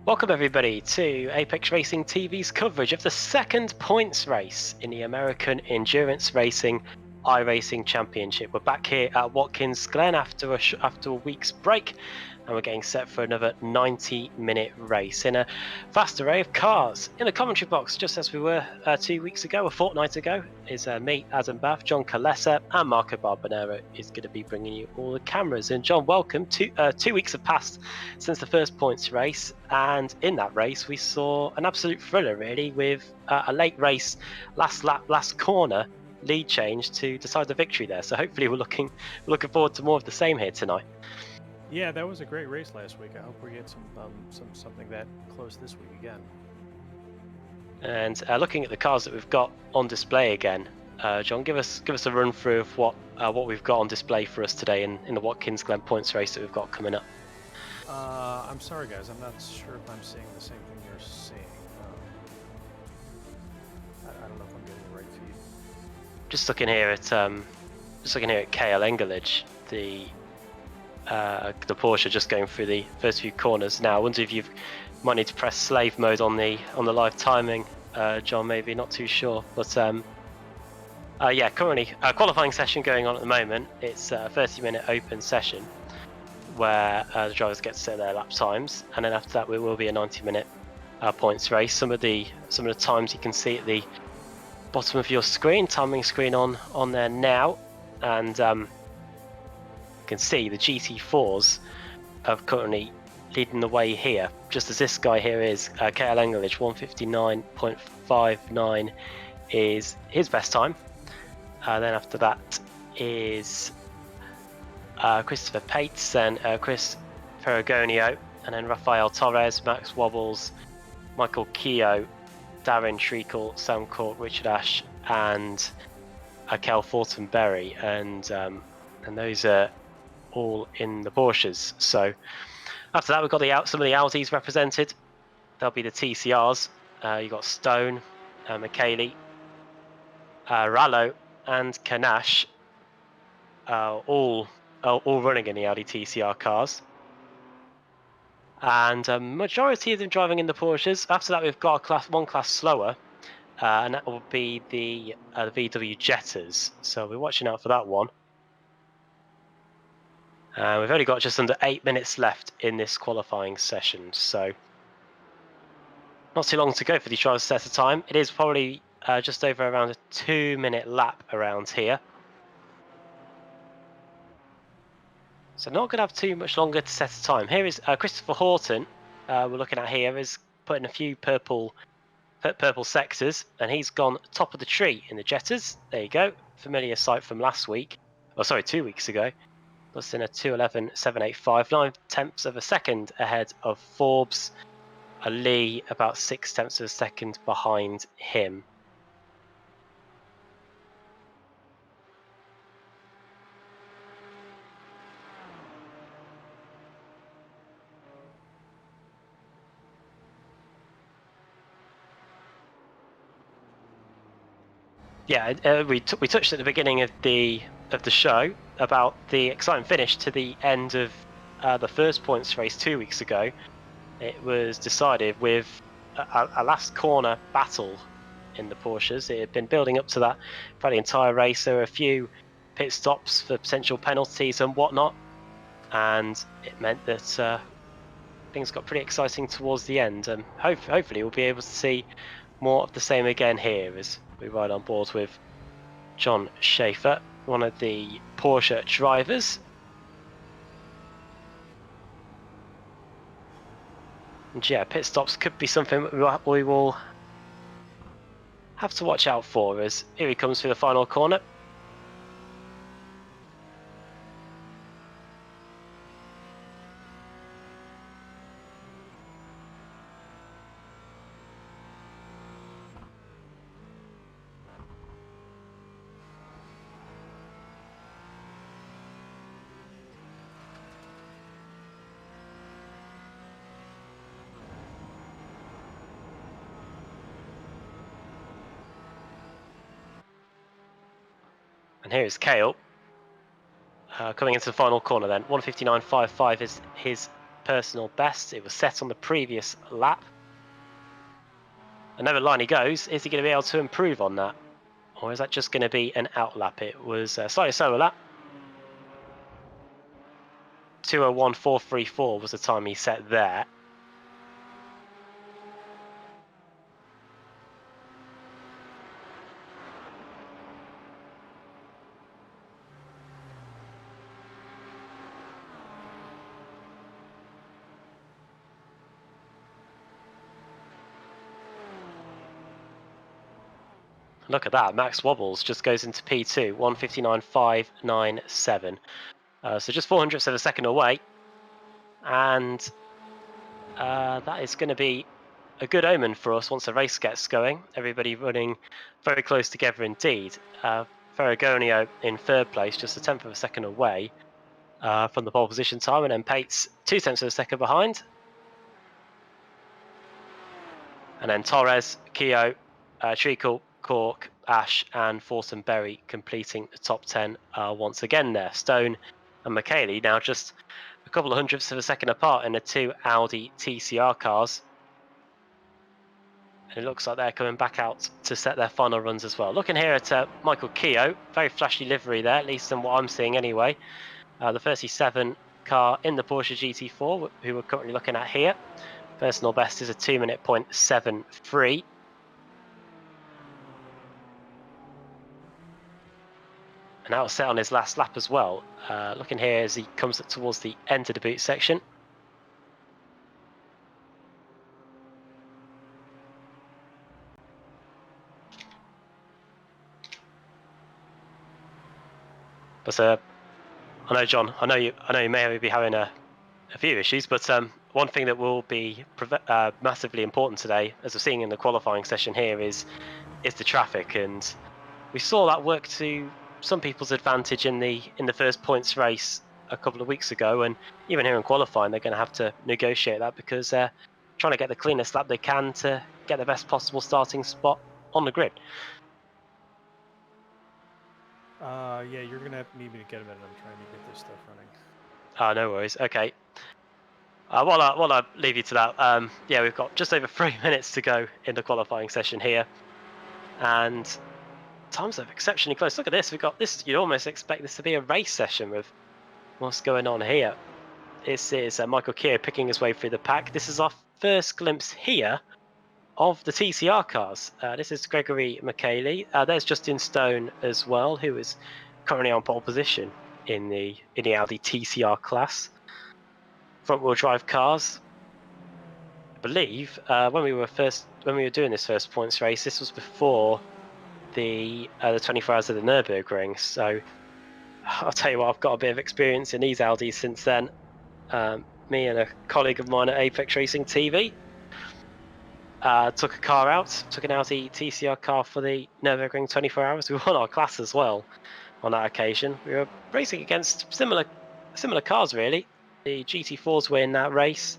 Welcome everybody to Apex Racing TV's coverage of the second points race in the American Endurance Racing iRacing Championship. We're back here at Watkins Glen after a week's break, and we're getting set for another 90-minute race in a vast array of cars. In the commentary box, just as we were 2 weeks ago, a fortnight ago, is me, Adam Bath, John Calessa, and Marco Barbanero is going to be bringing you all the cameras. And John, welcome. 2 weeks have passed since the first points race, and in that race we saw an absolute thriller, really, with a late race, last lap, last corner lead change to decide the victory there. So hopefully we're looking forward to more of the same here tonight. Yeah, that was a great race last week. I hope we get something that close this week again. And looking at the cars that we've got on display again, John, give us a run through of what we've got on display for us today in the Watkins Glen points race that we've got coming up. I'm sorry, guys. I'm not sure if I'm seeing the same thing you're seeing. I don't know if I'm getting the right feed. Just looking here at KL Engelich, the Porsche just going through the first few corners now. I wonder if you might need to press slave mode on the live timing, John. Maybe, not too sure, but yeah, currently qualifying session going on at the moment. It's a 30-minute open session where the drivers get to set their lap times, and then after that it will be a 90-minute points race. Some of the times you can see at the bottom of your screen, timing screen on there now, and you can see the GT4s are currently leading the way here, just as this guy here is. KL Engelich 159.59 is his best time. Then after that is Christopher Pates, then Chris Ferragonio, and then Rafael Torres, Max Wobbles, Michael Keogh, Darren Treacle, Sam Court, Richard Ashe, and Kel Fortenberry, and those are all in the Porsches. So after that, we've got some of the Audis represented. There'll be the TCRs. You've got Stone, Michele, Rallo, and Kanash, all running in the Audi TCR cars, and a majority of them driving in the Porsches. After that, we've got one class slower, and that will be the VW Jetters. So we're watching out for that one. We've only got just under 8 minutes left in this qualifying session, so not too long to go for these drivers to set a time. It is probably just over around a 2-minute lap around here. So not going to have too much longer to set a time. Here is Christopher Horton. We're looking at here is putting a few purple sectors, and he's gone top of the tree in the Jetters. There you go. Familiar sight from last week. Oh, sorry, 2 weeks ago. Plus in a 2:11.785, 9/10 of a second ahead of Forbes. Lee about 6/10 of a second behind him. Yeah, we touched at the beginning of the show about the exciting finish to the end of the first points race 2 weeks ago. It was decided with a last corner battle in the Porsches. It had been building up to that for the entire race. There were a few pit stops for potential penalties and whatnot, and it meant that things got pretty exciting towards the end. And hopefully we'll be able to see more of the same again here as we ride on board with John Schaefer, one of the Porsche drivers. And yeah, pit stops could be something we will have to watch out for, as here he comes through the final corner. And here's Kale coming into the final corner then. 1:59.55 is his personal best. It was set on the previous lap. Another line he goes. Is he going to be able to improve on that? Or is that just going to be an out lap? It was a slightly slower lap. 2:01.434 was the time he set there. Look at that, Max Wobbles just goes into P2, 1:59.597. So just 400ths of a second away. And that is going to be a good omen for us once the race gets going. Everybody running very close together indeed. Ferragonio in third place, just a tenth of a second away from the pole position time, and then Pates 0.2 of a second behind. And then Torres, Keogh, Treacle, Cork, Ash and Fortenberry completing the top 10 once again there. Stone and McKaylee now just a couple of hundredths of a second apart in the two Audi TCR cars. And it looks like they're coming back out to set their final runs as well. Looking here at Michael Keogh, very flashy livery there, at least than what I'm seeing anyway. The 37 car in the Porsche GT4, who we're currently looking at here. Personal best is a 2:73. And that was set on his last lap as well. Looking here as he comes up towards the end of the boot section. But I know, John, I know you may be having a few issues, but one thing that will be massively important today, as we're seeing in the qualifying session here, is the traffic, and we saw that work to some people's advantage in the first points race a couple of weeks ago, and even here in qualifying, they're going to have to negotiate that because they're trying to get the cleanest lap they can to get the best possible starting spot on the grid. Yeah, you're gonna need me to get a minute. I'm trying to get this stuff running. No worries. Okay. While I leave you to that, yeah, we've got just over 3 minutes to go in the qualifying session here, and times are exceptionally close. Look at this. We've got this. You'd almost expect this to be a race session with what's going on here. This is Michael Keogh picking his way through the pack. This is our first glimpse here of the TCR cars. This is Gregory McKaylee. There's Justin Stone as well, who is currently on pole position in the Audi TCR class. Front-wheel drive cars. I believe when we were doing this first points race, this was before the 24 hours of the Nürburgring. So I'll tell you what, I've got a bit of experience in these Audis since then. Me and a colleague of mine at Apex Racing TV took an Audi TCR car for the Nürburgring 24 hours. We won our class as well on that occasion. We were racing against similar cars really. The GT4s were in that race.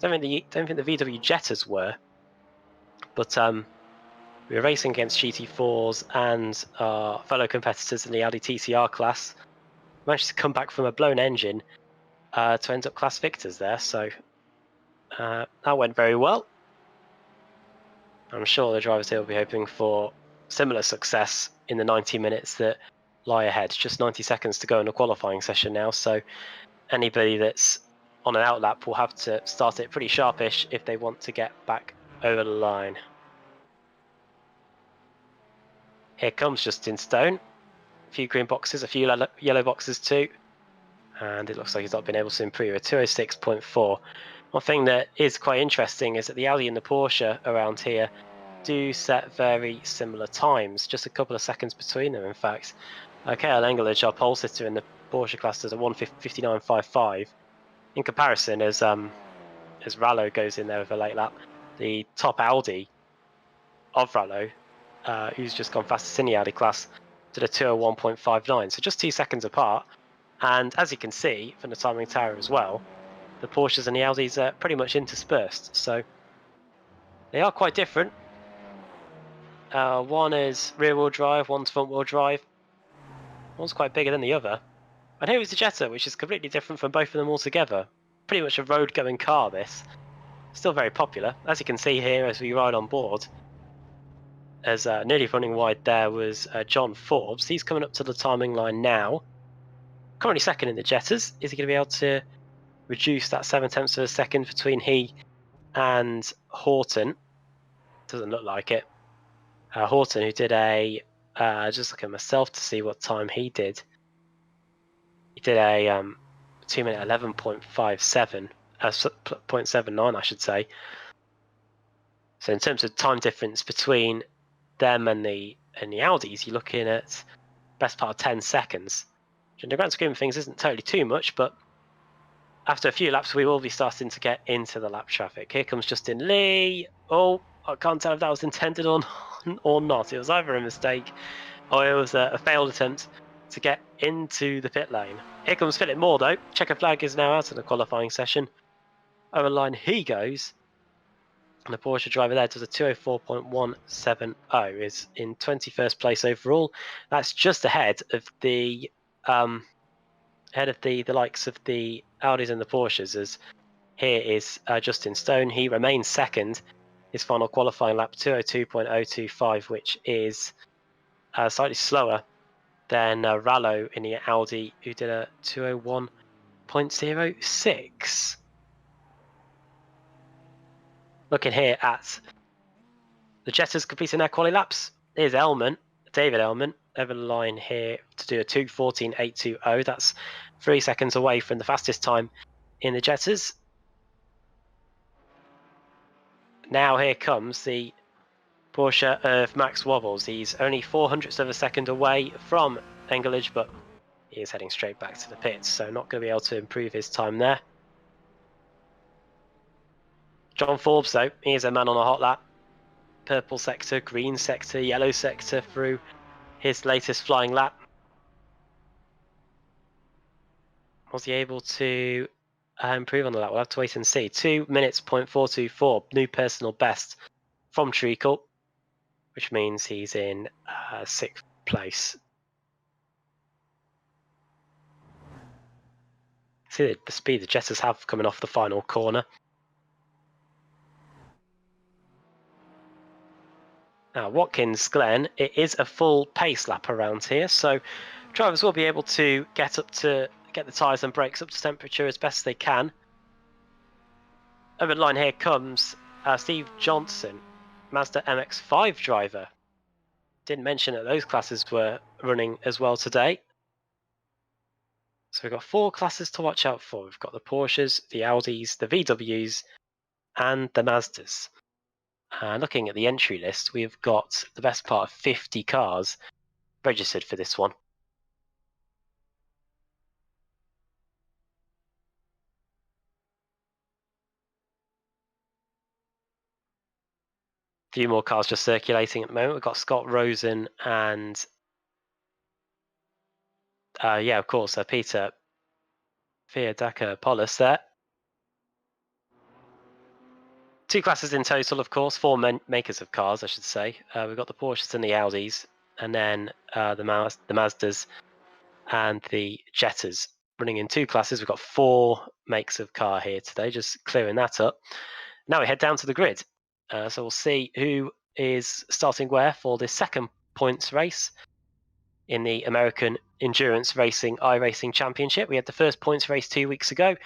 Don't think the VW Jettas were, but we were racing against GT4s and our fellow competitors in the Audi TCR class. Managed to come back from a blown engine to end up class victors there, so that went very well. I'm sure the drivers here will be hoping for similar success in the 90 minutes that lie ahead. Just 90 seconds to go in the qualifying session now, so anybody that's on an outlap will have to start it pretty sharpish if they want to get back over the line. Here comes Justin Stone. A few green boxes, a few yellow boxes too. And it looks like he's not been able to improve a 2:06.4. One thing that is quite interesting is that the Audi and the Porsche around here do set very similar times, just a couple of seconds between them, in fact. KL Engelich, our pole sitter in the Porsche class, does a 1:59.55. In comparison, as Rallo goes in there with a late lap, the top Audi of Rallo, who's just gone fastest in the Audi class, did a 2:01.59, so just 2 seconds apart. And as you can see from the timing tower as well, the Porsches and the Audis are pretty much interspersed, so they are quite different. One is rear-wheel drive, one's front-wheel drive. One's quite bigger than the other. And here is the Jetta, which is completely different from both of them altogether. pretty much a road-going car, this. Still very popular. As you can see here as we ride on board, as nearly running wide there was John Forbes. He's coming up to the timing line now. Currently second in the Jetters. Is he going to be able to reduce that 7/10 of a second between he and Horton? Doesn't look like it. Horton, who did a just look at myself to see what time he did. He did a 2-minute 11.57, 0.79, I should say. So in terms of time difference between them and the Audis, you're looking at best part of 10 seconds. Which in the grand scheme of things isn't totally too much, but after a few laps, we will be starting to get into the lap traffic. Here comes Justin Lee. Oh, I can't tell if that was intended or not. It was either a mistake or it was a failed attempt to get into the pit lane. Here comes Philip Moore, though. Checker flag is now out of the qualifying session. Over the line he goes. And the Porsche driver there does a 204.170, is in 21st place overall. That's just ahead of the likes of the Audis and the Porsches, as here is Justin Stone. He remains second. His final qualifying lap, 202.025, which is slightly slower than Rallo in the Audi, who did a 201.06. Looking here at the Jetters completing their quali laps. Here's Ailment, David Ailment, over the line here to do a 2:14.820. That's 3 seconds away from the fastest time in the Jetters. Now here comes the Porsche of Max Wobbles. He's only 0.04 of a second away from Engelage, but he is heading straight back to the pits, so not going to be able to improve his time there. John Forbes, though, he is a man on a hot lap. Purple sector, green sector, yellow sector through his latest flying lap. Was he able to improve on the lap? We'll have to wait and see. 2 minutes, 0.424, new personal best from Treacle, which means he's in 6th place. See the speed the Jetters have coming off the final corner. Now, Watkins Glen, it is a full pace lap around here, so drivers will be able to get the tyres and brakes up to temperature as best they can. Over the line here comes Steve Johnson, Mazda MX-5 driver. Didn't mention that those classes were running as well today. So we've got 4 classes to watch out for. We've got the Porsches, the Audis, the VWs, and the Mazdas. Looking at the entry list, we've got the best part of 50 cars registered for this one. A few more cars just circulating at the moment. We've got Scott Rosen and, of course, Peter Fiadakopoulos there. 2 classes in total, of course, 4 makers of cars, I should say. We've got the Porsches and the Audis, and then the Mazdas and the Jetters running in 2 classes. We've got 4 makes of car here today, just clearing that up. Now we head down to the grid. So we'll see who is starting where for the second points race in the American Endurance Racing iRacing Championship. We had the first points race 2 weeks ago,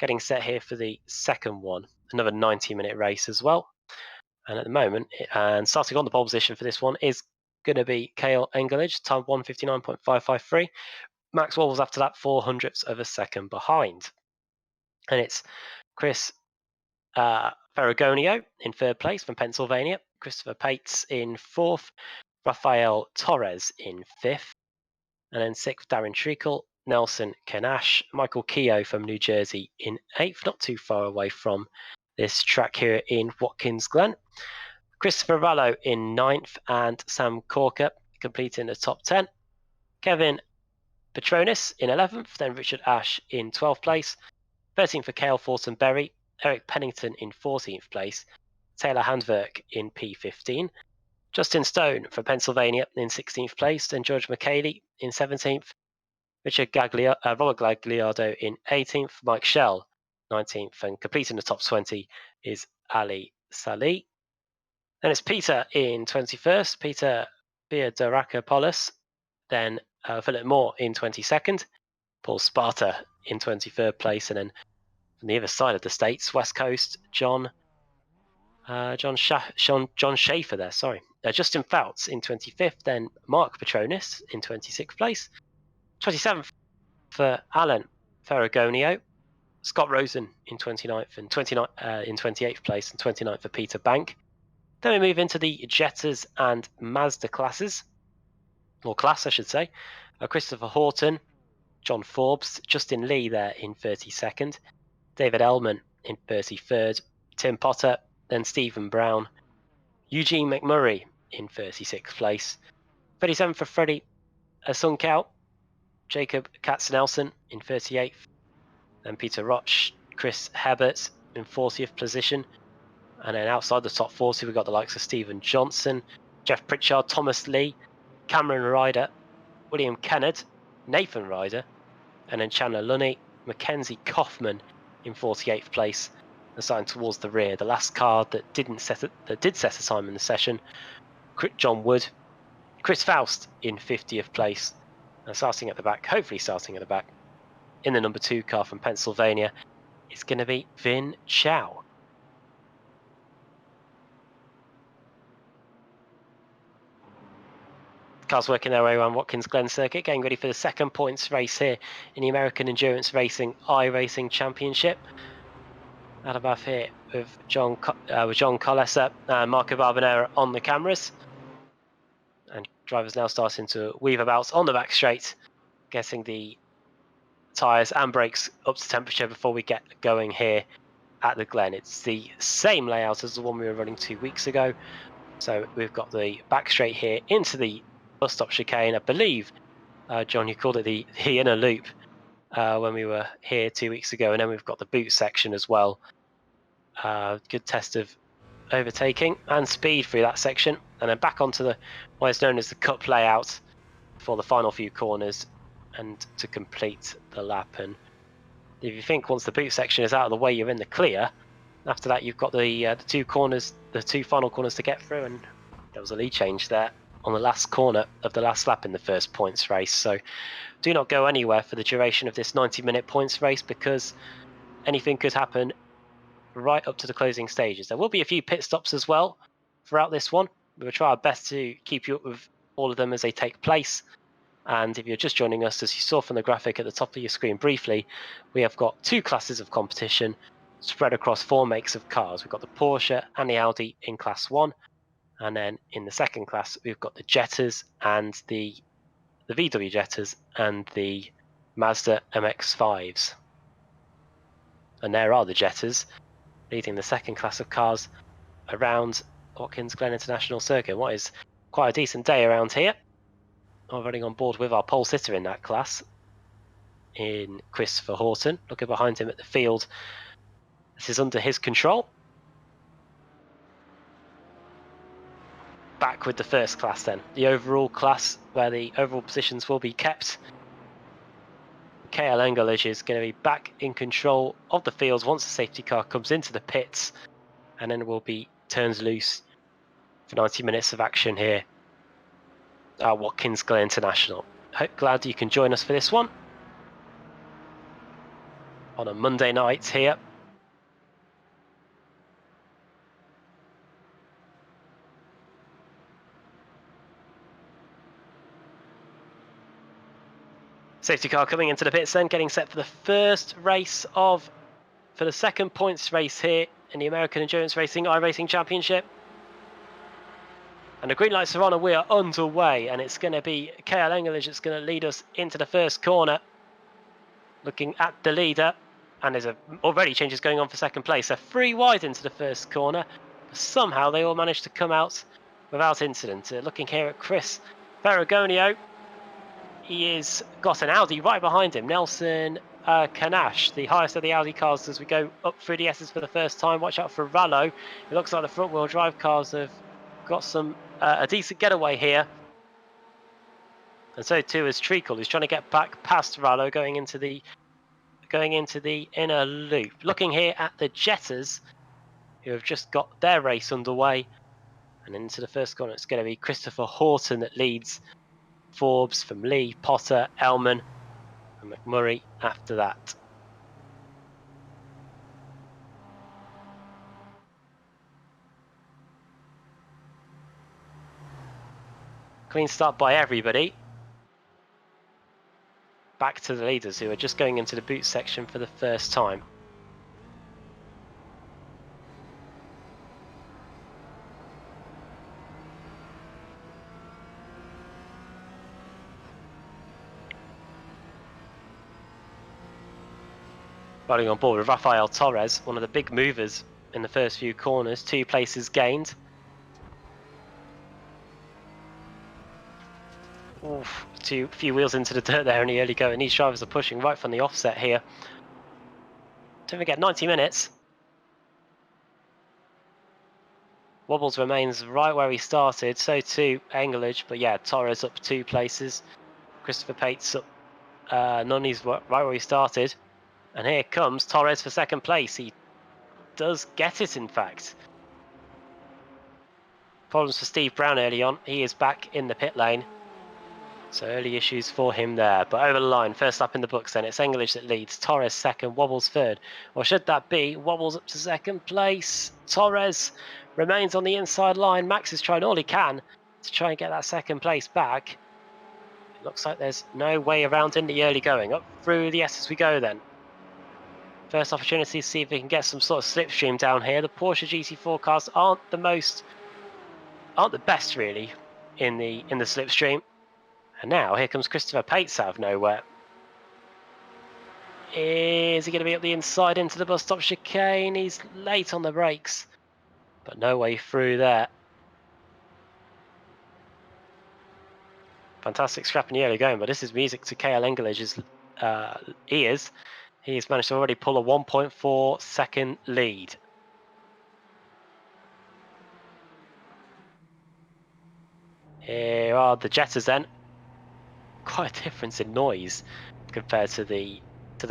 getting set here for the second one. Another 90-minute race as well. And at the moment, and starting on the pole position for this one is going to be Cale Engelage, time 1:59.553. Max Wobbles after that, 0.04 of a second behind. And it's Chris Ferragonio in 3rd place from Pennsylvania, Christopher Pates in 4th, Rafael Torres in 5th, and then 6th, Darren Treacle, Nelson Kenash, Michael Keogh from New Jersey in 8th, not too far away from this track here in Watkins Glen. Christopher Rallo in 9th, and Sam Corker completing the top 10. Kevin Petronis in 11th, then Richard Ash in 12th place. 13th for Cale Fortenberry, Eric Pennington in 14th place, Taylor Handwerk in P15, Justin Stone from Pennsylvania in 16th place, and George McKaylee in 17th, Robert Gagliardo in 18th, Mike Shell 19th, and completing the top 20 is Ali Salih. Then it's Peter in 21st, Peter Biadarakopoulos. Then Philip Moore in 22nd, Paul Sparta in 23rd place, and then from the other side of the states, West Coast, John Schaefer there, sorry. Justin Fouts in 25th, then Mark Petronis in 26th place. 27th for Alan Ferragonio, Scott Rosen in 29th and in 28th place, and 29th for Peter Bank. Then we move into the Jetters and Mazda classes, or class I should say. Christopher Horton, John Forbes, Justin Lee there in 32nd, David Ailment in 33rd, Tim Potter, then Stephen Brown, Eugene McMurray in 36th place, 37th for Freddie Sunkow, Jacob Katzenelson in 38th, then Peter Roch, Chris Hebert in 40th position, and then outside the top 40 we've got the likes of Stephen Johnson, Jeff Pritchard, Thomas Lee, Cameron Ryder, William Kennard, Nathan Ryder, and then Chandler Lunny, Mackenzie Kaufman in 48th place, assigned towards the rear. The last car that did set a time in the session, John Wood, Chris Faust in 50th place, and starting at the back, hopefully starting at the back, in the number 2 car from Pennsylvania, it's going to be Vin Chow. Cars working their way around Watkins Glen circuit, getting ready for the second points race here in the American Endurance Racing iRacing Championship. Out above here with John Colessa and Marco Barbanera on the cameras. And drivers now starting to weave about on the back straight, getting the tyres and brakes up to temperature before we get going here at the Glen. It's the same layout as the one we were running 2 weeks ago. So we've got the back straight here into the bus stop chicane. I believe, John, you called it the inner loop when we were here 2 weeks ago. And then we've got the boot section as well. Good test of overtaking and speed through that section, and then back onto the what is known as the cup layout for the final few corners and to complete the lap. And if you think once the boot section is out of the way, you're in the clear. After that, you've got the two final corners to get through, and there was a lead change there on the last corner of the last lap in the first points race. So do not go anywhere for the duration of this 90-minute points race, because anything could happen right up to the closing stages. There will be a few pit stops as well throughout this one. We will try our best to keep you up with all of them as they take place. And if you're just joining us, as you saw from the graphic at the top of your screen briefly, we have got 2 classes of competition spread across 4 makes of cars. We've got the Porsche and the Audi in class 1, and then in the second class we've got the Jetters and the VW Jetters and the Mazda MX-5s. And there are the Jetters leading the second class of cars around Watkins Glen International Circuit. What is quite a decent day around here. I'm running on board with our pole sitter in that class, in Christopher Horton. Looking behind him at the field, this is under his control. Back with the first class then, the overall class, where the overall positions will be kept. KL Engelage is going to be back in control of the fields once the safety car comes into the pits, and then will be turns loose for 90 minutes of action here at Watkins Glen International. Glad you can join us for this one on a Monday night here. Safety car coming into the pits then, getting set for the second points race here in the American Endurance Racing iRacing Championship. And the green lights are on and we are underway, and it's going to be KL Engelage that's going to lead us into the first corner. Looking at the leader, and there's already changes going on for second place. They're 3 wide into the first corner, but somehow they all managed to come out without incident. Looking here at Chris Ferragonio, he has got an Audi right behind him. Nelson Canache, the highest of the Audi cars as we go up through the S's for the first time. Watch out for Rallo. It looks like the front wheel drive cars have got some a decent getaway here. And so too is Treacle, who's trying to get back past Rallo going into the going into the inner loop. Looking here at the Jetters, who have just got their race underway. And into the first corner, it's going to be Christopher Horton that leads Forbes from Lee, Potter, Ailment, and McMurray after that. Clean start by everybody. Back to the leaders who are just going into the boot section for the first time. Riding on board with Rafael Torres, one of the big movers in the first few corners, 2 places gained. Oof, a few wheels into the dirt there in the early going. These drivers are pushing right from the offset here. Don't forget, 90 minutes. Wobbles remains right where he started, so too Engelage, but yeah, Torres up 2 places. Christopher Pates up, Nunny's right where he started. And here comes Torres for second place. He does get it, in fact. Problems for Steve Brown early on. He is back in the pit lane. So early issues for him there. But over the line, first up in the books then, it's Engelage that leads. Torres second, Wobbles third. Or should that be Wobbles up to second place? Torres remains on the inside line. Max is trying all he can to try and get that second place back. It looks like there's no way around in the early going. Up through the S as we go then. First opportunity to see if we can get some sort of slipstream down here. The Porsche GT4 cars aren't the best really in the slipstream. And now here comes Christopher Pates out of nowhere. Is he going to be up the inside into the bus stop chicane? He's late on the brakes, but no way through there. Fantastic scrap in the early going, but this is music to KL Engelage's ears. He's managed to already pull a 1.4 second lead. Here are the Jetters then. Quite a difference in noise compared to the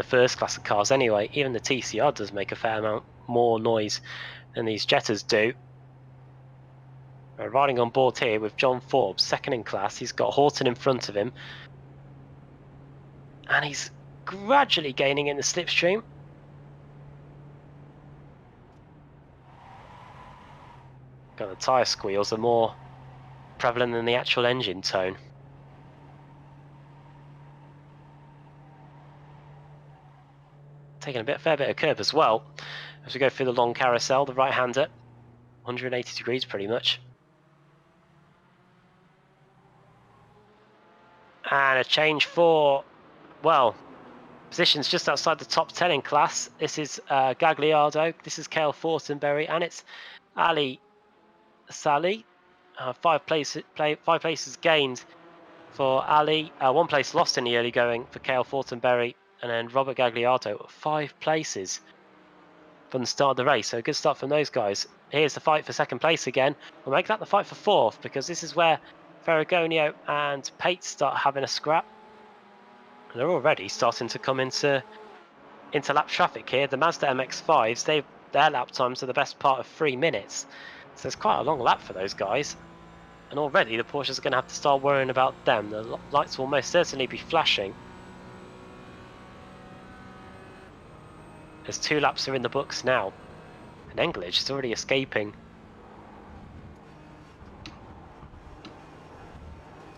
first class of cars anyway. Even the TCR does make a fair amount more noise than these Jetters do. We're riding on board here with John Forbes, second in class. He's got Horton in front of him. And he's gradually gaining in the slipstream. Got the tyre squeals are more prevalent than the actual engine tone. Taking a fair bit of curb as well. As we go through the long carousel, the right-hander, 180 degrees pretty much. And a change for, well, positions just outside the top 10 in class. This is Gagliardo, this is Cale Fortenberry, and it's Ali Sally. 5 places gained for Ali, 1 place lost in the early going for Cale Fortenberry, and then Robert Gagliardo, 5 places from the start of the race. So a good start from those guys. Here's the fight for second place again. We'll make that the fight for 4th, because this is where Ferragonio and Pate start having a scrap. And they're already starting to come into lap traffic here. The Mazda MX-5s, their lap times are the best part of 3 minutes. So it's quite a long lap for those guys. And already the Porsches are going to have to start worrying about them. The lights will most certainly be flashing. As 2 laps are in the books now. And Engelage is already escaping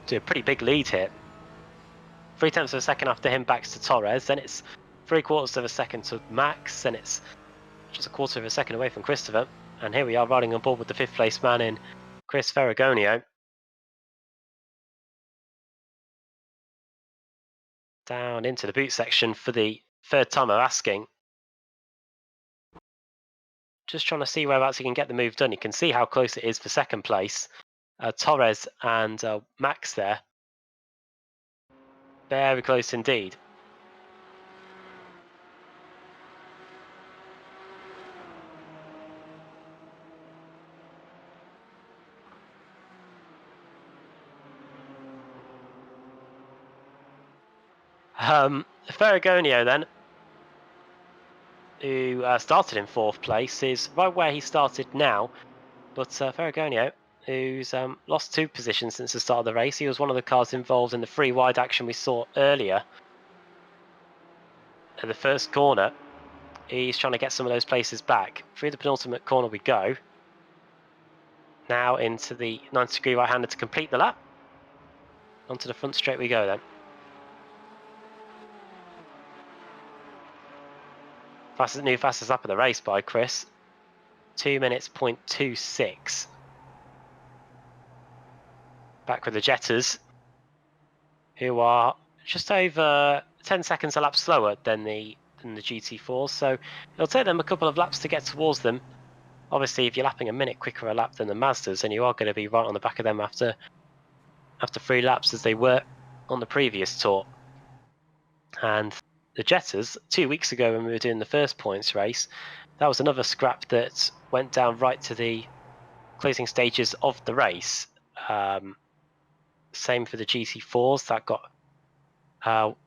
to a pretty big lead here. 0.3 of a second after him back to Torres. Then it's 0.75 of a second to Max. Then it's just 1/4 of a second away from Christopher. And here we are riding on board with the 5th place man in Chris Ferragonio. Down into the boot section for the 3rd time of asking. Just trying to see whereabouts he can get the move done. You can see how close it is for second place. Torres and Max there. Very close indeed. Ferragonio then. who started in 4th place, is right where he started now. But Ferragonio, who's lost 2 positions since the start of the race, he was one of the cars involved in the free wide action we saw earlier at the first corner. He's trying to get some of those places back. Through the penultimate corner we go. Now into the 90-degree right-hander to complete the lap. Onto the front straight we go then. Fastest lap of the race by Chris. 2 minutes, 0.26. Back with the Jetters, who are just over 10 seconds a lap slower than the GT4s. So it'll take them a couple of laps to get towards them. Obviously, if you're lapping a minute quicker a lap than the Mazdas, then you are going to be right on the back of them after 3 laps, as they were on the previous tour. And the Jetters, 2 weeks ago when we were doing the first points race, that was another scrap that went down right to the closing stages of the race. Same for the GT4s. That got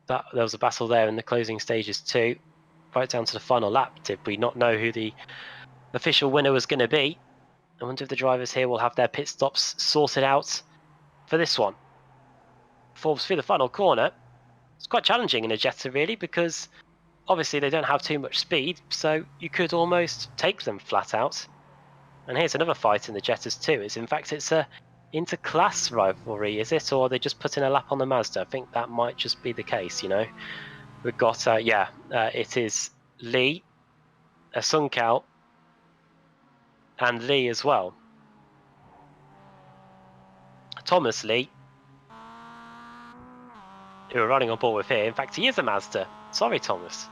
there was a battle there in the closing stages too, right down to the final lap. Did we not know who the official winner was going to be? I wonder if the drivers here will have their pit stops sorted out for this one. Forbes through the final corner. It's quite challenging in a Jetta really, because obviously they don't have too much speed, so you could almost take them flat out. And here's another fight in the Jettas too. It's a inter-class rivalry, is it? Or are they just putting a lap on the Mazda? I think that might just be the case, you know. We've got, it is Lee, Sunkal, and Lee as well. Thomas Lee, who we're running on board with here. In fact, he is a Mazda. Sorry, Thomas.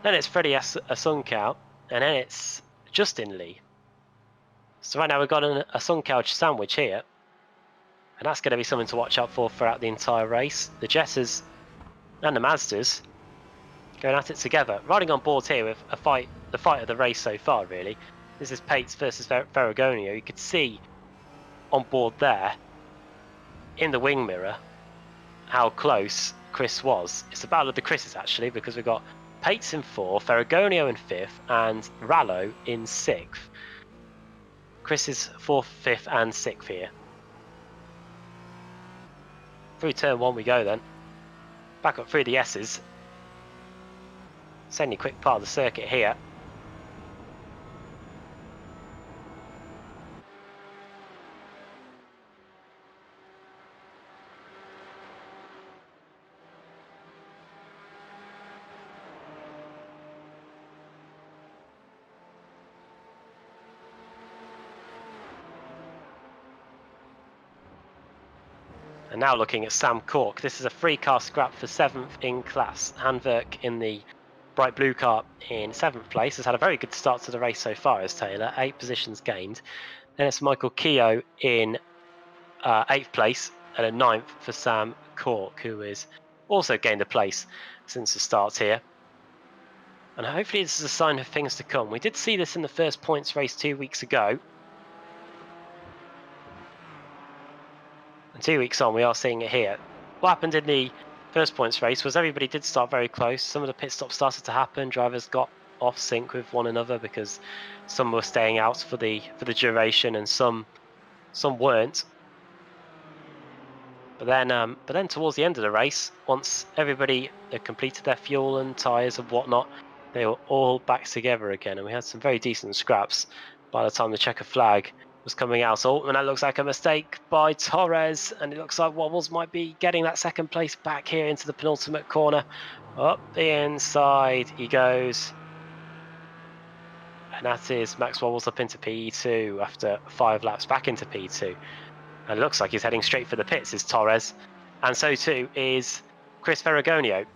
Then it's Freddie Sunkal, and then it's Justin Lee. So right now we've got a Sunkal sandwich here. And that's going to be something to watch out for throughout the entire race. The Jettas and the Mazdas going at it together. Riding on board here with the fight of the race so far, really. This is Pates versus Ferragonio. You could see on board there, in the wing mirror, how close Chris was. It's a battle of the Chris's, actually, because we've got Pates in 4th, Ferragonio in 5th, and Rallo in 6th. Chris is 4th, 5th, and 6th here. Through turn 1 we go then. Back up through the S's. It's only a quick part of the circuit here. And now looking at Sam Cork. This is a 3-car scrap for 7th in class. Hanverk in the bright blue car in 7th place. Has had a very good start to the race so far as Taylor. 8 positions gained. Then it's Michael Keogh in 8th place and a 9th for Sam Cork, who has also gained a place since the start here. And hopefully this is a sign of things to come. We did see this in the first points race 2 weeks ago. And 2 weeks on, we are seeing it here. What happened in the first points race was everybody did start very close. Some of the pit stops started to happen. Drivers got off sync with one another because some were staying out for the duration and some weren't. But then towards the end of the race, once everybody had completed their fuel and tyres and whatnot, they were all back together again, and we had some very decent scraps by the time the checker flag was coming out. So and that looks like a mistake by Torres, and it looks like Wobbles might be getting that second place back here into the penultimate corner. Up the inside he goes. And that is Max Wobbles up into P2 after 5 laps back into P2. And it looks like he's heading straight for the pits, is Torres. And so too is Chris Ferragonio,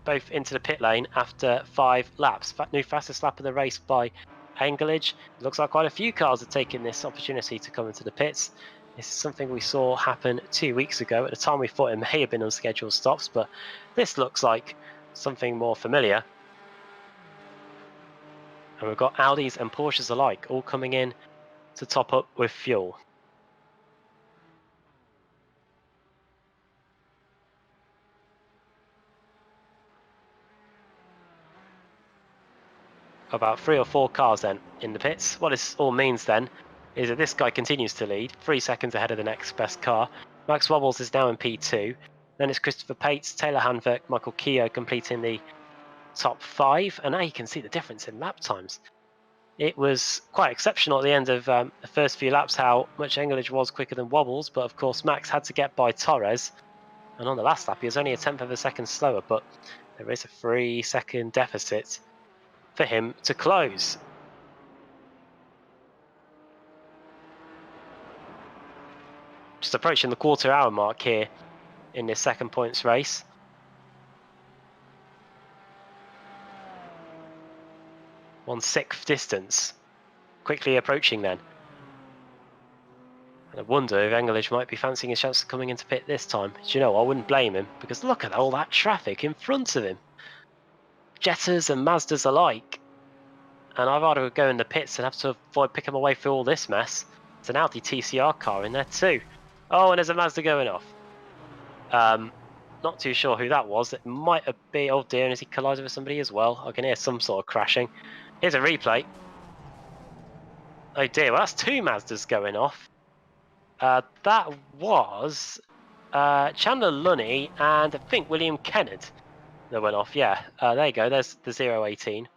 both into the pit lane after 5 laps. New fastest lap of the race by Engelage. It looks like quite a few cars are taking this opportunity to come into the pits. This is something we saw happen 2 weeks ago. At the time we thought it may have been unscheduled stops, but this looks like something more familiar. And we've got Audis and Porsches alike all coming in to top up with fuel. about 3 or 4 cars then in the pits. What this all means then is that this guy continues to lead, 3 seconds ahead of the next best car. Max Wobbles is now in P2. Then it's Christopher Pates, Taylor Hanvert, Michael Keogh completing the top 5. And now you can see the difference in lap times. It was quite exceptional at the end of the first few laps how much Engelich was quicker than Wobbles, but of course Max had to get by Torres, and on the last lap he was only a tenth of a second slower, but there is a 3-second deficit for him to close. Just approaching the quarter-hour mark here in this second points race. One-sixth distance, quickly approaching then. And I wonder if Engelich might be fancying his chance of coming into pit this time. Do you know, I wouldn't blame him, because look at all that traffic in front of him. Jettas and Mazdas alike. And I'd rather go in the pits and have to avoid picking my way through all this mess. There's an Audi TCR car in there too. Oh, and there's a Mazda going off. Not too sure who that was. It might have been, oh dear, and has he collided with somebody as well? I can hear some sort of crashing. Here's a replay. Oh dear, well that's 2 Mazdas going off. That was Chandler Lunny and I think William Kennard that went off. Yeah, there you go. There's the 018.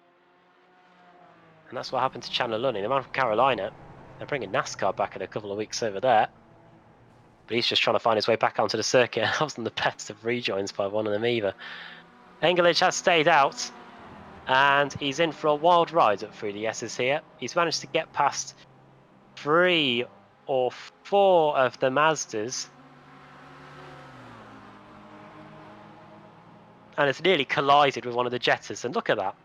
And that's what happened to Chandler Lunny, the man from Carolina. They're bringing NASCAR back in a couple of weeks over there. But he's just trying to find his way back onto the circuit. I wasn't the best of rejoins by one of them either. Engelich has stayed out. And he's in for a wild ride up through the S's here. He's managed to get past 3 or 4 of the Mazdas. And it's nearly collided with one of the Jettas. And look at that.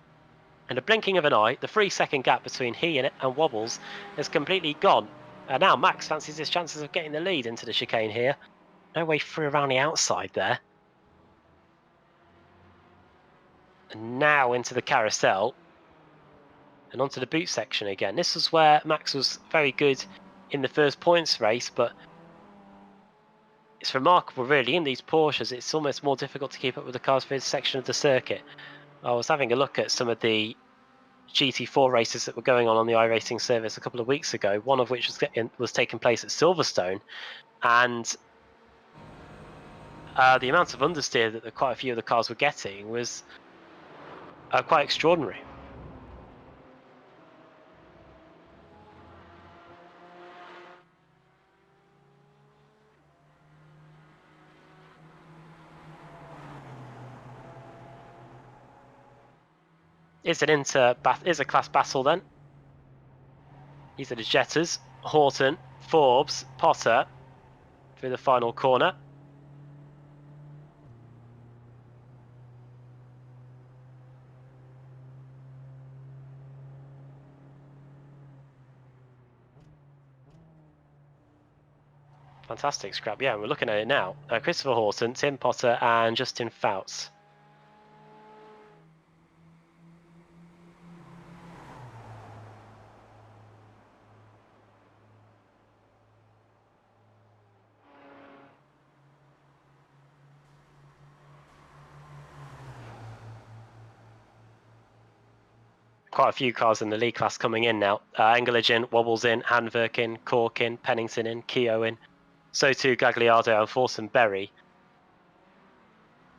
In a blinking of an eye, the 3-second gap between he and Wobbles is completely gone. And now Max fancies his chances of getting the lead into the chicane here. No way through around the outside there. And now into the carousel. And onto the boot section again. This was where Max was very good in the first points race, but it's remarkable really, in these Porsches it's almost more difficult to keep up with the cars for this section of the circuit. I was having a look at some of the GT4 races that were going on the iRacing service a couple of weeks ago, one of which was taking place at Silverstone, and the amount of understeer that quite a few of the cars were getting was quite extraordinary. Is a class battle then. These are the Jettas, Horton, Forbes, Potter through the final corner. Fantastic scrap, yeah, we're looking at it now. Christopher Horton, Tim Potter and Justin Fouts. Quite a few cars in the league class coming in now. Engelich in, Wobbles in, Hanverk in, Cork in, Pennington in, Keogh in. So too Gagliardo and Forson Berry.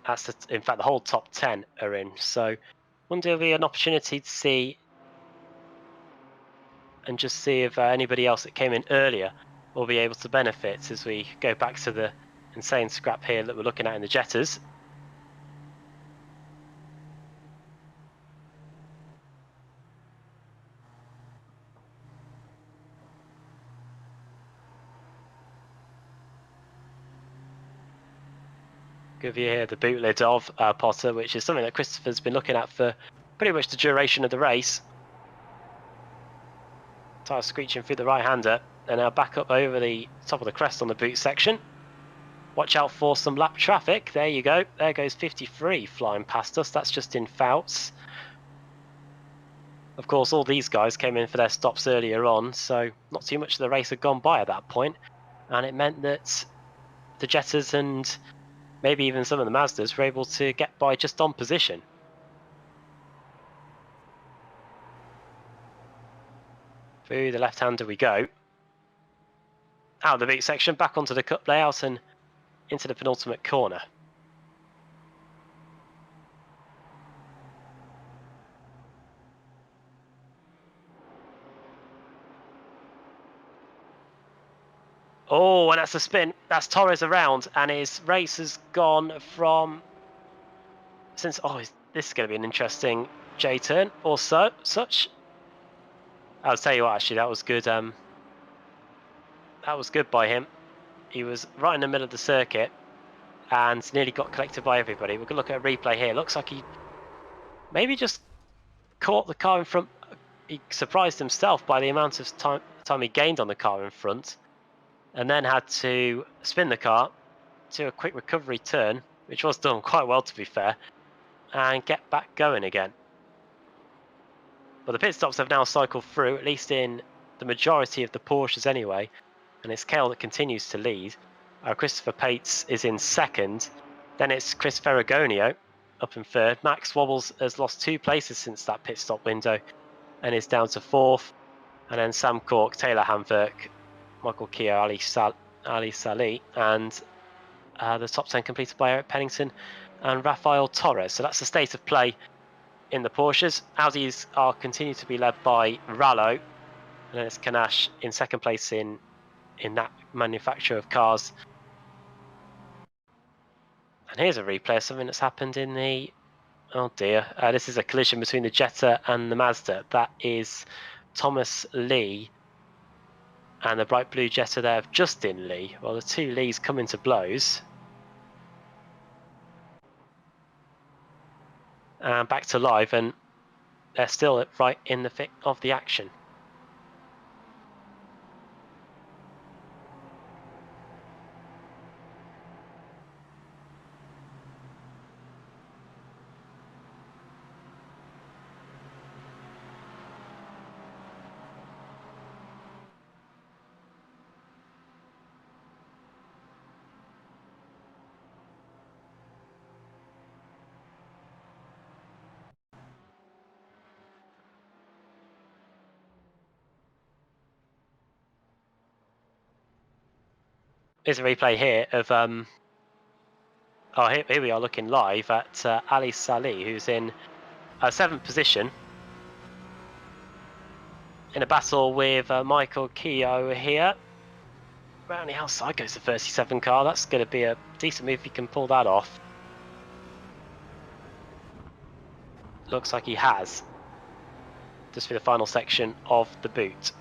That's in fact the whole top 10 are in. So wonder if there'll be an opportunity to see and just see if anybody else that came in earlier will be able to benefit as we go back to the insane scrap here that we're looking at in the Jettas. Give you here the boot lid of Potter, which is something that Christopher's been looking at for pretty much the duration of the race. Tyres screeching through the right-hander, and now back up over the top of the crest on the boot section. Watch out for some lap traffic. There you go. There goes 53 flying past us. That's just in Fouts. Of course, all these guys came in for their stops earlier on, so not too much of the race had gone by at that point, and it meant that the Jettas and maybe even some of the Mazdas were able to get by just on position. Through the left-hander we go. Out of the boot section, back onto the cut layout and into the penultimate corner. Oh, and that's a spin. That's Torres around, and his race has gone from... Since this is going to be an interesting J-turn or such. I'll tell you what, actually, that was good. That was good by him. He was right in the middle of the circuit and nearly got collected by everybody. We're going to look at a replay here. Looks like he maybe just caught the car in front. He surprised himself by the amount of time he gained on the car in front, and then had to spin the car to a quick recovery turn, which was done quite well, to be fair, and get back going again. But the pit stops have now cycled through, at least in the majority of the Porsches anyway, and it's Cale that continues to lead. Christopher Pates is in second. Then it's Chris Ferragonio up in third. Max Wobbles has lost 2 places since that pit stop window and is down to fourth. And then Sam Cork, Taylor Hamverk, Michael Keogh, Ali Salih, and the top 10 completed by Eric Pennington and Rafael Torres. So that's the state of play in the Porsches. Audis are continue to be led by Rallo, and then it's Kanash in second place in that manufacturer of cars. And here's a replay of something that's happened in the... Oh dear, this is a collision between the Jetta and the Mazda. That is Thomas Lee and the bright blue Jetta there of Justin Lee. Well, the two Lees come into blows. And back to live, and they're still right in the thick of the action. Here's a replay here of here we are looking live at Ali Salih, who's in 7th position in a battle with Michael Keogh here. Round the outside goes the 37 car. That's going to be a decent move if he can pull that off. Looks like he has. Just for the final section of the boot.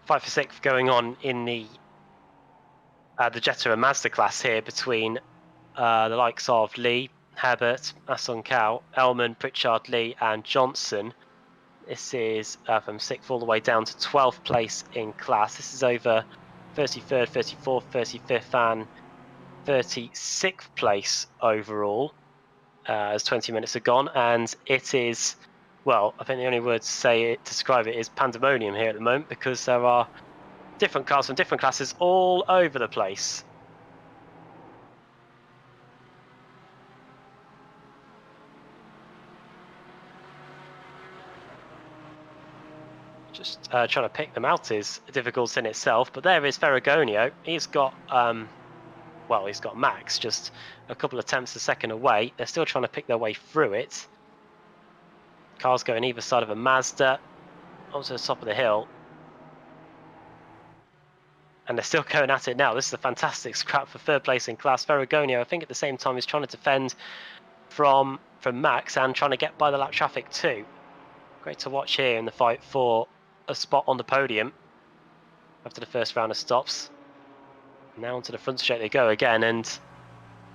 Fight for sixth going on in the Jetta and Mazda class here between the likes of Lee, Herbert, Asuncao, Elman, Pritchard, Lee and Johnson. This is from 6th all the way down to 12th place in class. This is over 33rd, 34th, 35th and 36th place overall as 20 minutes are gone. And it is, well, I think the only word to describe it is pandemonium here at the moment, because there are different cars from different classes all over the place. Just trying to pick them out is difficult in itself, but there is Ferragonio. He's got, he's got Max just a couple of tenths a second away. They're still trying to pick their way through it. Cars going either side of a Mazda onto the top of the hill. And they're still going at it now. This is a fantastic scrap for third place in class. Ferragonio, I think at the same time, is trying to defend from from Max and trying to get by the lap traffic too. Great to watch here in the fight for a spot on the podium after the first round of stops. Now onto the front straight they go again, and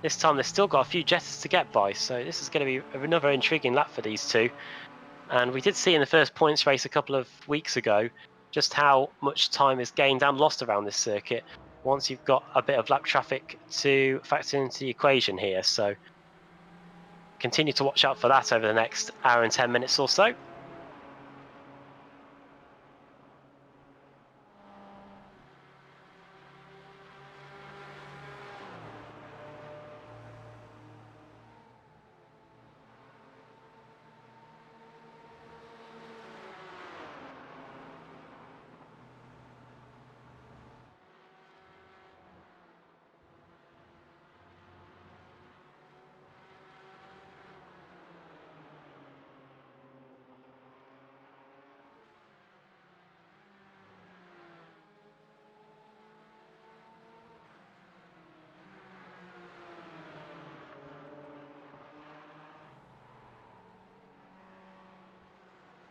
this time they've still got a few jetters to get by, so this is going to be another intriguing lap for these two. And we did see in the first points race a couple of weeks ago just how much time is gained and lost around this circuit once you've got a bit of lap traffic to factor into the equation here. So continue to watch out for that over the next hour and 10 minutes or so.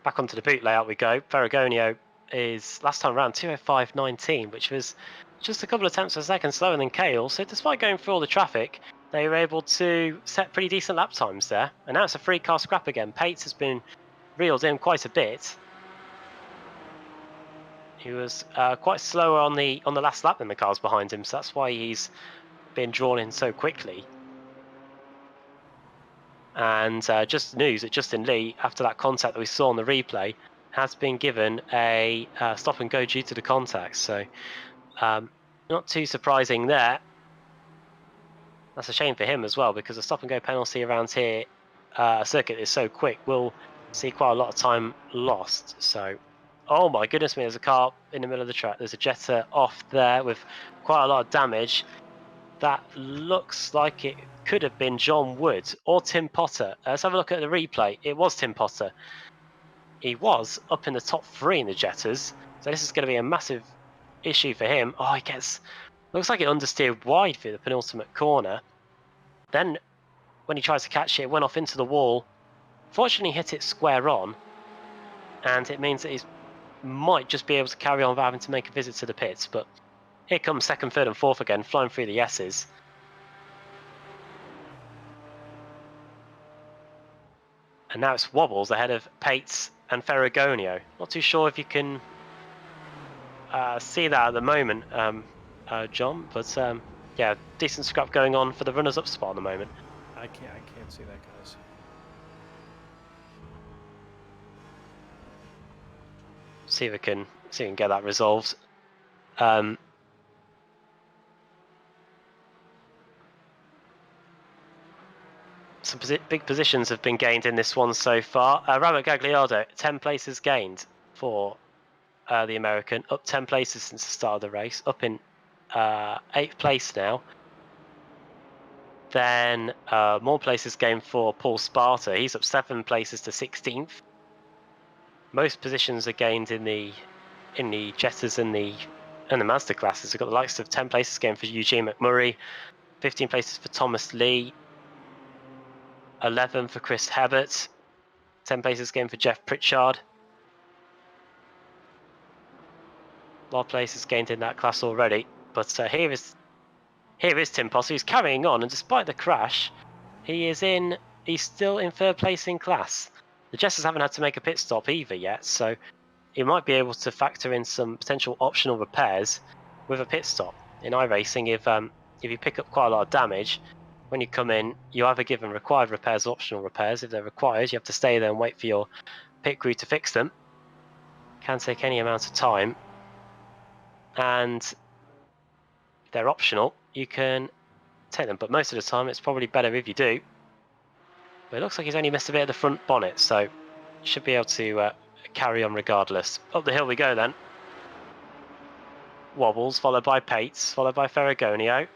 Back onto the boot layout we go. Ferragonio is last time around 2:05.19, which was just a couple of tenths of a second slower than Kale. So despite going through all the traffic, they were able to set pretty decent lap times there. And now it's a free car scrap again. Pates has been reeled in quite a bit. He was quite slower on the last lap than the cars behind him, so that's why he's been drawn in so quickly. And just news that Justin Lee, after that contact that we saw on the replay, has been given a stop and go due to the contact. So not too surprising there. That's a shame for him as well, because a stop and go penalty around here, a circuit that is so quick, will see quite a lot of time lost. So, oh my goodness me, there's a car in the middle of the track. There's a Jetta off there with quite a lot of damage. That looks like it could have been John Wood or Tim Potter. Let's have a look at the replay. It was Tim Potter. He was up in the top 3 in the Jettas, so this is going to be a massive issue for him. Oh, he gets, looks like it understeered wide through the penultimate corner. Then when he tries to catch it, it went off into the wall. Fortunately, hit it square on, and it means that he might just be able to carry on without having to make a visit to the pits. But here comes second, third, and fourth again, flying through the S's. And now it's Wobbles ahead of Pates and Ferragonio. Not too sure if you can see that at the moment, John, but yeah, decent scrap going on for the runners-up spot at the moment. I can't see that, guys. See if we can get that resolved. Some big positions have been gained in this one so far. Robert Gagliardo, 10 places gained for the American, up 10 places since the start of the race, up in 8th place now. Then more places gained for Paul Sparta. He's up 7 places to 16th. Most positions are gained in the Jettas and the Mazda classes. We've got the likes of 10 places gained for Eugene McMurray, 15 places for Thomas Lee, 11 for Chris Hebert, 10 places gained for Jeff Pritchard. A lot of places gained in that class already. But here is Tim Potter, who's carrying on, and despite the crash, he's still in third place in class. The Jesters haven't had to make a pit stop either yet, so he might be able to factor in some potential optional repairs with a pit stop. In iRacing, if you pick up quite a lot of damage, when you come in, you're either given required repairs or optional repairs. If they're required, you have to stay there and wait for your pit crew to fix them. Can take any amount of time. And if they're optional, you can take them, but most of the time it's probably better if you do. But it looks like he's only missed a bit of the front bonnet, so should be able to carry on regardless. Up the hill we go then. Wobbles, followed by Pates, followed by Ferragonio.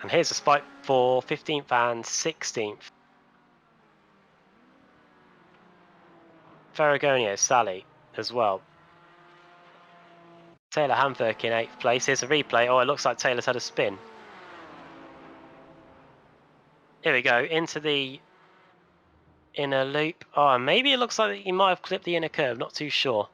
And here's a spike for 15th and 16th. Ferragonio, Sally as well. Taylor Hamverk in 8th place. Here's a replay. Oh, it looks like Taylor's had a spin. Here we go, into the inner loop. Oh, maybe it looks like he might have clipped the inner curve, not too sure.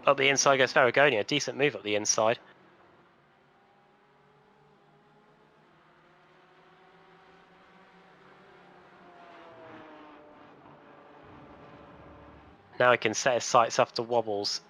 Up the inside goes Ferragonio. Decent move up the inside. Now he can set his sights after wobbles.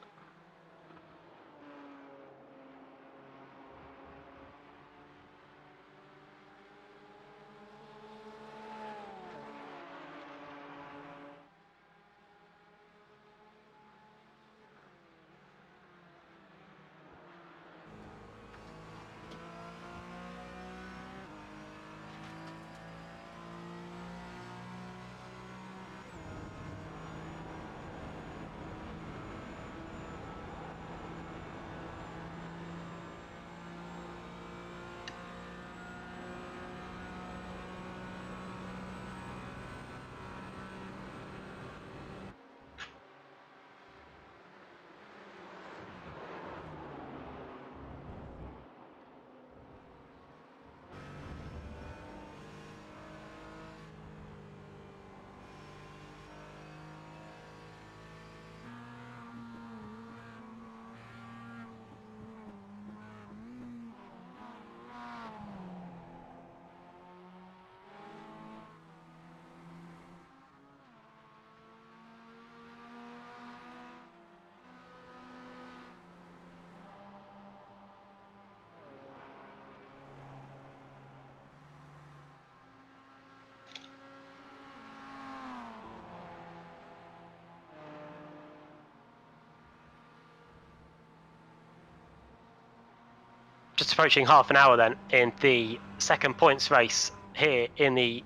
Just approaching half an hour then in the second points race here in the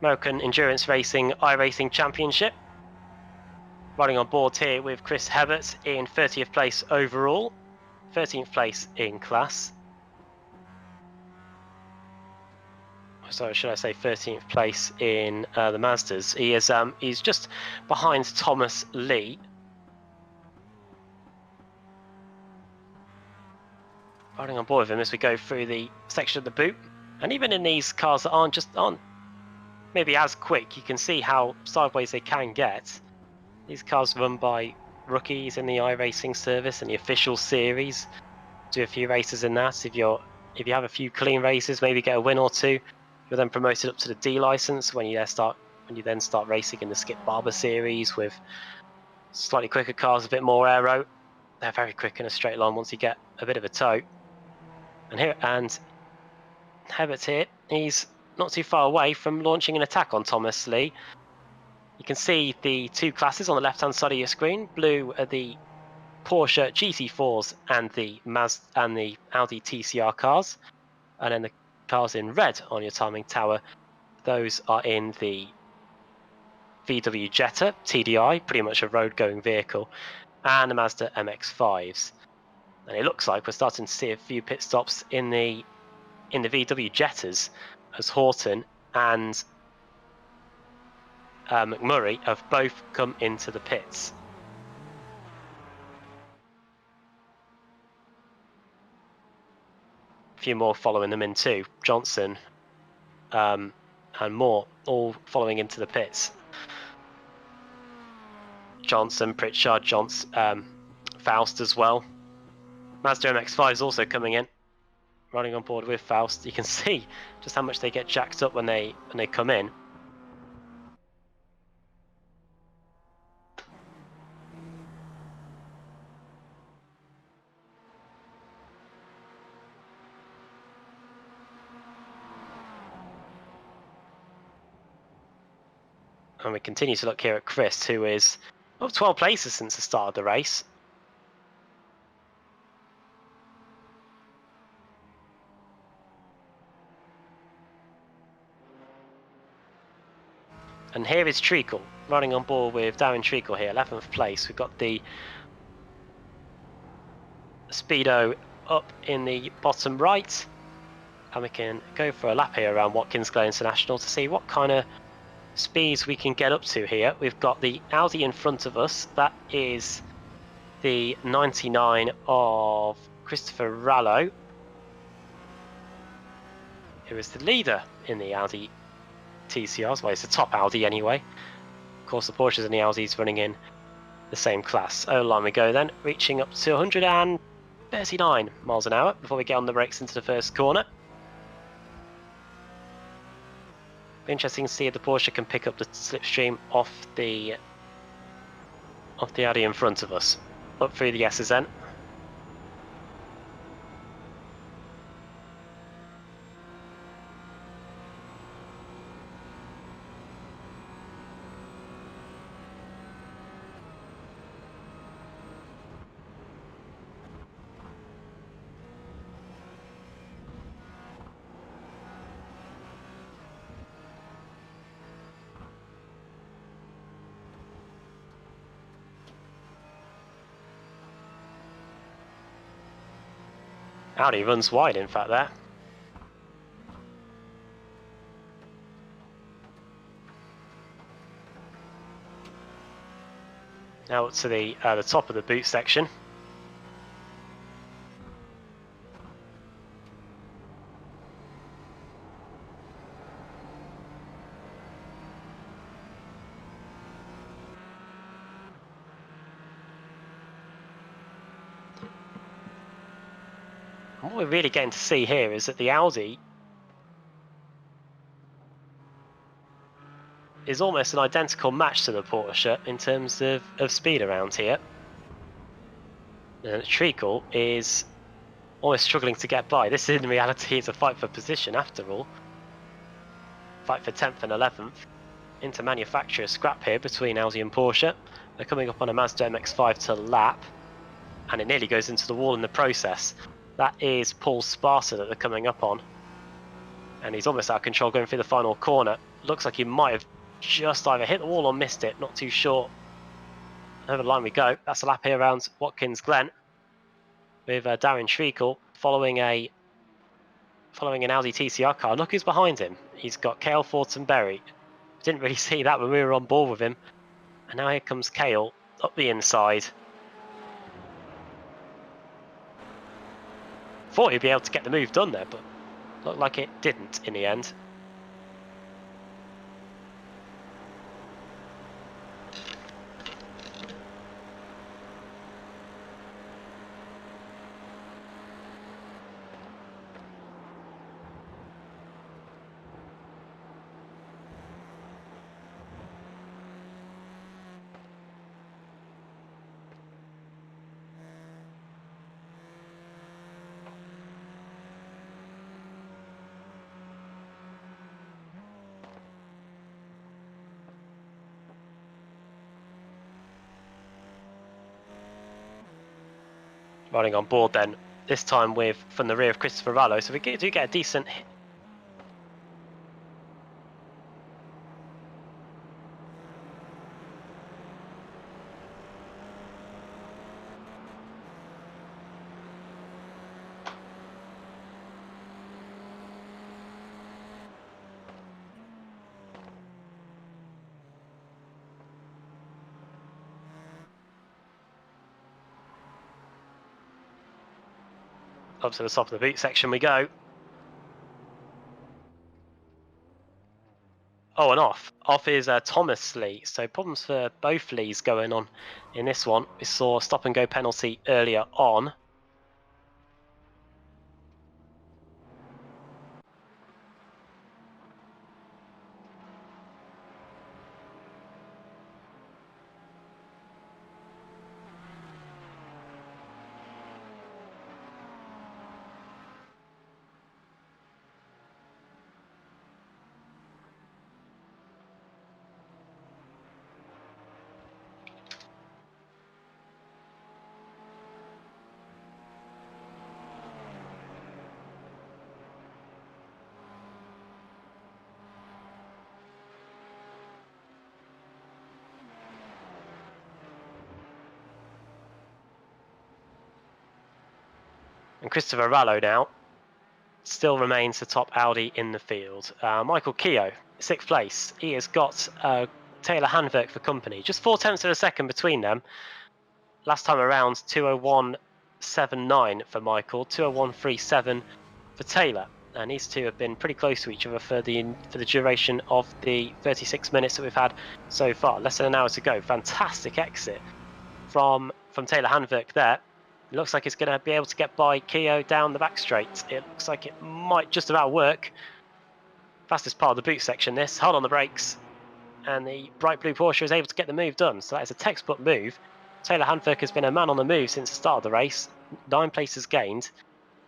American Endurance Racing iRacing Championship. Running on board here with Chris Hebert in 30th place overall, 13th place in class. So should I say 13th place in the Mazdas. He is he's just behind Thomas Lee. Riding on board with him as we go through the section of the boot. And even in these cars that aren't maybe as quick, you can see how sideways they can get. These cars run by rookies in the iRacing service and the official series. Do a few races in that. If you have a few clean races, maybe get a win or two, you're then promoted up to the D license when you then start racing in the Skip Barber series with slightly quicker cars, a bit more aero. They're very quick in a straight line once you get a bit of a tow. And Hebert here, he's not too far away from launching an attack on Thomas Lee. You can see the two classes on the left-hand side of your screen. Blue are the Porsche GT4s and the Audi TCR cars, and then the cars in red on your timing tower, those are in the VW Jetta TDI, pretty much a road-going vehicle, and the Mazda MX-5s. And it looks like we're starting to see a few pit stops in the VW Jettas as Horton and McMurray have both come into the pits. A few more following them in too. Johnson and Moore all following into the pits. Johnson, Pritchard, Faust as well. Mazda MX-5 is also coming in, running on board with Faust. You can see just how much they get jacked up when they come in. And we continue to look here at Chris, who is up 12 places since the start of the race. And here is Treacle, running on board with Darren Treacle here, 11th place. We've got the speedo up in the bottom right. And we can go for a lap here around Watkins Glen International to see what kind of speeds we can get up to here. We've got the Audi in front of us. That is the 99 of Christopher Rallo, who is the leader in the Audi TCRs. Well, it's the top Audi anyway. Of course, the Porsches and the Audis running in the same class. Oh, line we go then, reaching up to 139 miles an hour before we get on the brakes into the first corner. Be interesting to see if the Porsche can pick up the slipstream off the Audi in front of us. Up through the S's then. Audi runs wide, in fact, there. Now up to the top of the boot section. And what we're really getting to see here is that the Audi is almost an identical match to the Porsche in terms of speed around here. And Treacle is almost struggling to get by. This in reality is a fight for position after all. Fight for 10th and 11th. Into manufacturer scrap here between Audi and Porsche. They're coming up on a Mazda MX-5 to lap. And it nearly goes into the wall in the process. That is Paul Sparta that they're coming up on. And he's almost out of control going through the final corner. Looks like he might have just either hit the wall or missed it. Not too sure. Over the line we go. That's a lap here around Watkins Glen. With Darren Treacle following an Audi TCR car. Look who's behind him. He's got Cale Fortenberry. Didn't really see that when we were on board with him. And now here comes Cale up the inside. Thought he'd be able to get the move done there, but looked like it didn't in the end. Running on board then, this time from the rear of Christopher Rallo, so we do get a decent hit. Up to the top of the boot section we go. Oh, and off. Off is Thomas Lee. So problems for both Lees going on in this one. We saw a stop and go penalty earlier on. And Christopher Rallo now still remains the top Audi in the field. Michael Keogh, 6th place. He has got Taylor Hanvik for company. Just 0.4 of a second between them. Last time around, 2:01.79 for Michael, 2:01.37 for Taylor. And these two have been pretty close to each other for the duration of the 36 minutes that we've had so far. Less than an hour to go. Fantastic exit from Taylor Hanvik there. It looks like it's going to be able to get by Keogh down the back straight. It looks like it might just about work. Fastest part of the boot section this. Hard on the brakes. And the bright blue Porsche is able to get the move done. So that is a textbook move. Taylor Hanvik has been a man on the move since the start of the race. 9 places gained.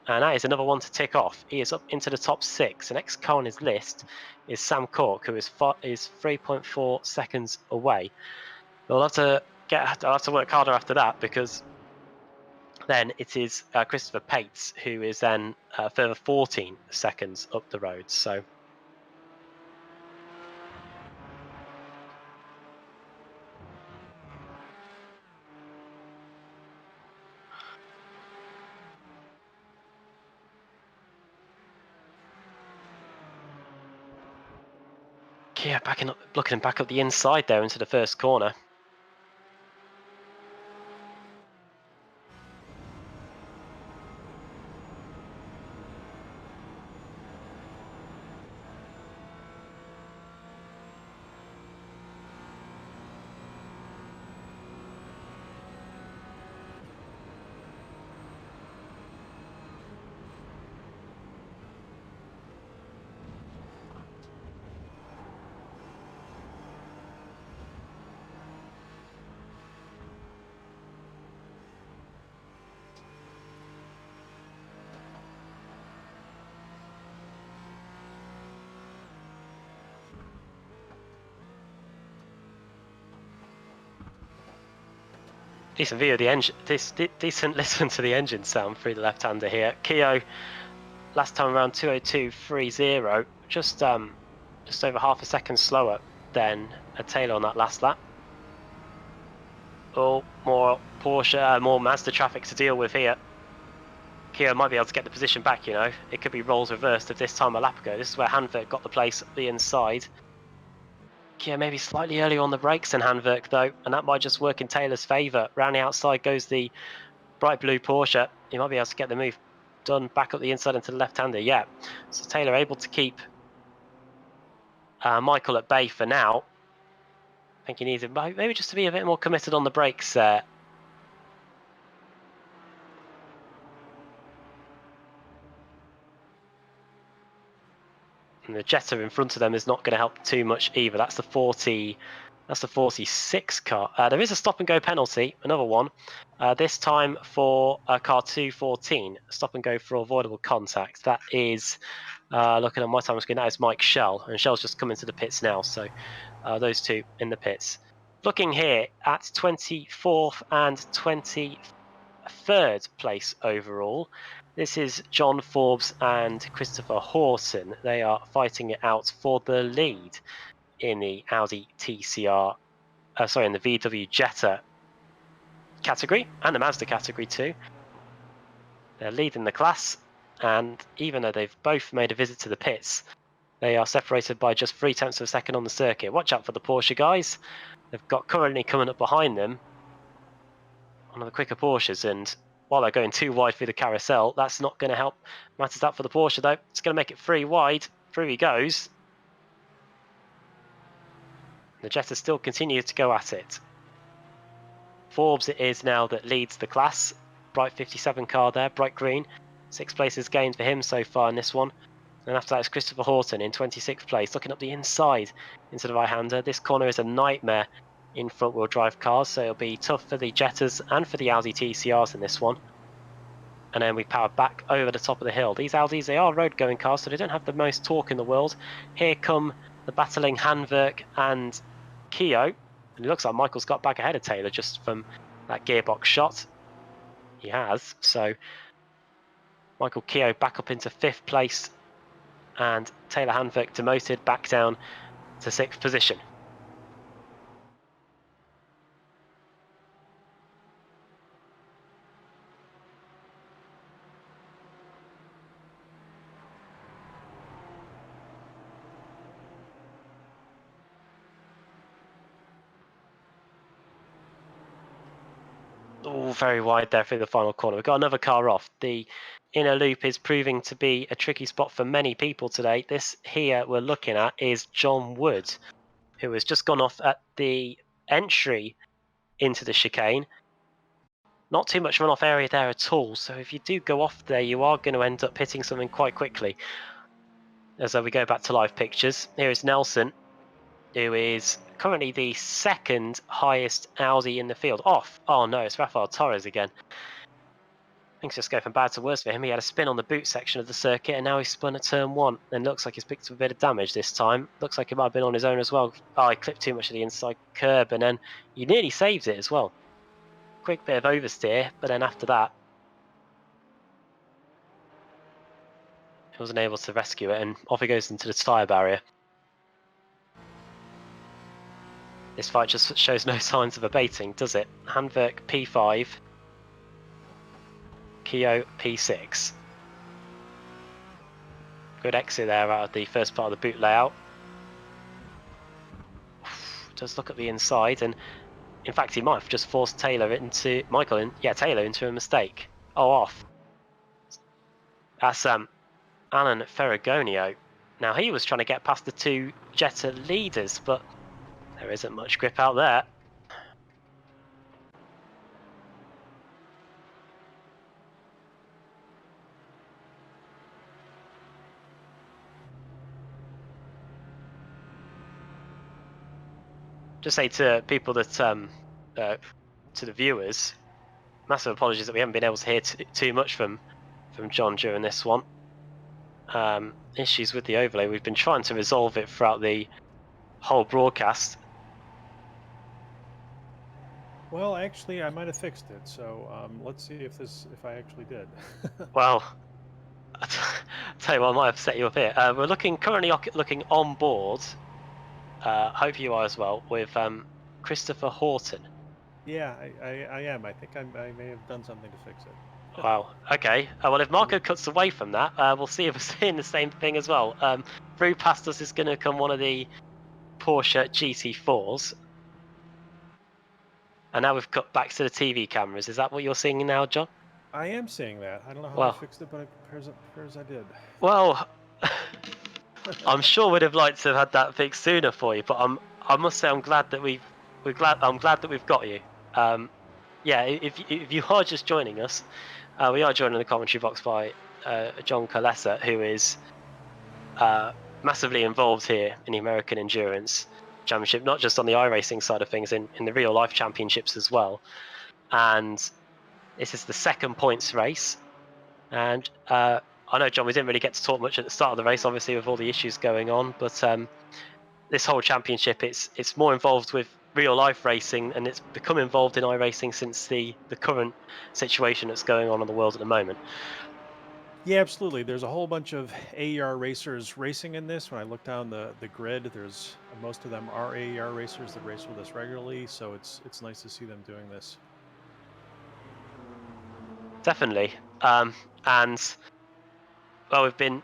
And that is another one to tick off. He is up into the top 6. The next car on his list is Sam Cork, who is 3.4 seconds away. I'll have to work harder after that, because then it is Christopher Pates, who is then further 14 seconds up the road. So yeah, looking back up the inside there into the first corner. Decent view of the engine. Decent listen to the engine sound through the left-hander here. Keogh, last time around 2:02.30, just over half a second slower than a Taylor on that last lap. Oh, more Porsche, more Mazda traffic to deal with here. Keogh might be able to get the position back, you know. It could be roles reversed if this time a lap ago. This is where Hanvik got the place at the inside. Keogh maybe slightly earlier on the brakes than Hanvik though, and that might just work in Taylor's favour. Round the outside goes the bright blue Porsche. He might be able to get the move done back up the inside into the left-hander. Yeah, so Taylor able to keep Michael at bay for now. I think he needs it maybe just to be a bit more committed on the brakes there. And the Jetta in front of them is not going to help too much either. That's the 46 car. There is a stop and go penalty, another one. This time for car 214, stop and go for avoidable contact. That is, looking at my time screen, that is Mike Shell. And Shell's just come into the pits now. So those two in the pits. Looking here at 24th and 23rd place overall. This is John Forbes and Christopher Horton. They are fighting it out for the lead in the Audi TCR, in the VW Jetta category and the Mazda category too. They're leading the class, and even though they've both made a visit to the pits, they are separated by just 0.3 of a second on the circuit. Watch out for the Porsche guys. They've got currently coming up behind them one of the quicker Porsches, and while they're going too wide through the carousel, that's not going to help matters up for the Porsche though. It's going to make it 3 wide. Through he goes. The Jetta still continues to go at it. Forbes it is now that leads the class. Bright 57 car there, bright green. 6 places gained for him so far in this one. And after that is Christopher Horton in 26th place, looking up the inside into the right-hander. This corner is a nightmare in front-wheel drive cars, so it'll be tough for the Jettas and for the Audi TCRs in this one. And then we power back over the top of the hill. These Audis, they are road-going cars, so they don't have the most torque in the world. Here come the battling Hanvik and Keogh. And it looks like Michael's got back ahead of Taylor just from that gearbox shot. He has. So Michael Keogh back up into 5th place. And Taylor Hanvik demoted back down to 6th position. Oh, very wide there through the final corner. We've got another car off. The inner loop is proving to be a tricky spot for many people today. This here we're looking at is John Wood, who has just gone off at the entry into the chicane. Not too much runoff area there at all, so if you do go off there, you are going to end up hitting something quite quickly. As we go back to live pictures, here is Nelson, who is currently the second highest Audi in the field. Off. Oh no, it's Rafael Torres again. Things just go from bad to worse for him. He had a spin on the boot section of the circuit, and now he's spun at turn 1. And looks like he's picked up a bit of damage this time. Looks like he might have been on his own as well. Oh, he clipped too much of the inside curb, and then he nearly saved it as well. Quick bit of oversteer, but then after that, he wasn't able to rescue it, and off he goes into the tyre barrier. This fight just shows no signs of abating, does it? Handwerk P5, Keo P6. Good exit there out of the first part of the boot layout. Does look at the inside, and in fact he might have just forced Taylor into Taylor into a mistake. Oh, off. That's Alan Ferragonio. Now he was trying to get past the two Jetta leaders, but there isn't much grip out there. Just say to people that, to the viewers, massive apologies that we haven't been able to hear too much from John during this one. Issues with the overlay. We've been trying to resolve it throughout the whole broadcast. Well, actually, I might have fixed it. So let's see if I actually did. Well, I'll tell you what, I might have set you up here. We're currently looking on board. Hope you are as well, with Christopher Horton. Yeah, I am. I think I may have done something to fix it. Wow. Okay. Well, if Marco cuts away from that, we'll see if we're seeing the same thing as well. Through past us is going to come one of the Porsche GT4s. And now we've cut back to the TV cameras. Is that what you're seeing now, John? I am seeing that. I don't know how I fixed it, but it appears I did. Well, I'm sure we'd have liked to have had that fixed sooner for you, but I must say I'm glad that I'm glad that we've got you. Yeah, if you are just joining us, we are joined in the commentary box by John Colessa, who is massively involved here in the American Endurance Championship, not just on the iRacing side of things, in the real life championships as well. And this is the second points race. And I know, John, we didn't really get to talk much at the start of the race, obviously, with all the issues going on. But this whole championship, it's more involved with real life racing, and it's become involved in iRacing since the current situation that's going on in the world at the moment. Yeah, absolutely. There's a whole bunch of AER racers racing in this. When I look down the grid, there's most of them are AER racers that race with us regularly. So it's nice to see them doing this. Definitely. And well, we've been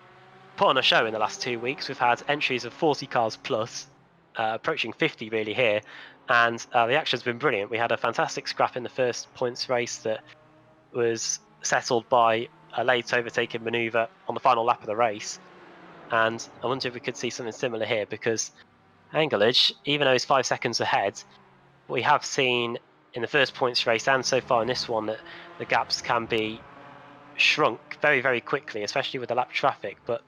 put on a show in the last 2 weeks. We've had entries of 40 cars plus, approaching 50 really here, and the action's been brilliant. We had a fantastic scrap in the first points race that was settled by a late overtaking manoeuvre on the final lap of the race, and I wonder if we could see something similar here, because Anglage, even though he's 5 seconds ahead, we have seen in the first points race and so far in this one that the gaps can be shrunk very, very quickly, especially with the lap traffic. But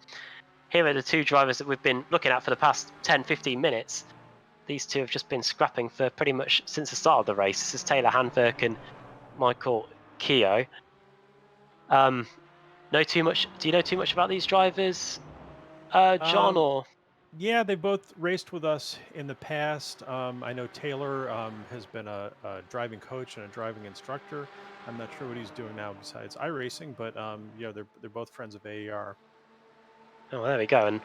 here are the two drivers that we've been looking at for the past 10-15 minutes. These two have just been scrapping for pretty much since the start of the race. This is Taylor Handwerk and Michael Keogh. Do you know too much about these drivers, John? Or yeah, they both raced with us in the past. I know Taylor has been a driving coach and a driving instructor. I'm not sure what he's doing now besides iRacing, but yeah, they're both friends of AER. Oh, there we go. And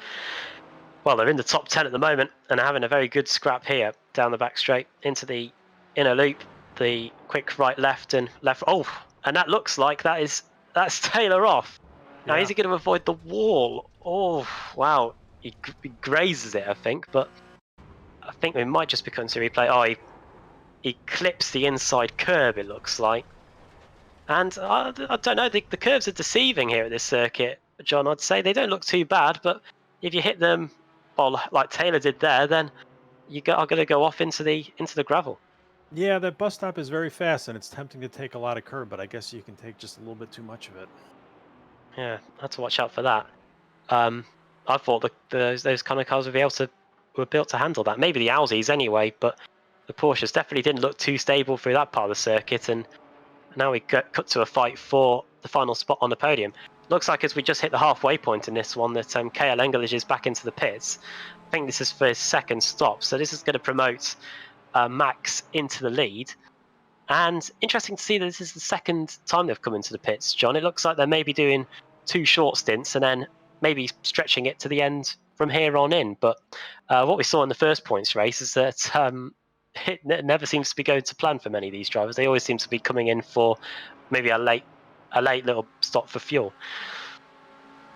well, they're in the top 10 at the moment and having a very good scrap here down the back straight into the inner loop. The quick right, left, and left. Oh, and that looks like that's Taylor off. Now, is he going to avoid the wall? Oh, wow. He grazes it, I think, but I think we might just be coming to replay. Oh, he clips the inside curb, it looks like. And I don't know, the curves are deceiving here at this circuit, John. I'd say they don't look too bad, but if you hit them, or like Taylor did there, then are going to go off into the gravel. Yeah, that bus stop is very fast, and it's tempting to take a lot of curb, but I guess you can take just a little bit too much of it. Yeah, I had to watch out for that. Um, I thought those kind of cars were built to handle that. Maybe the Aussies anyway, but the Porsches definitely didn't look too stable through that part of the circuit. And now we cut to a fight for the final spot on the podium. Looks like as we just hit the halfway point in this one that KL Engelich is back into the pits. I think this is for his second stop, so this is going to promote Max into the lead. And interesting to see that this is the second time they've come into the pits, John. It looks like they're maybe doing 2 short stints and then maybe stretching it to the end from here on in. But what we saw in the first points race is that it never seems to be going to plan for many of these drivers. They always seem to be coming in for maybe a late little stop for fuel.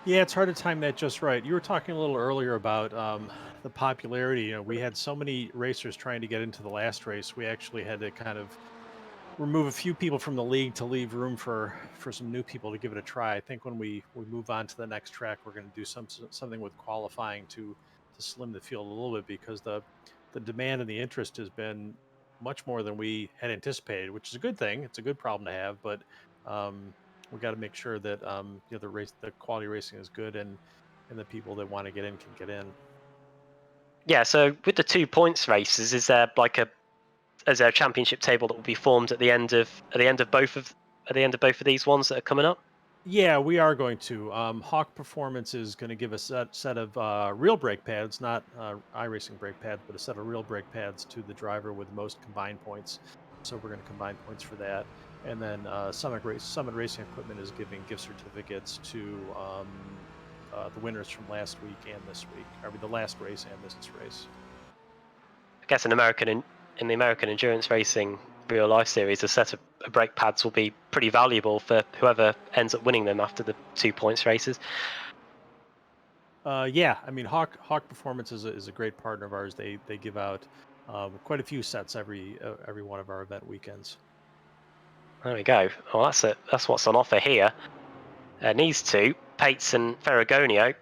Yeah, it's hard to time that just right. You were talking a little earlier about the popularity. We had so many racers trying to get into the last race. We actually had to kind of remove a few people from the league to leave room for some new people to give it a try. I think when we move on to the next track, we're going to do something with qualifying to slim the field a little bit, because the demand and the interest has been much more than we had anticipated, which is a good thing. It's a good problem to have, but um, we got to make sure that the quality racing is good, and the people that want to get in can get in. Yeah, so with the 2 points races, is there a championship table that will be formed at the end of both of these ones that are coming up? Yeah, we are going to. Hawk Performance is going to give a set of real brake pads, not iRacing brake pads, but a set of real brake pads to the driver with the most combined points. So we're going to combine points for that. And then Summit Racing Equipment is giving gift certificates to the winners from last week and this week. I mean, the last race and this race. I guess in the American endurance racing real life series, a set of brake pads will be pretty valuable for whoever ends up winning them after the 2 points races. Yeah, I mean, Hawk Performance is a great partner of ours. They give out quite a few sets every one of our event weekends. There we go. Well, that's what's on offer here. These two, Pates and Ferragonio,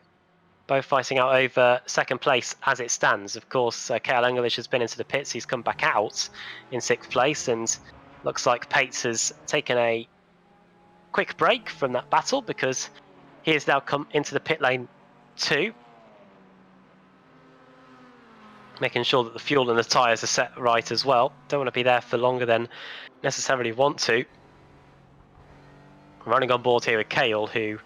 both fighting out over second place as it stands. Of course, Kale English has been into the pits. He's come back out in 6th place, and looks like Pates has taken a quick break from that battle because he has now come into the pit lane too, making sure that the fuel and the tyres are set right as well. Don't want to be there for longer than necessarily want to. Running on board here with Kale, who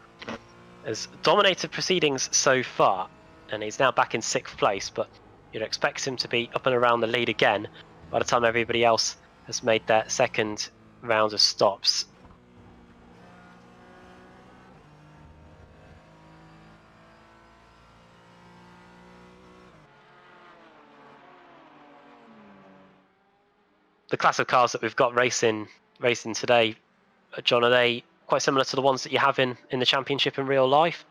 has dominated proceedings so far, and he's now back in 6th place, but you'd expect him to be up and around the lead again by the time everybody else has made their second round of stops. The class of cars that we've got racing today, John, are they quite similar to the ones that you have in the championship in real life?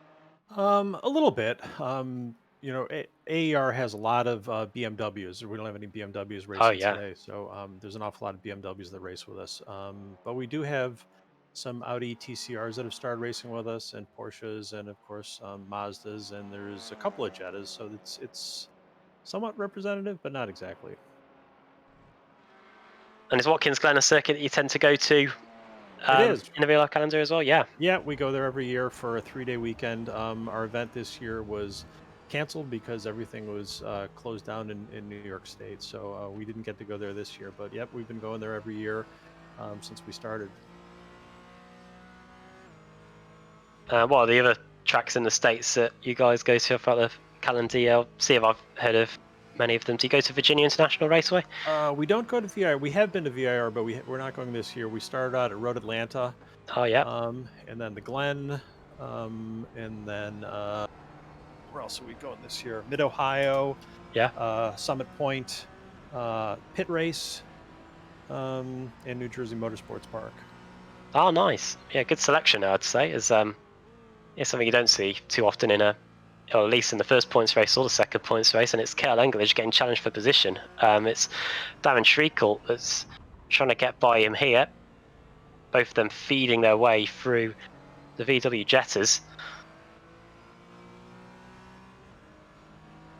A little bit. AER has a lot of BMWs. We don't have any BMWs Oh racing yeah. today, so there's an awful lot of BMWs that race with us. But we do have some Audi TCRs that have started racing with us, and Porsches, and of course Mazdas, and there's a couple of Jettas. So it's somewhat representative, but not exactly. And is Watkins Glen a circuit that you tend to go to It is. in the real life calendar as well? Yeah. Yeah, we go there every year for a 3-day weekend. Our event this year was canceled because everything was closed down in New York State. So we didn't get to go there this year. But yep, we've been going there every year since we started. What are the other tracks in the States that you guys go to throughout the calendar year? I'll see if I've heard of many of them. Do you go to Virginia International Raceway? We don't go to VIR. We have been to VIR, but we're not going this year. We started out at Road Atlanta, Oh yeah. and then the Glen, and then where else are we going this year? Mid Ohio, Yeah. Summit Point, Pit Race, and New Jersey Motorsports Park. Oh nice. Yeah, good selection I'd say. Is it's something you don't see too often or at least in the first points race or the second points race, and it's Kale English getting challenged for position. It's Darren Schreikel that's trying to get by him here. both of them feeding their way through the VW Jetters.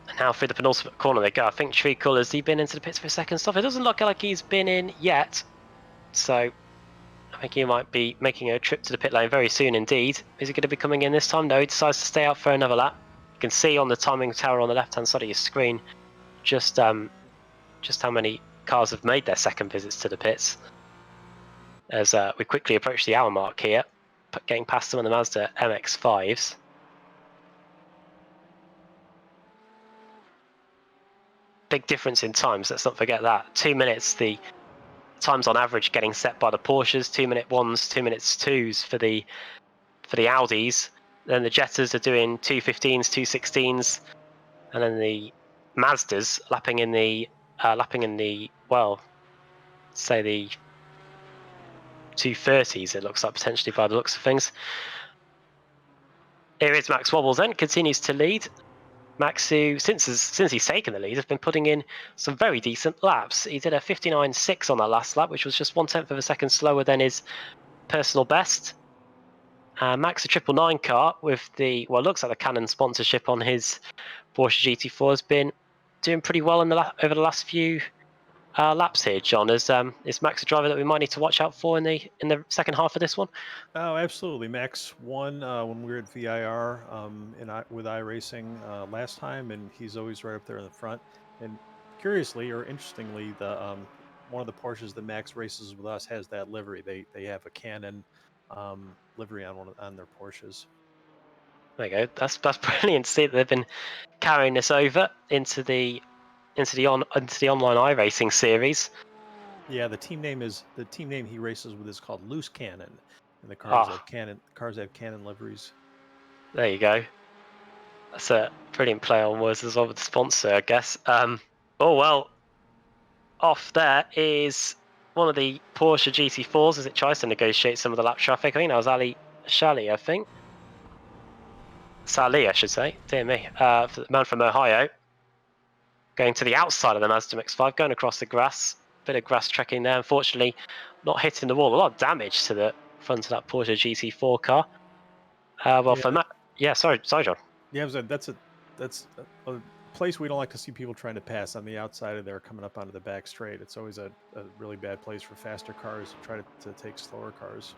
And now through the penultimate corner they go. I think Treacle, has he been into the pits for a second stop? It doesn't look like he's been in yet. So I think he might be making a trip to the pit lane very soon indeed. Is he going to be coming in this time? No, he decides to stay out for another lap. You can see on the timing tower on the left-hand side of your screen just how many cars have made their second visits to the pits. As we quickly approach the hour mark here, getting past some of the Mazda MX-5s. Big difference in times, let's not forget that. 2 minutes, the times on average getting set by the Porsches, 2-minute 1s, 2 minutes 2s for the Audis. Then the Jettas are doing 2:15s, 2:16s, and then the Mazdas lapping in the well, say the 2:30s. It looks like potentially by the looks of things. Here is Max Wobbles then, continues to lead. Max, who since he's taken the lead, has been putting in some very decent laps. He did a 59.6 on that last lap, which was just 1/10 of a second slower than his personal best. Max, a 999 car with the, well, it looks like the Canon sponsorship on his Porsche GT4 has been doing pretty well over the last few laps here, John. Is Max a driver that we might need to watch out for in the second half of this one? Oh, absolutely. Max won when we were at VIR with iRacing last time, and he's always right up there in the front. And curiously or interestingly, the one of the Porsches that Max races with us has that livery. They have a Canon livery on their Porsches. There you go. That's brilliant to see that they've been carrying this over into the online iRacing series. Yeah, the team name he races with is called Loose Cannon, and the cars have Canon liveries. There you go. That's a brilliant play on words as well with the sponsor, I guess. Oh well. Off there is one of the Porsche GT4s as it tries to negotiate some of the lap traffic. I think that was Ali Shali, I think. Sali, I should say. Dear me. For the man from Ohio. Going to the outside of the Mazda MX-5, going across the grass. Bit of grass trekking there. Unfortunately, not hitting the wall. A lot of damage to the front of that Porsche GT4 car. Sorry, John. Yeah, that's a place we don't like to see people trying to pass on the outside of there coming up onto the back straight. It's always a really bad place for faster cars to try to take slower cars.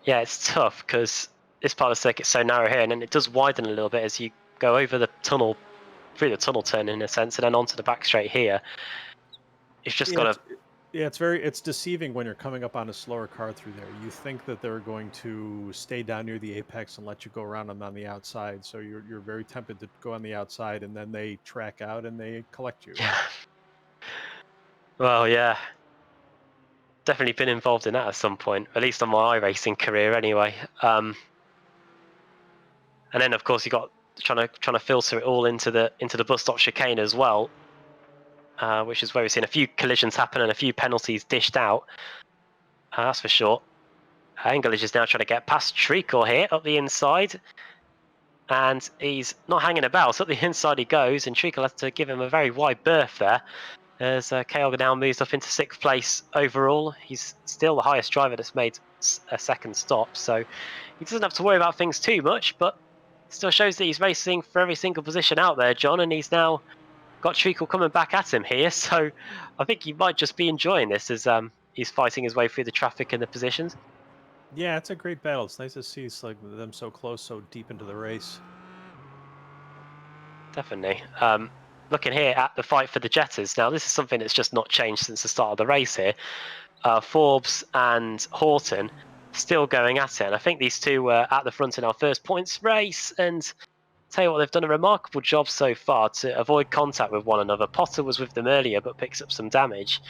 Yeah, it's tough because this part of the circuit's so narrow here, and then it does widen a little bit as you go over the tunnel, through the tunnel turn in a sense, and then onto the back straight here. It's just got to... Yeah, it's deceiving when you're coming up on a slower car through there. You think that they're going to stay down near the apex and let you go around them on the outside. So you're very tempted to go on the outside, and then they track out and they collect you. Well, yeah. Definitely been involved in that at some point, at least on my iRacing career anyway. And then of course you got trying to filter it all into the bus stop chicane as well. Which is where we've seen a few collisions happen and a few penalties dished out. That's for sure. Engelage is now trying to get past Treacle here up the inside. And he's not hanging about. So up the inside he goes, and Treacle has to give him a very wide berth there. As Kale now moves up into 6th place overall. He's still the highest driver that's made a second stop. So he doesn't have to worry about things too much, but it still shows that he's racing for every single position out there, John, and he's now got Treacle coming back at him here, so I think he might just be enjoying this as he's fighting his way through the traffic and the positions. Yeah, it's a great battle. It's nice to see them so close, so deep into the race. Definitely. Looking here at the fight for the Jetters. Now, this is something that's just not changed since the start of the race here. Forbes and Horton still going at it, and I think these two were at the front in our first points race, and tell you what, they've done a remarkable job so far to avoid contact with one another. Potter was with them earlier but picks up some damage.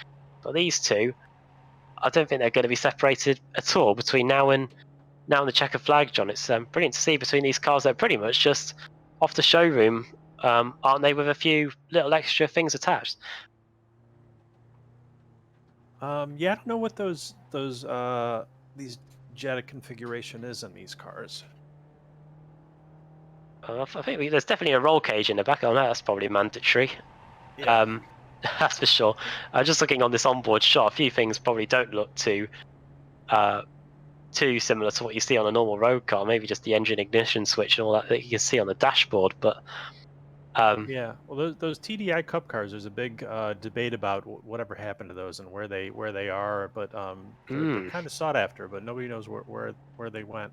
But these two, I don't think they're going to be separated at all between now and the checker flag, John. It's brilliant to see between these cars. They're pretty much just off the showroom, aren't they, with a few little extra things attached? Yeah, I don't know what these Jetta configuration is in these cars. I think there's definitely a roll cage in the back. Oh no, that's probably mandatory. Yeah. That's for sure. Just looking on this onboard shot, a few things probably don't look too too similar to what you see on a normal road car. Maybe just the engine ignition switch and all that you can see on the dashboard. But Yeah, well, those TDI Cup cars, there's a big debate about whatever happened to those and where they are, but they're kind of sought after, but nobody knows where they went.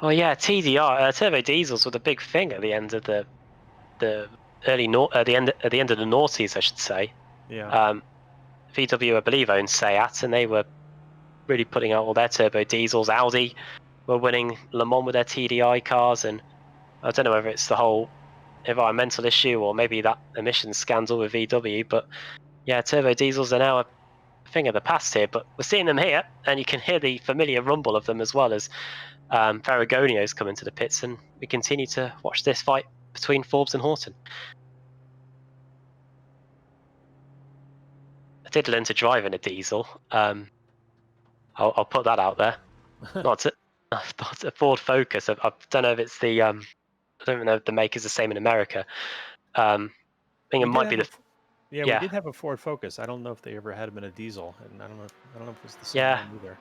oh yeah, TDR turbo diesels were the big thing at the end of the the end of the noughties, I should say. Yeah, VW, I believe, owned Seat, and they were really putting out all their turbo diesels. Audi were winning Le Mans with their TDI cars, and I don't know whether it's the whole environmental issue or maybe that emissions scandal with VW, but yeah, turbo diesels are now a thing of the past here. But we're seeing them here, and you can hear the familiar rumble of them as well as Ferragonio's come into the pits, and we continue to watch this fight between Forbes and Horton. I did learn to drive in a diesel. I'll put that out there. Not a Ford Focus. I don't know if it's the I don't know if the maker's the same in America. I think it we did might be have a the f- yeah, we yeah did have a Ford Focus. I don't know if they ever had them in a diesel, and I don't know if it's the same yeah. one either.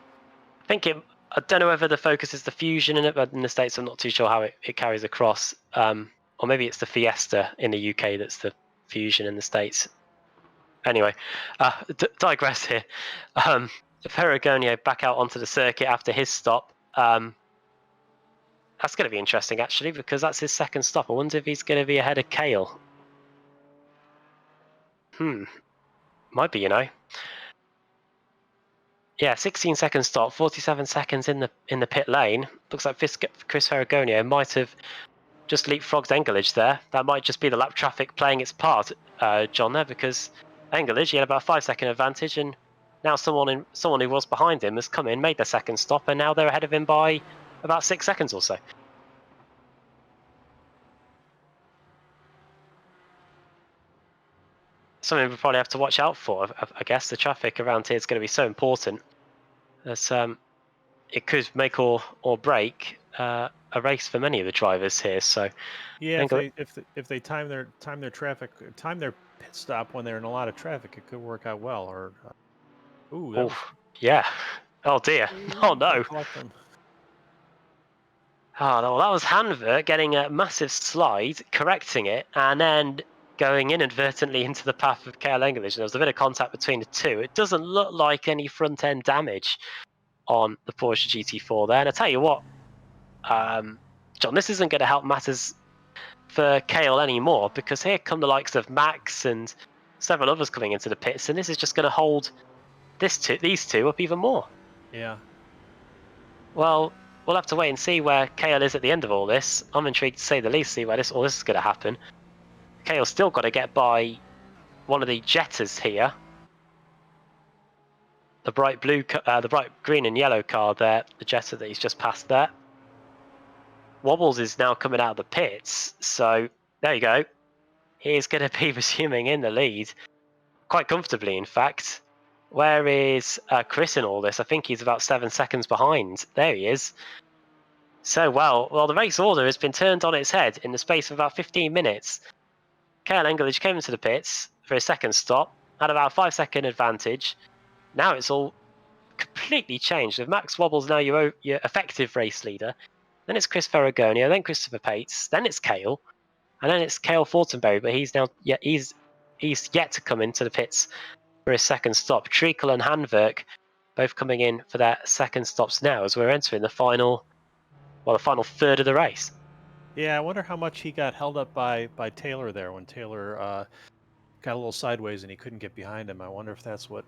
I think it. I don't know whether the Focus is the Fusion in it, but in the States I'm not too sure how it carries across. Or maybe it's the Fiesta in the UK that's the Fusion in the States. Anyway, digress here. Ferragonio back out onto the circuit after his stop. That's going to be interesting, actually, because that's his second stop. I wonder if he's going to be ahead of Kale. Might be, Yeah, 16-second stop, 47 seconds in the pit lane. Looks like Chris Ferragonio might have just leapfrogged Engelage there. That might just be the lap traffic playing its part, John, there, because Engelage, he had about a 5-second advantage, and now someone who was behind him has come in, made their second stop, and now they're ahead of him by about 6 seconds or so. Something we probably have to watch out for. I guess the traffic around here is going to be so important that it could make or break a race for many of the drivers here. So Yeah, Engel- if they time their pit stop when they're in a lot of traffic, it could work out well. Or ooh, that oh was yeah, oh dear, oh that no. caught them. Oh, well, that was Hanver getting a massive slide, correcting it, and then going inadvertently into the path of Kale English. There was a bit of contact between the two. It doesn't look like any front end damage on the Porsche GT4 there. And I tell you what, John, this isn't going to help matters for Kale anymore, because here come the likes of Max and several others coming into the pits, and this is just going to hold these two up even more. Yeah. Well, we'll have to wait and see where Kale is at the end of all this. I'm intrigued to say the least, see where all this is going to happen. Kale's still got to get by one of the Jettas here. The bright green and yellow car there, the Jetta that he's just passed there. Wobbles is now coming out of the pits, so there you go. He's going to be resuming in the lead, quite comfortably, in fact. Where is Chris in all this? I think he's about 7 seconds behind. There he is. So, well, the race order has been turned on its head in the space of about 15 minutes. Kale Engelage came into the pits for his second stop, had about a 5-second advantage. Now it's all completely changed. With Max Wobbles now your effective race leader, then it's Chris Ferragonio, then Christopher Pates, then it's Kale, and then it's Kale Fortenberry, but he's yet to come into the pits for his second stop. Treacle and Hanverk both coming in for their second stops now as we're entering the final third of the race. Yeah, I wonder how much he got held up by Taylor there when Taylor got a little sideways and he couldn't get behind him. I wonder if that's what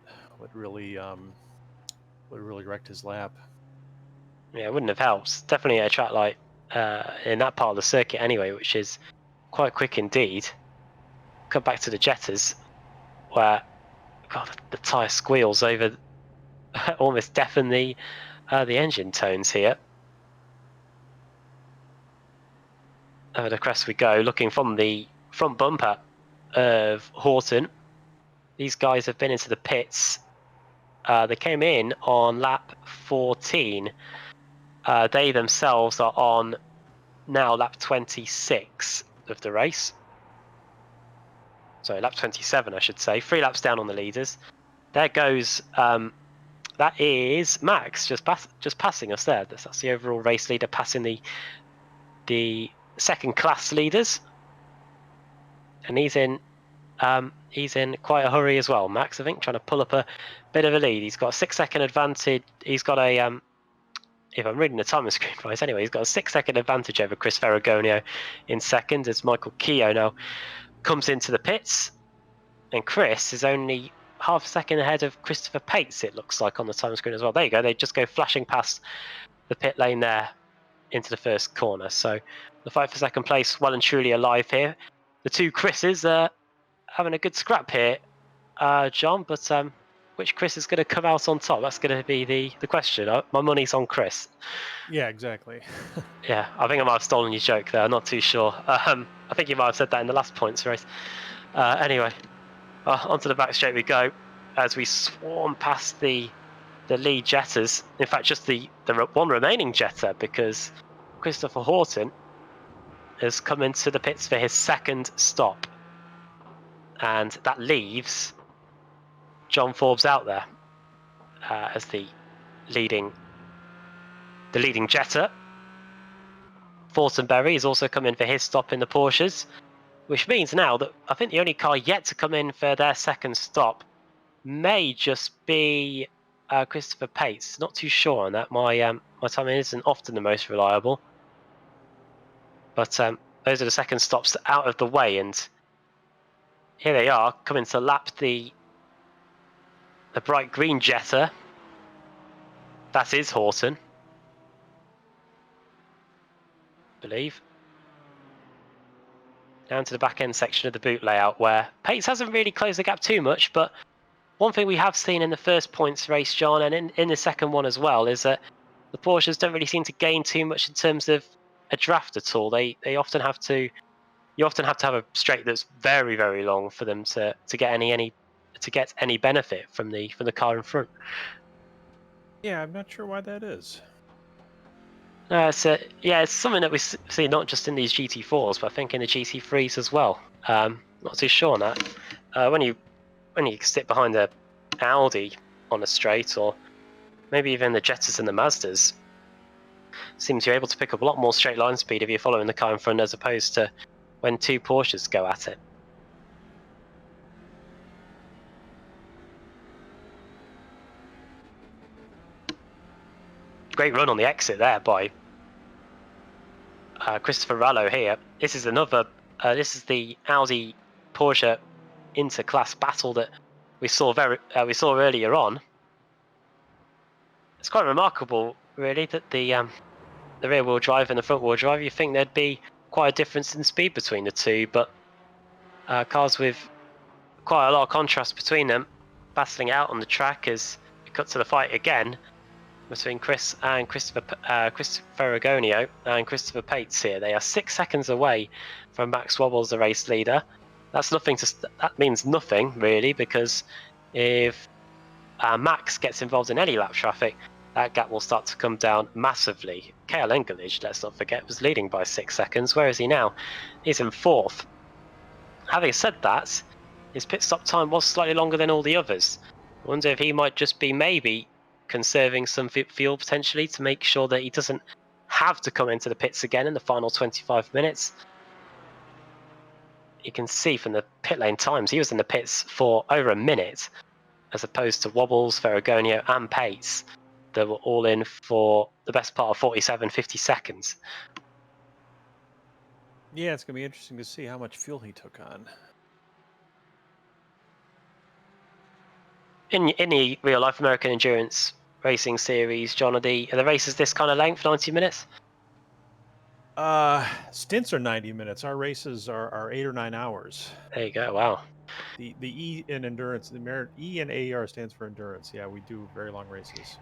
really wrecked his lap. Yeah, it wouldn't have helped. Definitely a track like in that part of the circuit anyway, which is quite quick indeed. Come back to the Jettas, where the tyre squeals over, almost deafen the engine tones here. Over the crest we go, looking from the front bumper of Horton. These guys have been into the pits. They came in on lap 14. They themselves are on now lap 26 of the race. Sorry, lap 27, I should say. 3 laps down on the leaders. There goes That is Max just passing us there. That's the overall race leader, passing the second class leaders, and he's in quite a hurry as well. Max, I think, trying to pull up a bit of a lead. He's got a 6-second advantage. He's got a if I'm reading the timer screen right, anyway, he's got a 6-second advantage over Chris Ferragonio in second as Michael Keogh now comes into the pits, and Chris is only half a second ahead of Christopher Pates, it looks like, on the time screen as well. There you go. They just go flashing past the pit lane there into the first corner. So the fight for second place well and truly alive here. The two Chris's are having a good scrap here, John, but which Chris is going to come out on top? That's going to be the question. My money's on Chris. Yeah, exactly. Yeah, I think I might have stolen your joke there. I'm not too sure. I think you might have said that in the last points race. Anyway, onto the back straight we go as we swarm past the lead jetters. In fact, just the one remaining jetter, because Christopher Horton has come into the pits for his second stop, and that leaves John Forbes out there as the leading jetter. Fortenberry has also come in for his stop in the Porsches, which means now that I think the only car yet to come in for their second stop may just be Christopher Pates. Not too sure on that. My timing isn't often the most reliable, but those are the second stops out of the way, and here they are coming to lap the bright green jetter. That is Horton, I believe. Down to the back end section of the boot layout, where Pates hasn't really closed the gap too much, but one thing we have seen in the first points race, John, and in the second one as well, is that the Porsches don't really seem to gain too much in terms of a draft at all. They often have to. You often have to have a straight that's very, very long for them to get any benefit from the car in front. Yeah, I'm not sure why that is. It's something that we see not just in these GT4s, but I think in the GT3s as well. Not too sure on that. When you sit behind a Audi on a straight, or maybe even the Jettas and the Mazdas, seems you're able to pick up a lot more straight line speed if you're following the car in front, as opposed to when two Porsches go at it. Great run on the exit there by Christopher Rallo here. This is the Audi Porsche interclass battle that we saw earlier on. It's quite remarkable, really, that the rear wheel drive and the front wheel drive, you think there'd be quite a difference in speed between the two, but cars with quite a lot of contrast between them battling out on the track as we cut to the fight again between Chris and Christopher Ferragonio and Christopher Pates here. They are 6 seconds away from Max Wobbles, the race leader. That means nothing, really, because if Max gets involved in any lap traffic, that gap will start to come down massively. Kale Engelage, let's not forget, was leading by 6 seconds. Where is he now? He's in fourth. Having said that, his pit stop time was slightly longer than all the others. I wonder if he might just be maybe conserving some fuel potentially to make sure that he doesn't have to come into the pits again in the final 25 minutes. You can see from the pit lane times, he was in the pits for over a minute, as opposed to Wobbles, Ferragonio and Pates that were all in for the best part of 47, 50 seconds. Yeah, it's going to be interesting to see how much fuel he took on. In the real-life American Endurance Racing Series, John, are the races this kind of length, 90 minutes? Stints are 90 minutes. Our races are 8 or 9 hours. There you go. Wow. The E in endurance, the E in AER stands for endurance. Yeah, we do very long races.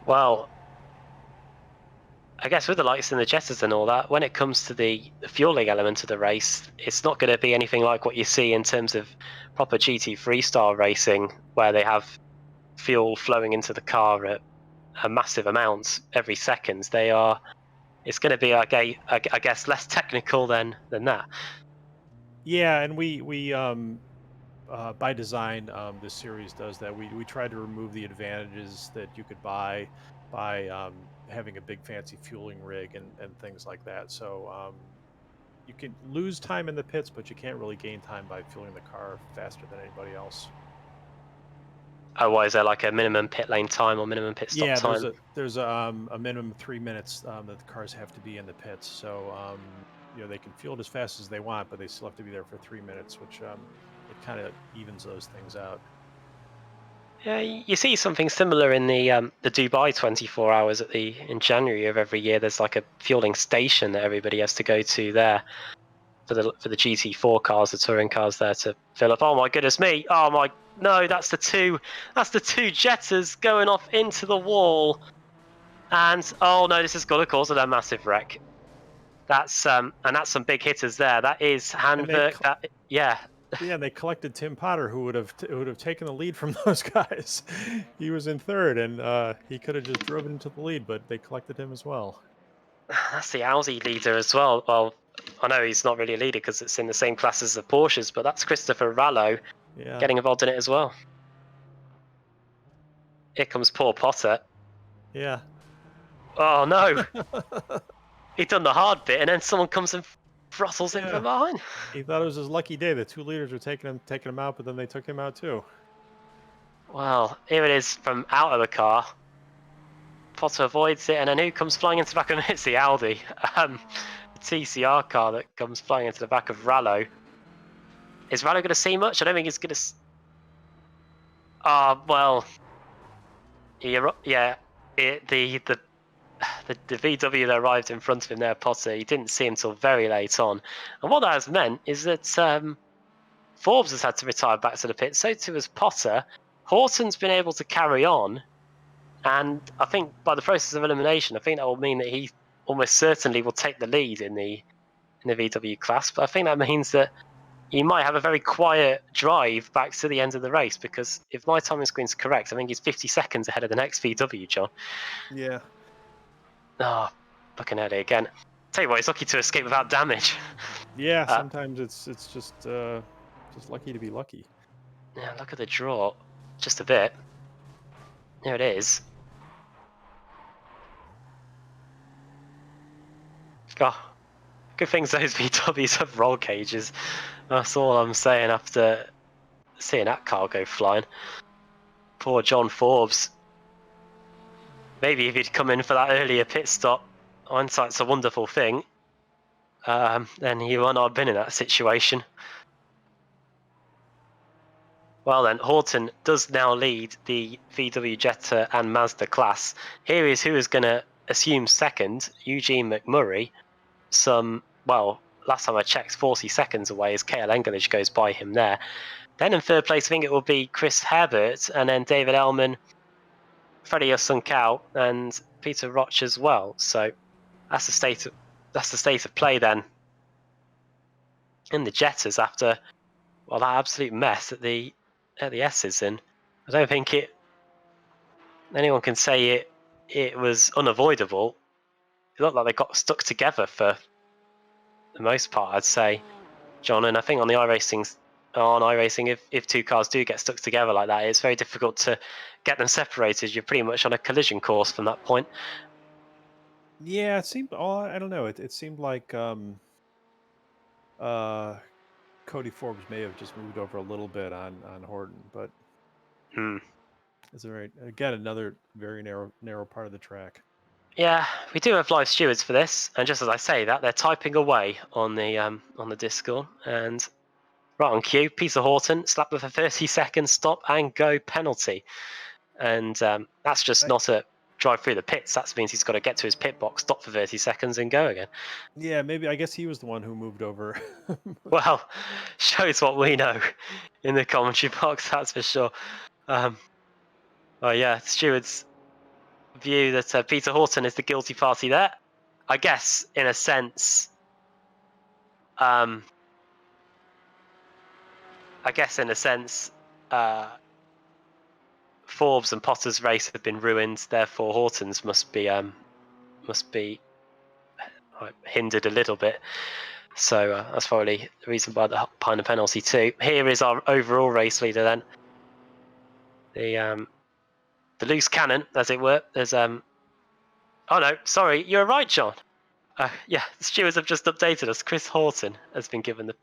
Well, I guess with the lights and the jetters and all that, when it comes to the fueling element of the race, it's not going to be anything like what you see in terms of proper GT3 style racing, where they have fuel flowing into the car at a massive amount every second. It's going to be, I guess, less technical than that. Yeah, and we by design, this series does that. We tried to remove the advantages that you could buy by having a big fancy fueling rig and things like that. So you can lose time in the pits, but you can't really gain time by fueling the car faster than anybody else. Oh, why is there like a minimum pit lane time or minimum pit stop Yeah, time? there's a minimum of 3 minutes that the cars have to be in the pits. So they can fuel it as fast as they want, but they still have to be there for 3 minutes, which it kind of evens those things out. Yeah, you see something similar in the Dubai 24 hours in January of every year. There's like a fueling station that everybody has to go to there for the GT4 cars, the touring cars there to fill up. Oh my goodness me! Oh my no, that's the two jetters going off into the wall, and oh no, this has got to cause a massive wreck. That's and that's some big hitters there. That is And they Handwerk. That yeah. Yeah, and they collected Tim Potter, who would have taken the lead from those guys. He was in third, and he could have just driven into the lead, but they collected him as well. That's the Audi leader as well. Well, I know he's not really a leader because it's in the same class as the Porsches, but that's Christopher Rallo Yeah, getting involved in it as well. Here comes poor Potter. yeah. Oh no, he done the hard bit, and then someone comes and throttles him from Yeah, behind. he thought it was his lucky day. The two leaders were taking him out, but then they took him out too. Well, here it is from out of the car. Potter avoids it, and then who comes flying into the back of him? It's the Audi, the TCR car that comes flying into the back of Rallo. Is Rallo going to see much? I don't think he's going to. Well, yeah. The VW that arrived in front of him there, Potter, he didn't see him until very late on. And what that has meant is that Forbes has had to retire back to the pit, so too has Potter. Horton's been able to carry on, and I think by the process of elimination, I think that will mean that he almost certainly will take the lead in the VW class. But I think that means that he might have a very quiet drive back to the end of the race, because if my timing screen's correct, I think he's 50 seconds ahead of the next VW, John. Yeah, Oh, looking at it again. Tell you what, he's lucky to escape without damage. yeah. Uh, Sometimes it's just lucky to be lucky. yeah, look at the draw. Just a bit. There it is. Oh, good things those VWs have roll cages. That's all I'm saying after seeing that car go flying. Poor John Forbes. Maybe if he'd come in for that earlier pit stop, hindsight's a wonderful thing, then he might not have been in that situation. Well then, Horton does now lead the VW Jetta and Mazda class. Here is who is going to assume second, Eugene McMurray. Last time I checked, 40 seconds away as KL Engelich goes by him there. Then in third place, I think it will be Chris Herbert, and then David Ellman, Freddie Asuncao, and Peter Roch as well. So that's the state of play then in the Jettas after that absolute mess at the S's. And I don't think anyone can say it was unavoidable. It looked like they got stuck together for the most part, I'd say, John. And I think on iRacing, if two cars do get stuck together like that, it's very difficult to get them separated. You're pretty much on a collision course from that point. Yeah, it seemed. Oh, I don't know. It seemed like uh, Cody Forbes may have just moved over a little bit on Horton, but Hmm. it's all right. Again, another very narrow part of the track. Yeah, we do have live stewards for this, and just as I say that, they're typing away on the Discord, and right on cue, Peter Horton slapped with a 30-second stop and go penalty, and that's just I, not a drive through the pits. That means he's got to get to his pit box, stop for 30 seconds, and go again. yeah, maybe I guess he was the one who moved over. Well, shows what we know in the commentary box, that's for sure. Oh yeah, stewards view that Peter Horton is the guilty party there. I guess in a sense, Forbes and Potter's race have been ruined. Therefore, Horton's must be hindered a little bit. So that's probably the reason behind the penalty too. Here is our overall race leader then. The loose cannon, as it were. There's Oh no, sorry, you're right, John. Yeah, the stewards have just updated us. Chris Horton's been given the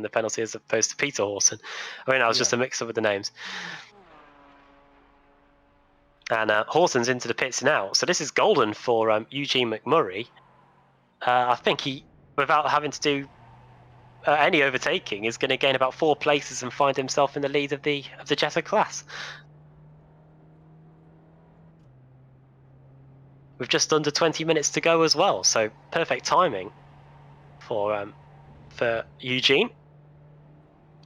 penalty as opposed to Peter Horton. I mean, I was just a mix up with the names. And Horton's into the pits now, so this is golden for Eugene McMurray. I think he, without having to do any overtaking, is going to gain about 4 places and find himself in the lead of the Jetta class. With just under 20 minutes to go as well, so perfect timing for Eugene.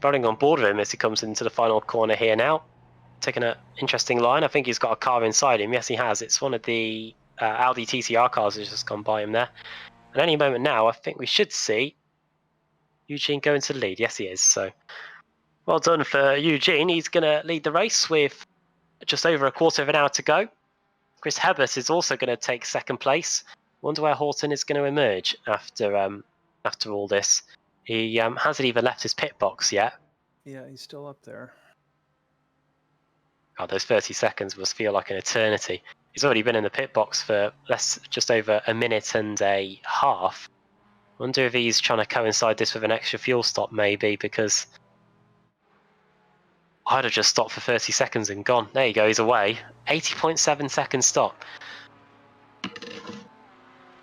Running on board of him as he comes into the final corner here now. Taking an interesting line. I think he's got a car inside him. Yes, he has. It's one of the Audi TCR cars that's just gone by him there. And any moment now, I think we should see Eugene going to the lead. Yes, he is. So well done for Eugene. He's going to lead the race with just over a quarter of an hour to go. Chris Hebert is also going to take second place. Wonder where Horton is going to emerge after all this. He hasn't even left his pit box yet. Yeah, he's still up there. God, those 30 seconds must feel like an eternity. He's already been in the pit box for just over a minute and a half. Wonder if he's trying to coincide this with an extra fuel stop, maybe, because I'd have just stopped for 30 seconds and gone. There you go, he's away. 80.7 second stop.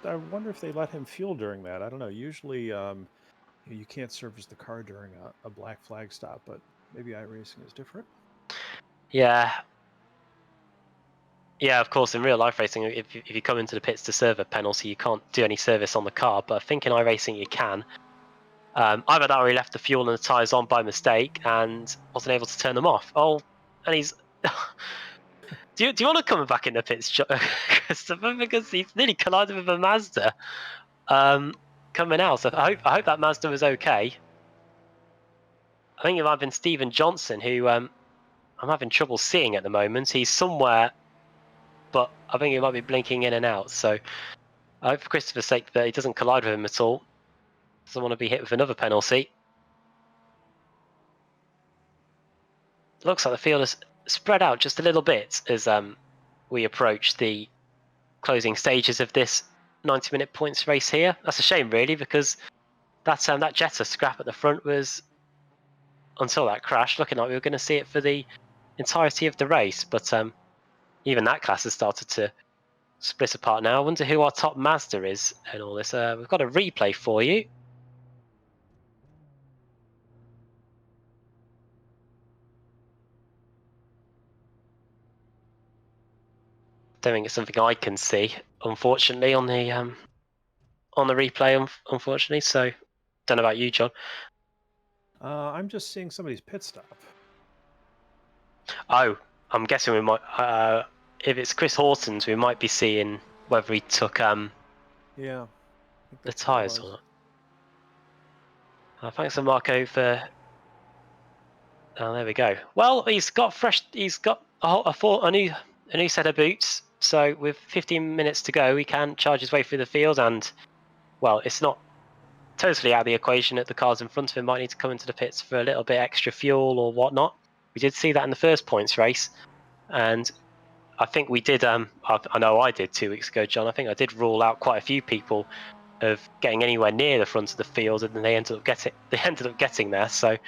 I wonder if they let him fuel during that. I don't know. Usually you can't service the car during a black flag stop, but maybe iRacing is different. Yeah. Yeah, of course, in real life racing, if you come into the pits to serve a penalty, you can't do any service on the car, but I think in iRacing you can. I've already left the fuel and the tyres on by mistake and wasn't able to turn them off. Oh, and he's... do you want to come back in the pits, Christopher? Because he's nearly collided with a Mazda coming out. So I hope that Mazda was okay. I think it might have been Stephen Johnson, who I'm having trouble seeing at the moment. He's somewhere, but I think he might be blinking in and out. So I hope for Christopher's sake that he doesn't collide with him at all. Doesn't want to be hit with another penalty. Looks like the field is spread out just a little bit as we approach the closing stages of this 90-minute points race here. That's a shame, really, because that Jetta scrap at the front was, until that crash, looking like we were going to see it for the entirety of the race. But even that class has started to split apart now. I wonder who our top Mazda is and all this. We've got a replay for you. Don't think it's something I can see, unfortunately, on the replay. Unfortunately, so don't know about you, John. I'm just seeing somebody's pit stop. Oh, I'm guessing we might. If it's Chris Horton's, we might be seeing whether he took Yeah, the tyres or not. Thanks to Marco for. Oh, there we go. Well, he's got fresh. He's got a new set of boots. So with 15 minutes to go, he can charge his way through the field, and well, it's not totally out of the equation that the cars in front of him might need to come into the pits for a little bit extra fuel or whatnot. We did see that in the first points race, and I think we did. I know I did 2 weeks ago, John. I think I did rule out quite a few people of getting anywhere near the front of the field, and then they ended up getting there. So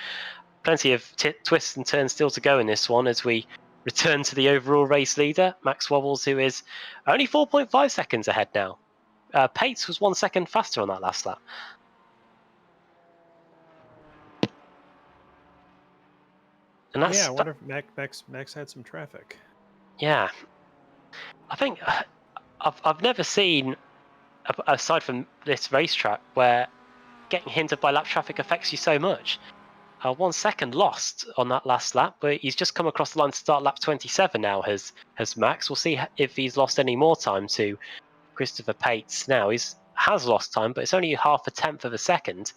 plenty of twists and turns still to go in this one as we return to the overall race leader, Max Wobbles, who is only 4.5 seconds ahead now. Pates was 1 second faster on that last lap. And that's, I wonder if Max had some traffic. Yeah, I think I've never seen, aside from this racetrack, where getting hindered by lap traffic affects you so much. 1 second lost on that last lap, but he's just come across the line to start lap 27 now, has Max. We'll see if he's lost any more time to Christopher Pates now. He has lost time, but it's only 0.5 of a second.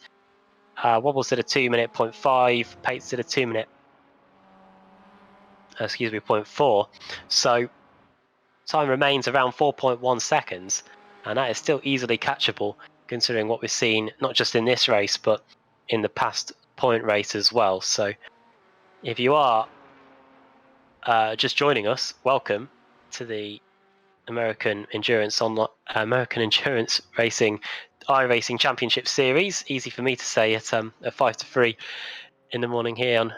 Wobbles did a 2-minute 0.5, Pates did a 2-minute, 0.4. So time remains around 4.1 seconds, and that is still easily catchable considering what we've seen, not just in this race, but in the past point race as well. So if you are just joining us, welcome to the American Endurance Racing iRacing Championship Series. Easy for me to say at 5 to 3 in the morning here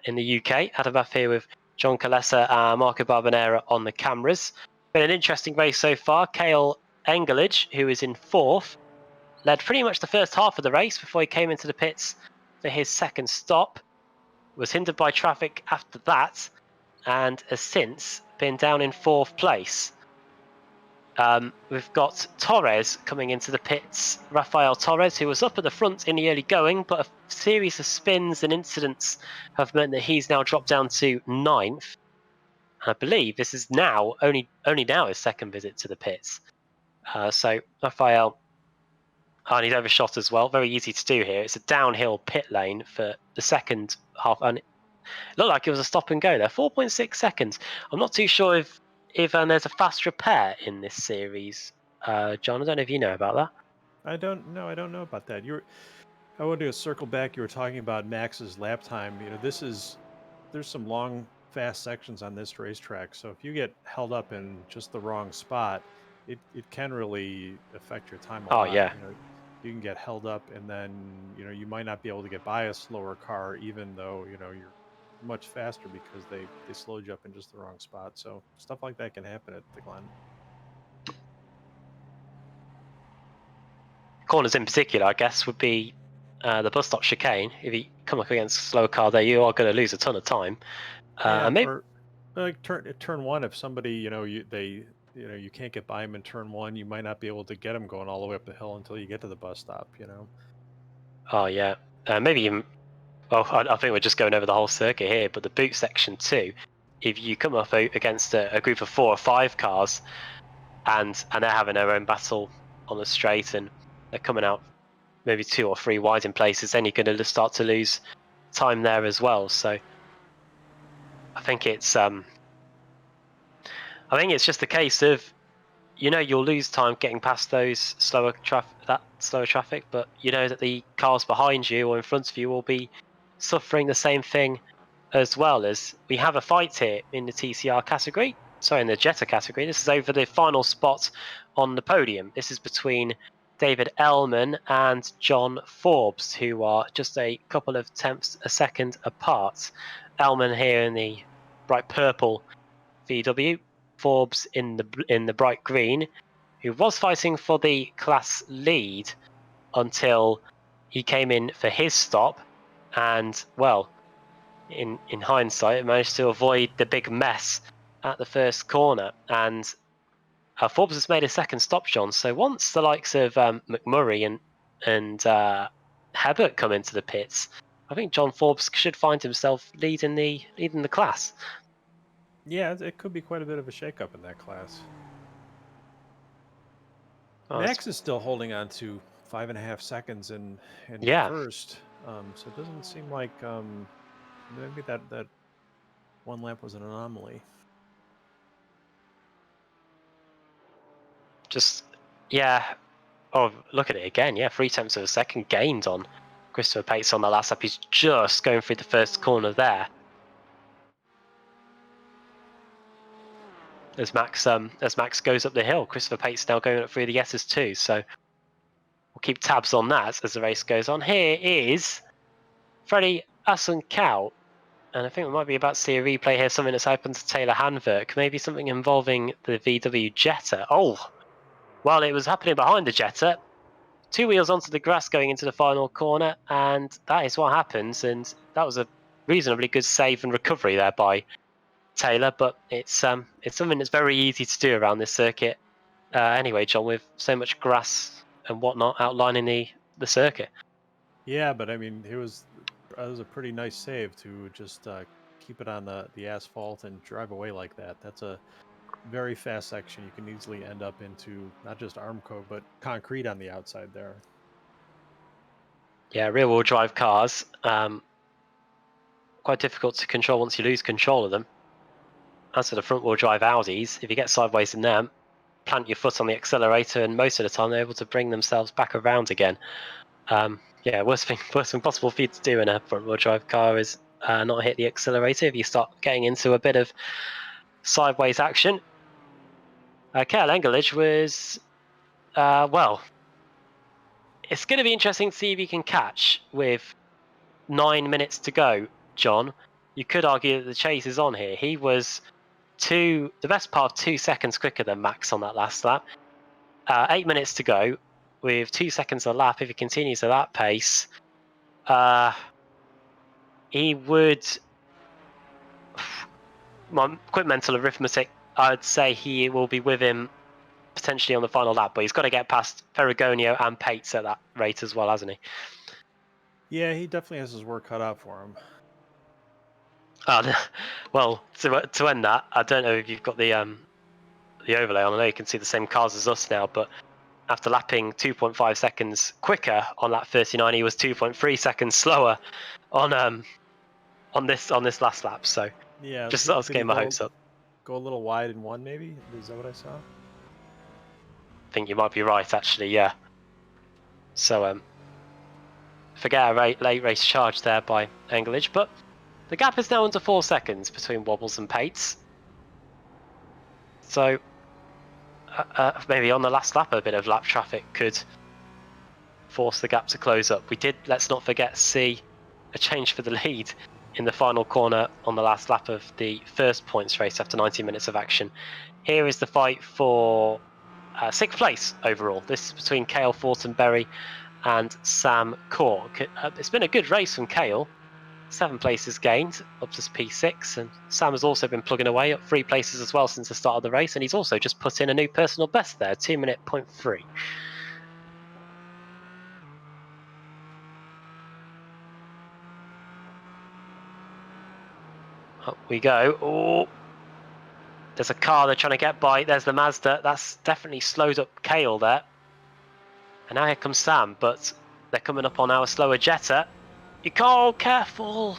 in the UK. Adam Bath here with John Kalesa and Marco Barbanera on the cameras. Been an interesting race so far. Cale Engelage, who is in 4th, led pretty much the first half of the race before he came into the pits for his second stop. Was hindered by traffic after that, and has since been down in 4th place. We've got Torres coming into the pits, Rafael Torres, who was up at the front in the early going, but a series of spins and incidents have meant that he's now dropped down to 9th. And I believe this is now only now his second visit to the pits. So Rafael, and he's overshot as well. Very easy to do here. It's a downhill pit lane for the second half, and it looked like it was a stop and go there. 4.6 seconds. I'm not too sure if there's a fast repair in this series. John, I don't know if you know about that. I don't know about that. I want to circle back. You were talking about Max's lap time. There's some long, fast sections on this racetrack. So if you get held up in just the wrong spot, it can really affect your time a lot. Yeah. You can get held up, and then you might not be able to get by a slower car, even though you're much faster because they slowed you up in just the wrong spot. So stuff like that can happen at the Glen. Corners in particular, I guess, would be the bus stop chicane. If you come up against a slower car there, you are going to lose a ton of time. Or like turn one, if somebody you can't get by them in turn one, you might not be able to get them going all the way up the hill until you get to the bus stop. Oh yeah, maybe even. Well, I think we're just going over the whole circuit here, but the boot section too. If you come up against a group of 4 or 5 cars, and they're having their own battle on the straight, and they're coming out maybe 2 or 3 wide in places, then you're going to start to lose time there as well. So I think it's just a case of you'll lose time getting past those slower traffic, but you know that the cars behind you or in front of you will be suffering the same thing as well. As we have a fight here in the TCR category, sorry, in the Jetta category. This is over the final spot on the podium. This is between David Ailment and John Forbes, who are just a couple of tenths a second apart. Ailment here in the bright purple VW, Forbes in the bright green, who was fighting for the class lead until he came in for his stop, and well, in hindsight, managed to avoid the big mess at the first corner. And Forbes has made a second stop, John. So once the likes of McMurray and Hebert come into the pits, I think John Forbes should find himself leading the class. Yeah, it could be quite a bit of a shakeup in that class. Oh, Max is still holding on to 5.5 seconds in first, so it doesn't seem like maybe that one lap was an anomaly. Oh, look at it again. 3 tenths of a second gained on Christopher Pates on the last lap. He's just going through the first corner there. As Max goes up the hill, Christopher Pates now going up through the S's too. So we'll keep tabs on that as the race goes on. Here is Freddie Asuncow, and I think we might be about to see a replay here. Something that's happened to Taylor Hanverk, maybe something involving the VW Jetta. Oh, well, it was happening behind the Jetta. 2 wheels onto the grass going into the final corner, and that is what happens. And that was a reasonably good save and recovery there by Taylor, but it's something that's very easy to do around this circuit. Anyway, John, with so much grass and whatnot outlining the circuit. Yeah, but I mean, it was a pretty nice save to just keep it on the asphalt and drive away like that. That's a very fast section. You can easily end up into not just Armco, but concrete on the outside there. Yeah, rear-wheel drive cars, quite difficult to control once you lose control of them. As for the front-wheel drive Audis, if you get sideways in them, plant your foot on the accelerator, and most of the time they're able to bring themselves back around again. Yeah, worst thing possible for you to do in a front-wheel drive car is not hit the accelerator if you start getting into a bit of sideways action. Kale Engelich was, well, it's going to be interesting to see if he can catch with 9 minutes to go, John. You could argue that the chase is on here. He was the best part of 2 seconds quicker than Max on that last lap. 8 minutes to go with 2 seconds a lap. If he continues at that pace, he would. My quick mental arithmetic, I'd say he will be with him potentially on the final lap, but he's got to get past Ferragonio and Pates at that rate as well, hasn't he? Yeah, he definitely has his work cut out for him. Well, to end that, I don't know if you've got the overlay on. I know you can see the same cars as us now, but after lapping 2.5 seconds quicker on lap 39, he was 2.3 seconds slower on this last lap. So Yeah, just I was did he getting my hopes up. go a little wide in one, maybe? Is that what I saw? I think you might be right, actually. Yeah. So forget a late race charge there by Engelich, but the gap is now under 4 seconds between Wobbles and Pates. So maybe on the last lap, a bit of lap traffic could force the gap to close up. We did, let's not forget, see a change for the lead in the final corner on the last lap of the first points race after 90 minutes of action. Here is the fight for 6th place overall. This is between Cale Fortenberry and Sam Cork. It's been a good race from Cale. 7 places gained, up to P6, and Sam has also been plugging away, up 3 places as well since the start of the race, and he's also just put in a new personal best there, 2-minute 0.3. Up we go. Oh, there's a car they're trying to get by. There's the Mazda. That's definitely slowed up Cale there. And now here comes Sam, but they're coming up on our slower Jetta. You go, careful.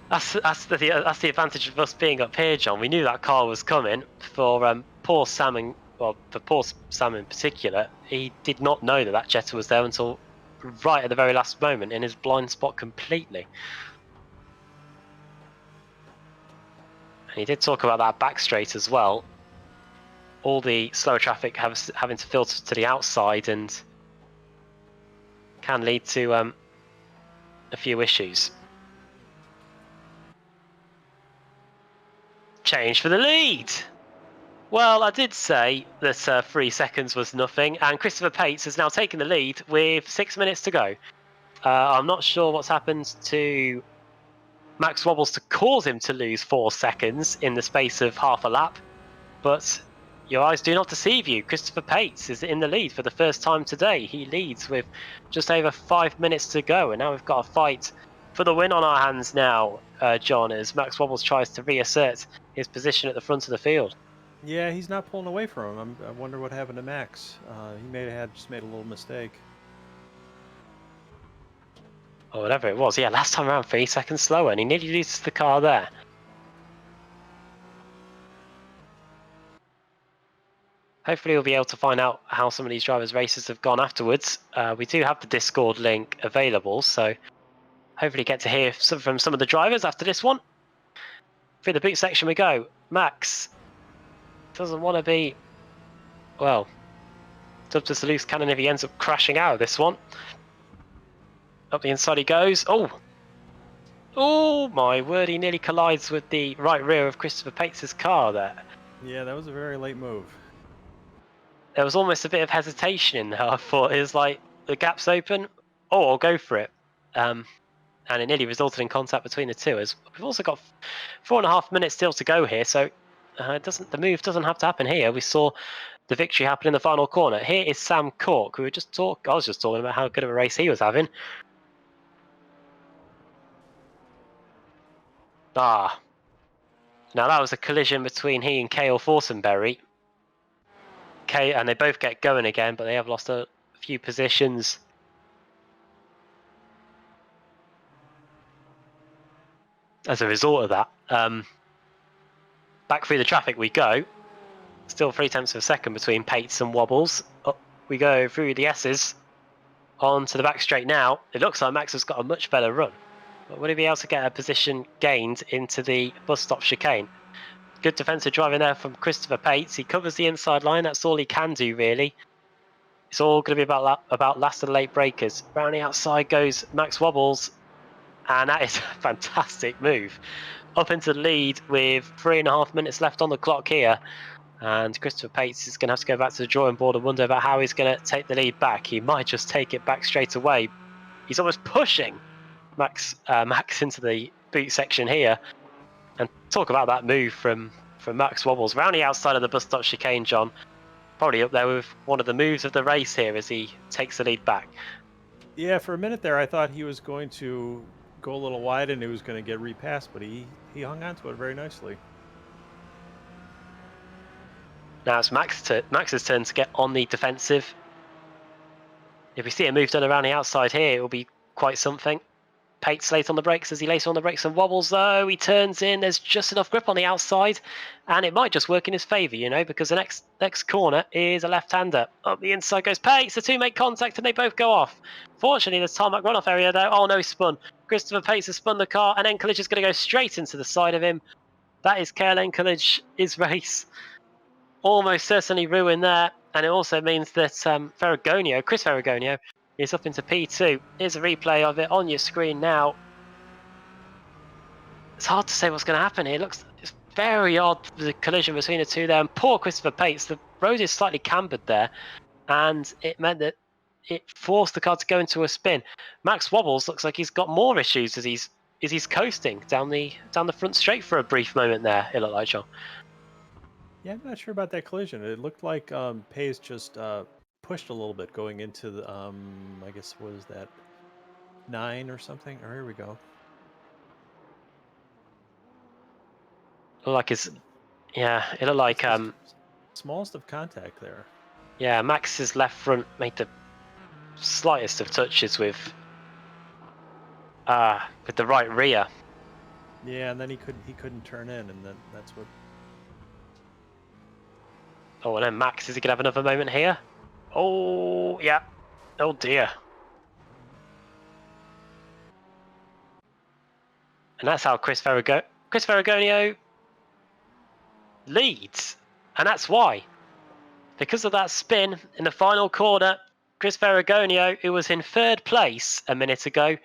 That's the advantage of us being up here, John. We knew that car was coming. For poor Sam in particular, he did not know that Jetta was there until right at the very last moment, in his blind spot completely. And he did talk about that back straight as well. All the slower traffic having to filter to the outside and can lead to a few issues. Change for the lead. Well, I did say that 3 seconds was nothing, and Christopher Pates has now taken the lead with 6 minutes to go. I'm not sure what's happened to Max Wobbles to cause him to lose 4 seconds in the space of half a lap, but your eyes do not deceive you. Christopher Pates is in the lead for the first time today. He leads with just over 5 minutes to go, and now we've got a fight for the win on our hands now, John, as Max Wobbles tries to reassert his position at the front of the field. Yeah, he's not pulling away from him. I wonder what happened to Max. He may have just made a little mistake. Or whatever it was. Yeah, last time around 3 seconds slower, and he nearly loses the car there. Hopefully we'll be able to find out how some of these drivers' races have gone afterwards. We do have the Discord link available, so hopefully get to hear from some of the drivers after this one. Through the boot section we go. Max doesn't want to be, well, it's up to loose cannon if he ends up crashing out of this one. Up the inside he goes. Oh my word, he nearly collides with the right rear of Christopher Pates' car there. Yeah, that was a very late move. There was almost a bit of hesitation in there. I thought it was like, the gap's open, I'll go for it. And it nearly resulted in contact between the two. As we've also got 4.5 minutes still to go here, so the move doesn't have to happen here. We saw the victory happen in the final corner. Here is Sam Cork. I was just talking about how good of a race he was having. Now that was a collision between he and Cale Fortenberry. And they both get going again, but they have lost a few positions. As a result of that, back through the traffic we go. Still 3/10 of a second between Pates and Wobbles. Up we go through the S's onto the back straight now. It looks like Max has got a much better run. But will he be able to get a position gained into the bus stop chicane? Good defensive driving there from Christopher Pates. He covers the inside line. That's all he can do, really. It's all going to be about last and late breakers. Round the outside goes Max Wobbles. And that is a fantastic move. Up into the lead with 3.5 minutes left on the clock here. And Christopher Pates is going to have to go back to the drawing board and wonder about how he's going to take the lead back. He might just take it back straight away. He's almost pushing Max into the boot section here. And talk about that move from Max Wobbles. Round the outside of the bus stop chicane, John. Probably up there with one of the moves of the race here as he takes the lead back. Yeah, for a minute there, I thought he was going to go a little wide and he was going to get repassed, but he hung on to it very nicely. Now it's Max's turn to get on the defensive. If we see a move done around the outside here, it will be quite something. Pates late on the brakes as he later on the brakes and Wobbles though. He turns in. There's just enough grip on the outside, and it might just work in his favour, you know, because the next corner is a left-hander. Up the inside goes Pates. The two make contact and they both go off. Fortunately, there's tarmac runoff area though. Oh no, he spun. Christopher Pates has spun the car, and Encourage is going to go straight into the side of him. That is Kale Encourage's race. Almost certainly ruined there, and it also means that Chris Ferragonio, is up into P2. Here's a replay of it on your screen now. It's hard to say what's going to happen here. It's very odd, the collision between the two there, and poor Christopher Pates. The road is slightly cambered there, and it meant that it forced the car to go into a spin. Max Wobbles looks like he's got more issues as he's coasting down the front straight for a brief moment there. It looked like, John. Yeah, I'm not sure about that collision. It looked like Pace just pushed a little bit going into the I guess what is that, 9 or something? Oh, here we go. It looked like smallest of contact there. Yeah, Max's left front made the slightest of touches with the right rear. Yeah, and then he couldn't turn in, and then that's what. Oh, and then Max, is he gonna have another moment here? Oh yeah. Oh dear. And that's how Chris Ferragonio leads, and that's why. Because of that spin in the final corner, Chris Ferragonio, who was in third place a minute ago,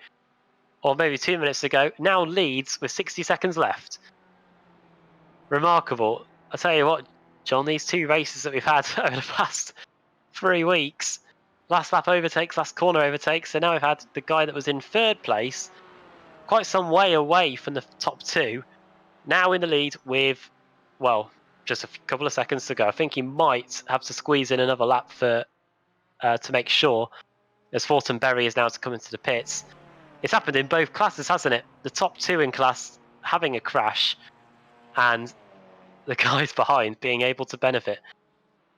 or maybe 2 minutes ago, now leads with 60 seconds left. Remarkable. I tell you what, John, these two races that we've had over the past 3 weeks, last lap overtakes, last corner overtakes, so now we've had the guy that was in third place, quite some way away from the top two, now in the lead with, well, just a couple of seconds to go. I think he might have to squeeze in another lap to make sure, as Horton Berry is now to come into the pits. It's happened in both classes, hasn't it? The top two in class having a crash, and the guys behind being able to benefit.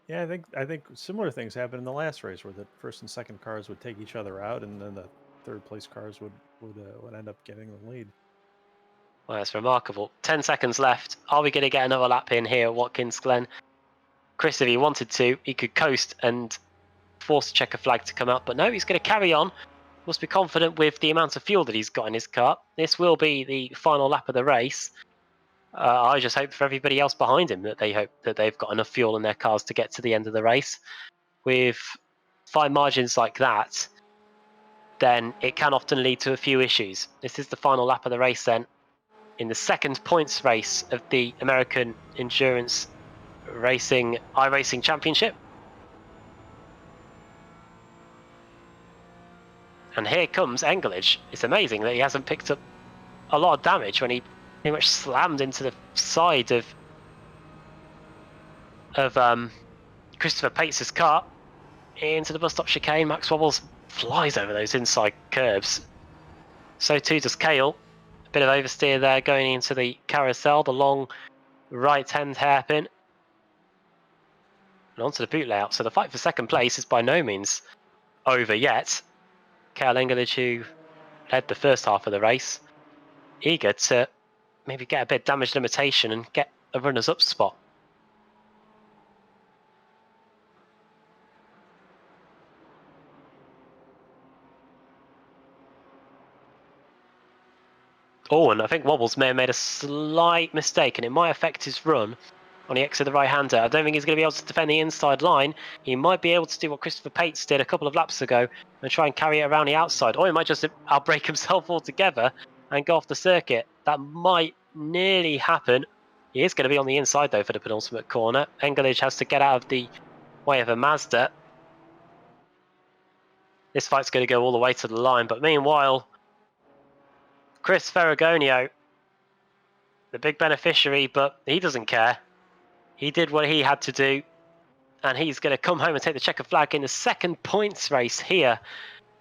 Yeah, I think similar things happened in the last race where the first and second cars would take each other out, and then the third place cars would end up getting the lead. Well, that's remarkable. 10 seconds left. Are we going to get another lap in here at Watkins Glen? Chris, if he wanted to, he could coast and force the checker flag to come out, but no, he's going to carry on. Must be confident with the amount of fuel that he's got in his car. This will be the final lap of the race. I just hope for everybody else behind him that they hope that they've got enough fuel in their cars to get to the end of the race. With fine margins like that, then it can often lead to a few issues. This is the final lap of the race then, in the second points race of the American Endurance Racing iRacing Championship. And here comes Engelage. It's amazing that he hasn't picked up a lot of damage when he pretty much slammed into the side of Christopher Pates' car into the bus stop chicane. Max Wobbles flies over those inside curbs. So too does Kale. A bit of oversteer there going into the carousel, the long right-hand hairpin. And onto the boot layout. So the fight for second place is by no means over yet. Kale Engelage, who led the first half of the race, eager to maybe get a bit of damage limitation and get a runners-up spot. Oh, and I think Wobbles may have made a slight mistake, and it might affect his run on the exit of the right-hander. I don't think he's going to be able to defend the inside line. He might be able to do what Christopher Pates did a couple of laps ago and try and carry it around the outside, or he might just outbrake himself altogether and go off the circuit. That might nearly happen. He is going to be on the inside, though, for the penultimate corner. Engelage has to get out of the way of a Mazda. This fight's going to go all the way to the line, but meanwhile, Chris Ferragonio, the big beneficiary, but he doesn't care. He did what he had to do, and he's going to come home and take the checker flag in the second points race here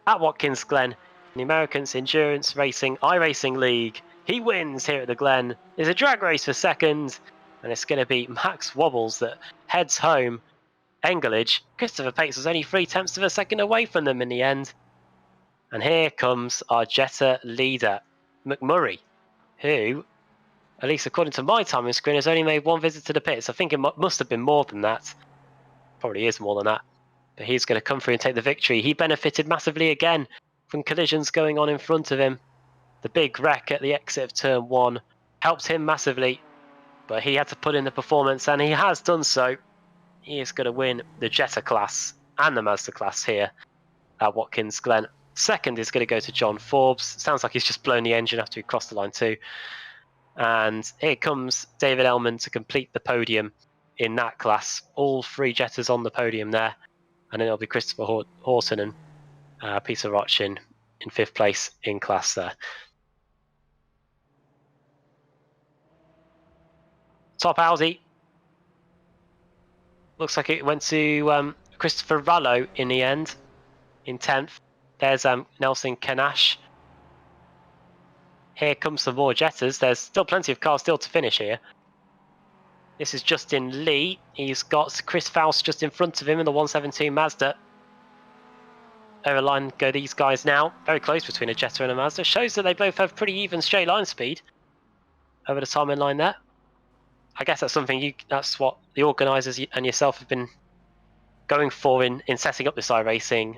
at Watkins Glen, the Americans Endurance Racing iRacing League. He wins here at the Glen. There's a drag race for second, and it's going to be Max Wobbles that heads home. Engelage, Christopher Pates was only 3/10 of a second away from them in the end. And here comes our Jetta leader, McMurray, who, at least according to my timing screen, has only made one visit to the pits. I think it must have been more than that. Probably is more than that. But he's going to come through and take the victory. He benefited massively again from collisions going on in front of him. The big wreck at the exit of turn 1 helped him massively, but he had to put in the performance, and he has done so. He is going to win the Jetta class and the Mazda class here at Watkins Glen. Second is going to go to John Forbes. Sounds like he's just blown the engine after he crossed the line too. And here comes David Ailment to complete the podium in that class. All 3 Jettas on the podium there. And then it'll be Christopher Horton and Peter Roch in 5th place in class there. Top Audi. Looks like it went to Christopher Rallo in the end, in 10th. There's Nelson Canache. Here comes some more Jettas. There's still plenty of cars still to finish here. This is Justin Lee. He's got Chris Faust just in front of him in the 172 Mazda. Over the line go these guys now. Very close between a Jetta and a Mazda. Shows that they both have pretty even straight line speed over the time in line there. I guess that's what the organisers and yourself have been going for in setting up this iRacing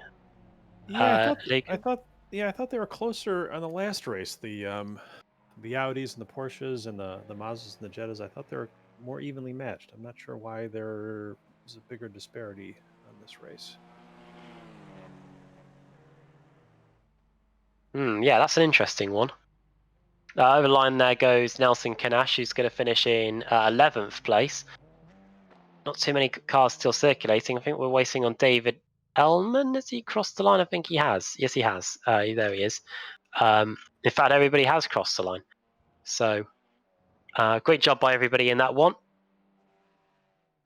league. I thought they were closer on the last race. The Audis and the Porsches and the Mazdas and the Jettas. I thought they were more evenly matched. I'm not sure why there was a bigger disparity on this race. Yeah, that's an interesting one. Over the line there goes Nelson Canache, who's going to finish in 11th place. Not too many cars still circulating. I think we're waiting on David Ellman. Has he crossed the line? I think he has. Yes, he has. There he is. In fact, everybody has crossed the line. So, great job by everybody in that one.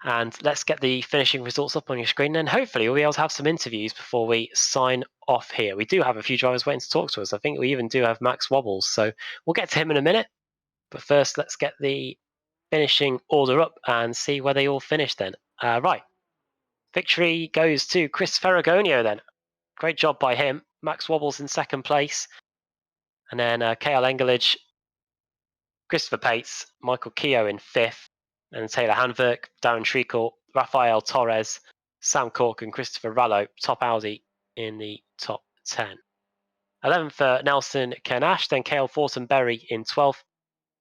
And let's get the finishing results up on your screen. And hopefully we'll be able to have some interviews before we sign off here. We do have a few drivers waiting to talk to us. I think we even do have Max Wobbles. So we'll get to him in a minute. But first, let's get the finishing order up and see where they all finish then. Right. Victory goes to Chris Ferragonio then. Great job by him. Max Wobbles in 2nd place. And then KL Engelage, Christopher Pates, Michael Keogh in 5th. And Taylor Hanverk, Darren Treacle, Rafael Torres, Sam Cork and Christopher Rallo, top Audi in the top 10. 11th for Nelson Canache, then Cale Fortenberry in 12th,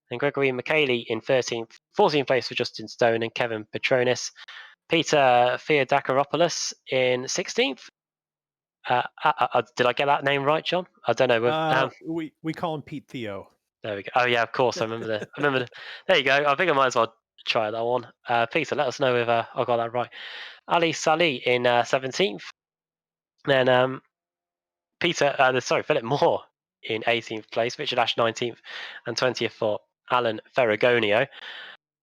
then Gregory McKaylee in 13th, 14th place for Justin Stone and Kevin Petronis, Peter Theodakoropoulos in 16th. Did I get that name right, John? I don't know. We call him Pete Theo. There we go. Oh yeah, of course. I remember there you go. I think I might as well try that one. Peter, let us know if I got that right. Ali Salih in 17th. Then Philip Moore in 18th place. Richard Ash 19th and 20th for Alan Ferragonio.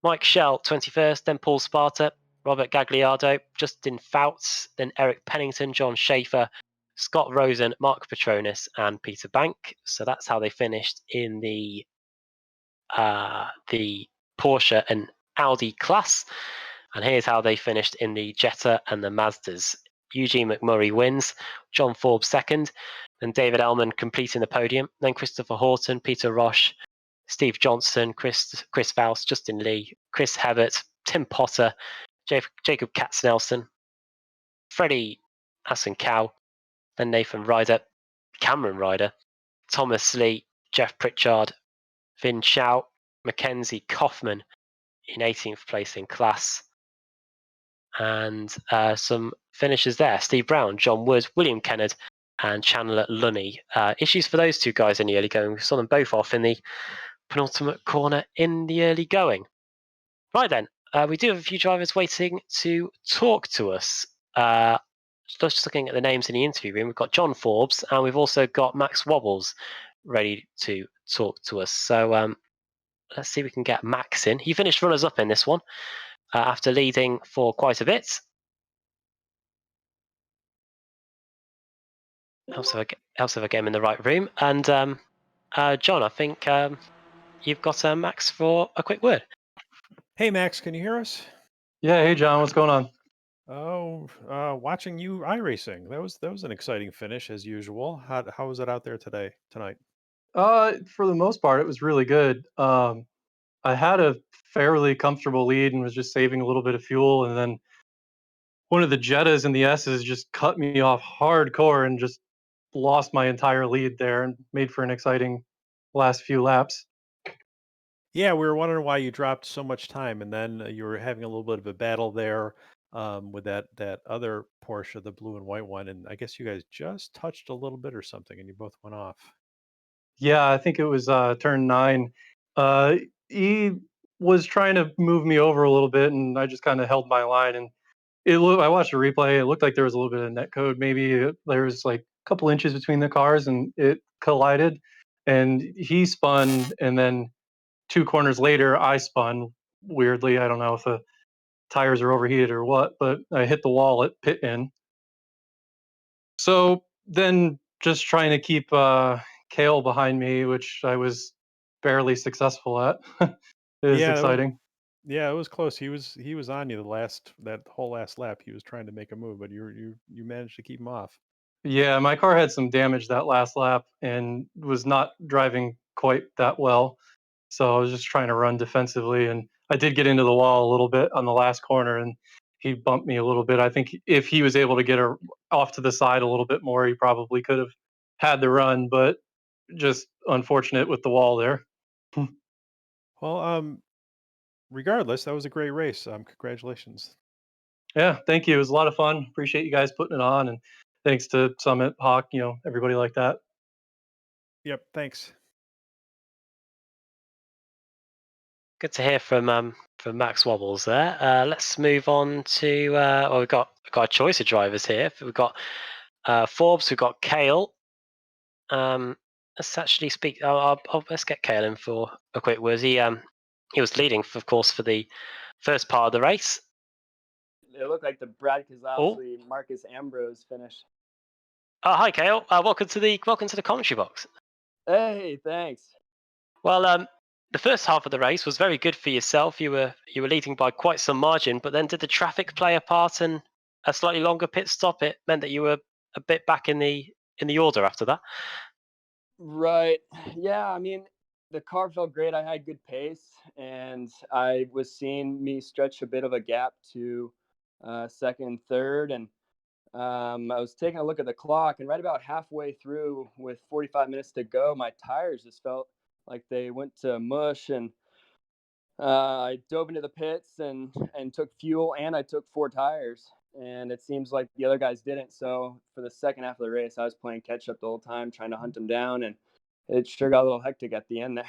Mike Shell 21st. Then Paul Sparta, Robert Gagliardo, Justin Fouts, then Eric Pennington, John Schaefer, Scott Rosen, Mark Petronis, and Peter Bank. So that's how they finished in the Porsche and Audi class. And here's how they finished in the Jetta and the Mazdas. Eugene McMurray wins, John Forbes 2nd, then David Ellman completing the podium, then Christopher Horton, Peter Roche, Steve Johnson, Chris Faust, Justin Lee, Chris Hebert, Tim Potter, Jacob Katznelson, Freddie Hassan-Cow, then Nathan Ryder, Cameron Ryder, Thomas Lee, Jeff Pritchard, Finn Chow, Mackenzie Kaufman in 18th place in class. And some finishers there: Steve Brown, John Wood, William Kennard, and Chandler Lunny. Issues for those two guys in the early going. We saw them both off in the penultimate corner in the early going. Right then, we do have a few drivers waiting to talk to us. Just looking at the names in the interview room, we've got John Forbes and we've also got Max Wobbles ready to talk to us. So let's see if we can get Max in. He finished runners up in this one after leading for quite a bit. Helps if I get him in the right room. And John, I think you've got Max for a quick word. Hey, Max, can you hear us? Yeah, hey John, what's going on? Oh, watching you iRacing. That was an exciting finish as usual. How was it out there tonight? For the most part, it was really good. I had a fairly comfortable lead and was just saving a little bit of fuel, and then one of the Jettas and the S's just cut me off hardcore and just lost my entire lead there and made for an exciting last few laps. Yeah, we were wondering why you dropped so much time, and then you were having a little bit of a battle there with that other Porsche, the blue and white one, and I guess you guys just touched a little bit or something, and you both went off. Yeah, I think it was turn 9. Uh, he was trying to move me over a little bit, and I just kind of held my line. And I watched the replay. It looked like there was a little bit of net code. Maybe there was like a couple inches between the cars, and it collided. And he spun, and then 2 corners later, I spun. Weirdly, I don't know if the tires are overheated or what, but I hit the wall at pit in. So then, just trying to keep Kale behind me, which I was barely successful at, is Yeah, exciting. yeah, it was close. He was on you that whole last lap. He was trying to make a move, but you managed to keep him off. Yeah, my car had some damage that last lap and was not driving quite that well. So I was just trying to run defensively, and I did get into the wall a little bit on the last corner, and he bumped me a little bit. I think if he was able to get her off to the side a little bit more, he probably could have had the run, but just unfortunate with the wall there. Well, regardless, that was a great race. Congratulations. Yeah, thank you. It was a lot of fun. Appreciate you guys putting it on, and thanks to Summit, Hawk, everybody like that. Yep, thanks. Good to hear from Max Wobbles there. Let's move on to well, we've got a choice of drivers here. We've got Forbes, we've got Kale. Let's actually speak. Let's get Kale in for a quick word. He was leading, of course, for the first part of the race. It looked like the Brad Oh, Keselowski Marcus Ambrose finish. hi Kale. Welcome to the commentary box. Hey, thanks. Well, the first half of the race was very good for yourself. You were leading by quite some margin, but then did the traffic play a part and a slightly longer pit stop? It meant that you were a bit back in the order after that. Right. Yeah, I mean, the car felt great. I had good pace, and I was seeing me stretch a bit of a gap to second and third. And I was taking a look at the clock, and right about halfway through, with 45 minutes to go, my tires just felt like they went to mush. And I dove into the pits and took fuel, and I took 4 tires. And it seems like the other guys didn't. So for the second half of the race, I was playing catch up the whole time, trying to hunt them down, and it sure got a little hectic at the end there.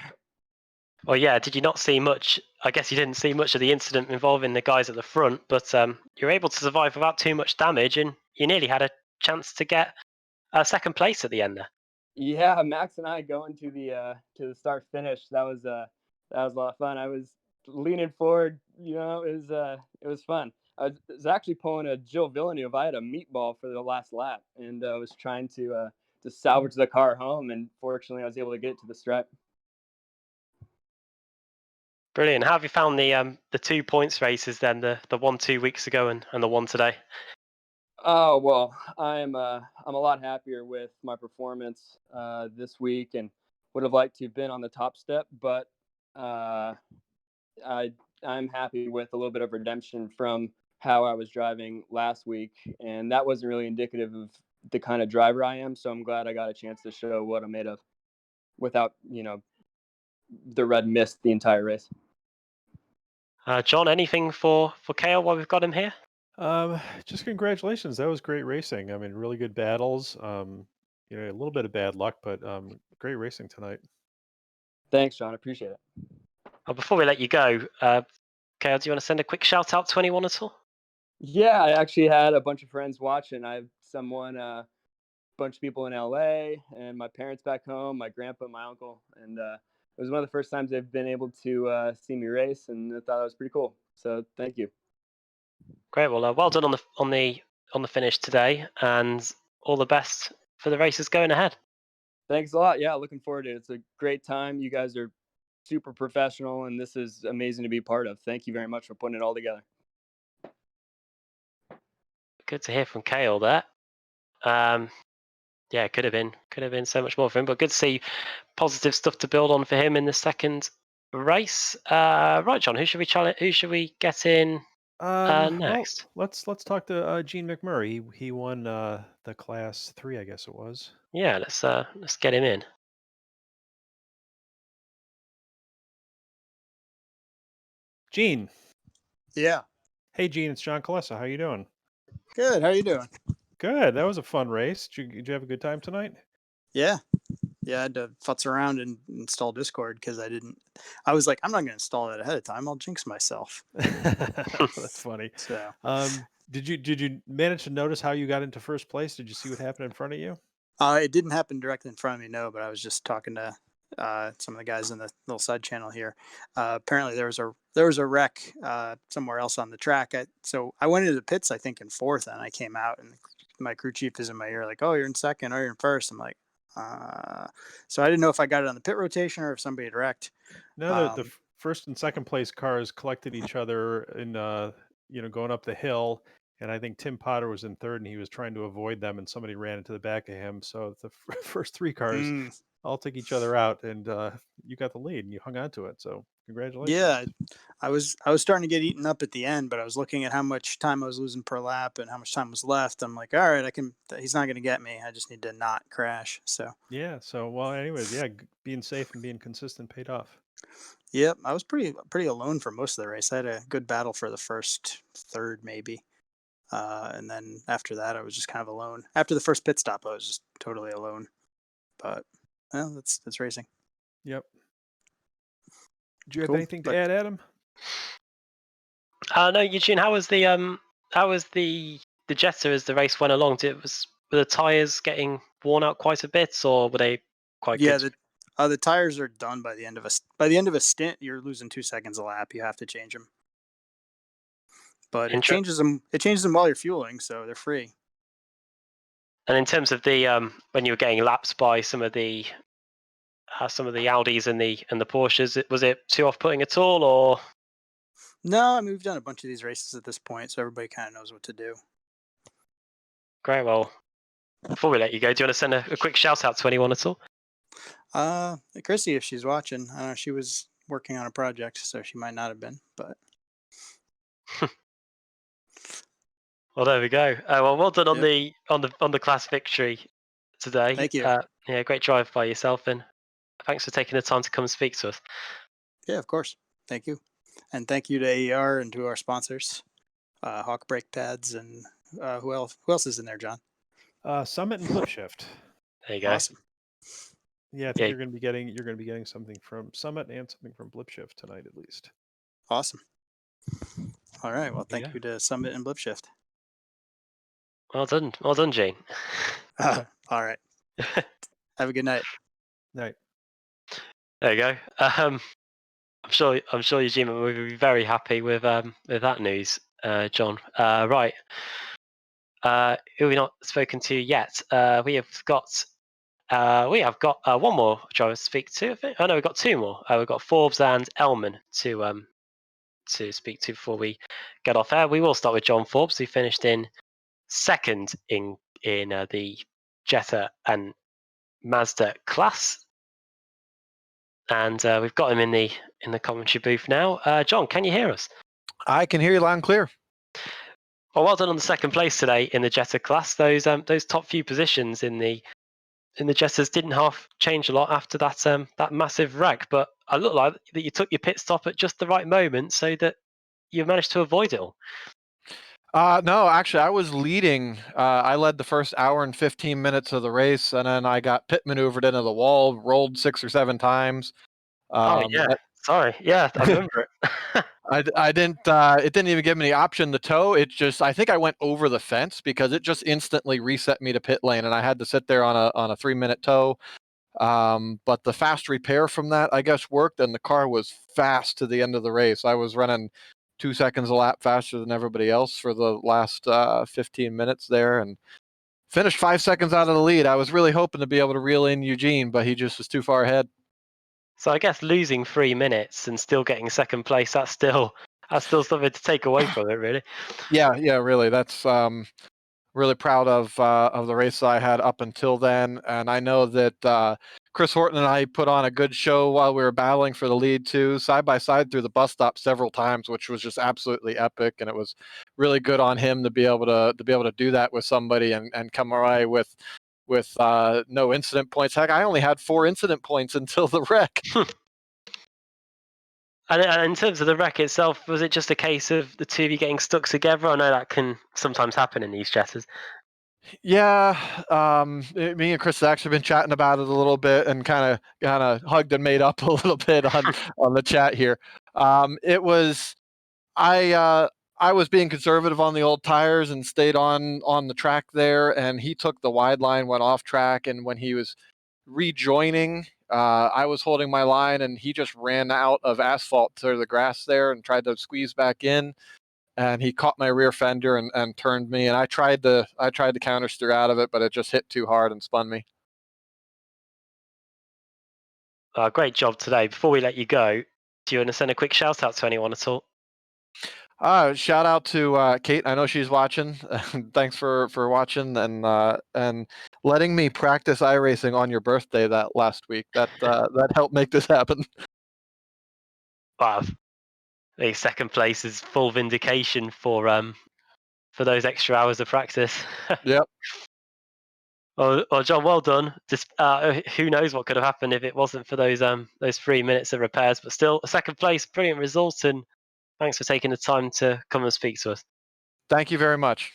Well, yeah. Did you not see much? I guess you didn't see much of the incident involving the guys at the front, but you were able to survive without too much damage, and you nearly had a chance to get second place at the end there. Yeah, Max and I going to the start finish. That was a lot of fun. I was leaning forward. It was fun. I was actually pulling a Jill Villeneuve. I had a meatball for the last lap, and I was trying to salvage the car home. And fortunately, I was able to get it to the stripe. Brilliant. How have you found the 2 points races then? The one 2 weeks ago and the one today. Oh well, I'm a lot happier with my performance this week, and would have liked to have been on the top step, but uh, I I'm happy with a little bit of redemption from how I was driving last week, and that wasn't really indicative of the kind of driver I am. So I'm glad I got a chance to show what I'm made of without the red mist the entire race. John, anything for Kale while we've got him here? Just congratulations. That was great racing. I mean, really good battles. A little bit of bad luck, but great racing tonight. Thanks, John. I appreciate it. Before we let you go, Kale, do you want to send a quick shout out to anyone at all? Yeah, I actually had a bunch of friends watching. I have a bunch of people in LA, and my parents back home, my grandpa, my uncle, and it was one of the first times they've been able to see me race, and I thought that was pretty cool. So thank you. Great. Well, well done on the finish today, and all the best for the races going ahead. Thanks a lot. Yeah, looking forward to it. It's a great time. You guys are super professional, and this is amazing to be part of. Thank you very much for putting it all together. Good to hear from Kale there. Yeah, could have been so much more for him, but good to see positive stuff to build on for him in the second race. Right, John, who should we challenge? Who should we get in next? Well, let's talk to Gene McMurray. He won the Class 3, I guess it was. Yeah, let's get him in. Gene. Yeah. Hey, Gene, it's John Colessa. How you doing? Good. How you doing? Good. That was a fun race. Did you have a good time tonight? Yeah. Yeah, I had to futz around and install Discord because I was like, I'm not going to install it ahead of time. I'll jinx myself. That's funny. So, did you manage to notice how you got into first place? Did you see what happened in front of you? it didn't happen directly in front of me, no, but I was just talking to some of the guys in the little side channel here. Apparently there was a wreck somewhere else on the track. So I went into the pits, I think in fourth, and I came out and my crew chief is in my ear like, oh, you're in second, or you're in first. I'm like, so I didn't know if I got it on the pit rotation or if somebody had wrecked. No, the first and second place cars collected each other in going up the hill, and I think Tim Potter was in third, and he was trying to avoid them, and somebody ran into the back of him. So the first three cars all took each other out, and you got the lead, and you hung on to it. So congratulations. Yeah, I was starting to get eaten up at the end, but I was looking at how much time I was losing per lap and how much time was left. I'm like, all right, he's not going to get me. I just need to not crash. So yeah. So well, anyways, yeah, being safe and being consistent paid off. Yep, I was pretty alone for most of the race. I had a good battle for the first third, maybe, and then after that, I was just kind of alone. After the first pit stop, I was just totally alone. But well, that's racing. Yep. Do you have Cool. anything to add, Adam? No, Eugene. How was the Jetta as the race went along? Were the tires getting worn out quite a bit, or were they quite good? Yeah, the tires are done by the end of a stint. You're losing 2 seconds a lap. You have to change them, but it changes them while you're fueling, so they're free. And in terms of the when you were getting lapped by some of the Audis and the Porsches, was it too off-putting at all, or? No, I mean, we've done a bunch of these races at this point, so everybody kind of knows what to do. Great. Well, before we let you go, do you want to send a quick shout out to anyone at all? Chrissy, if she's watching, she was working on a project, so she might not have been, but. Well, there we go. Well done on the class victory today. Thank you. Yeah, great drive by yourself, and thanks for taking the time to come and speak to us. Yeah, of course. Thank you, and thank you to AER and to our sponsors, Hawk Brake Pads, and who else is in there, John? Summit and Blip Shift. There you go. Awesome. Yeah, I think you're going to be getting something from Summit and something from Blip Shift tonight, at least. Awesome. All right. Well, thank you to Summit and Blip Shift. Well done, Gene. All right. Have a good night. Night. There you go. I'm sure Eugene will be very happy with that news, John. Right. Who we not spoken to yet? We have got one more driver to speak to. I think. Oh no, we've got two more. We've got Forbes and Ailment to speak to before we get off air. We will start with John Forbes, who finished in second in the Jetta and Mazda class, and we've got him in the commentary booth now. John, can you hear us? I can hear you loud and clear. Well done on the second place today in the Jetta class. Those top few positions in the in the Jetters didn't half change a lot after that that massive wreck, but I look like that you took your pit stop at just the right moment so that you managed to avoid it all. No, actually, I was leading. I led the first hour and 15 minutes of the race, and then I got pit maneuvered into the wall, rolled 6 or 7 times. Oh yeah, sorry, yeah, I remember it. I didn't. It didn't even give me the option to tow. It just. I think I went over the fence because it just instantly reset me to pit lane, and I had to sit there on a 3-minute tow. But the fast repair from that, I guess, worked, and the car was fast to the end of the race. I was running 2 seconds a lap faster than everybody else for the last 15 minutes there, and finished 5 seconds out of the lead. I was really hoping to be able to reel in Eugene, but he just was too far ahead. So I guess losing 3 minutes and still getting second place, that's still something to take away from it, really. Yeah, really. That's really proud of the race I had up until then, and I know that Chris Horton and I put on a good show while we were battling for the lead too, side by side through the bus stop several times, which was just absolutely epic, and it was really good on him to be able to do that with somebody and come away with no incident points. Heck, I only had 4 incident points until the wreck. And in terms of the wreck itself, was it just a case of the two of you getting stuck together? I know that can sometimes happen in these Jetters. Yeah, me and Chris have actually been chatting about it a little bit and kind of hugged and made up a little bit on the chat here. It was I was being conservative on the old tires and stayed on the track there, and he took the wide line, went off track, and when he was rejoining, I was holding my line, and he just ran out of asphalt to the grass there and tried to squeeze back in, and he caught my rear fender and turned me, and I tried to counter steer out of it, but it just hit too hard and spun me. Great job today. Before we let you go, do you want to send a quick shout out to anyone at all? Shout out to Kate. I know she's watching. Thanks for watching and letting me practice iRacing on your birthday that last week. That helped make this happen. Wow, the second place is full vindication for those extra hours of practice. Yep. Well, John, well done. Just who knows what could have happened if it wasn't for those 3 minutes of repairs, but still a second place, brilliant result, and thanks for taking the time to come and speak to us. Thank you very much.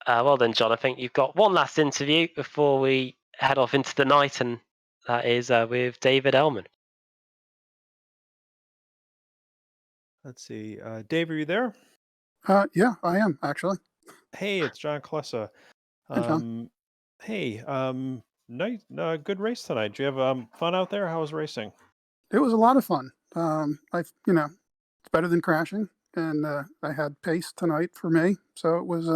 Well then, John, I think you've got one last interview before we head off into the night, and that is with David Ailment. Let's see. Dave, are you there? Yeah, I am actually. Hey, it's John Klessa. Hi, John. Hey, nice, good race tonight. Did you have fun out there? How was racing? It was a lot of fun. It's better than crashing, and I had pace tonight for me, so it was.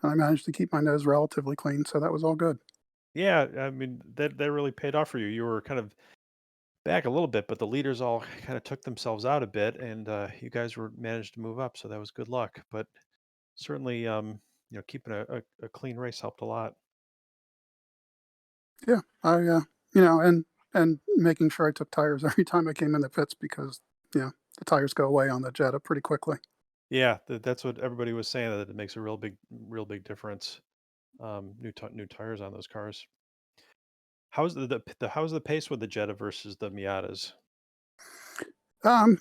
I managed to keep my nose relatively clean, so that was all good. Yeah, I mean that really paid off for you. You were kind of back a little bit, but the leaders all kind of took themselves out a bit, and you guys were managed to move up, so that was good luck. But certainly, keeping a clean race helped a lot. Yeah, and making sure I took tires every time I came in the pits because the tires go away on the Jetta pretty quickly. Yeah, that's what everybody was saying, that it makes a real big difference. New tires on those cars. How's how's the pace with the Jetta versus the Miatas? The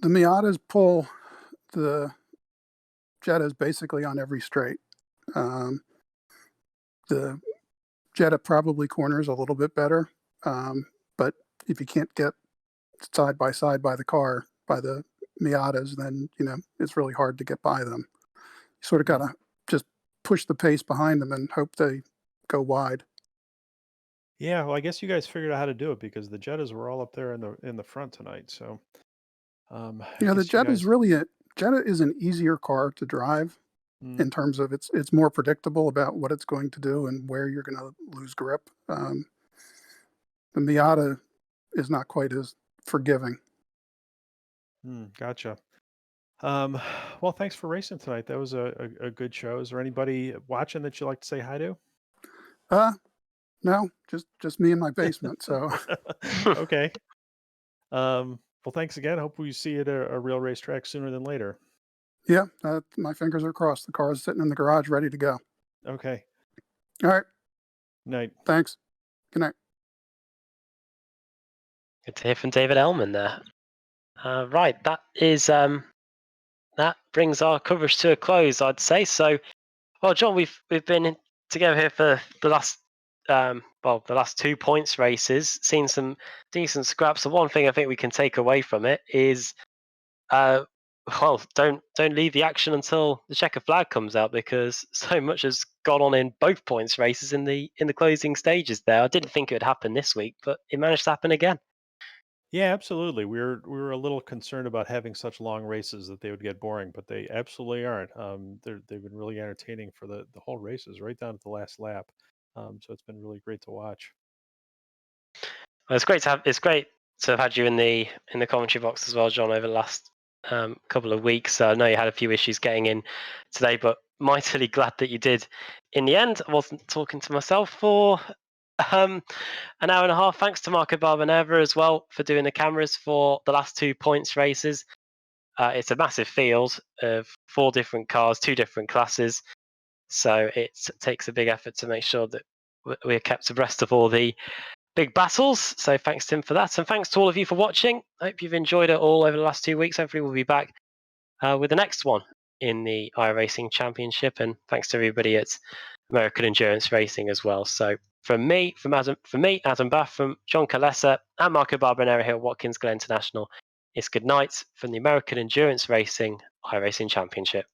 Miatas pull the Jettas basically on every straight. The Jetta probably corners a little bit better, but if you can't get side by side by the Miatas, then it's really hard to get by them. You sort of got to just push the pace behind them and hope they go wide. Yeah, well, I guess you guys figured out how to do it because the Jettas were all up there in the front tonight. So, The guess you guys. Jetta is an easier car to drive in terms of it's more predictable about what it's going to do and where you're going to lose grip. The Miata is not quite as forgiving. Gotcha. Well, thanks for racing tonight. That was a good show. Is there anybody watching that you'd like to say hi to? No, just me in my basement. So Okay. Well, thanks again. Hope we see you at a real racetrack sooner than later. Yeah, my fingers are crossed. The car is sitting in the garage ready to go. Okay. All right. Night. Thanks. Good night. Good to hear from David Ailment there. Right, that is that brings our coverage to a close, I'd say. So, well, John, we've been together here for the last the last 2 points races, seen some decent scraps. The one thing I think we can take away from it is, don't leave the action until the checker flag comes out, because so much has gone on in both points races in the closing stages there. I didn't think it would happen this week, but it managed to happen again. Yeah, absolutely. We were a little concerned about having such long races that they would get boring, but they absolutely aren't. They've been really entertaining for the whole races, right down to the last lap. So it's been really great to watch. Well, it's great to have had you in the commentary box as well, John, over the last couple of weeks. I know you had a few issues getting in today, but mightily glad that you did in the end. I wasn't talking to myself for an hour and a half. Thanks to Marco Barbaneva as well for doing the cameras for the last 2 points races. It's a massive field of 4 different cars, 2 different classes, so it takes a big effort to make sure that we're kept abreast of all the big battles. So thanks to him for that, and thanks to all of you for watching. I hope you've enjoyed it all over the last 2 weeks. Hopefully we'll be back with the next one in the iRacing Championship, and thanks to everybody at American Endurance Racing as well. So from me, Adam Bath, from John Kalesa and Marco Barbanera here at Watkins Glen International, it's good night from the American Endurance Racing iRacing Championship.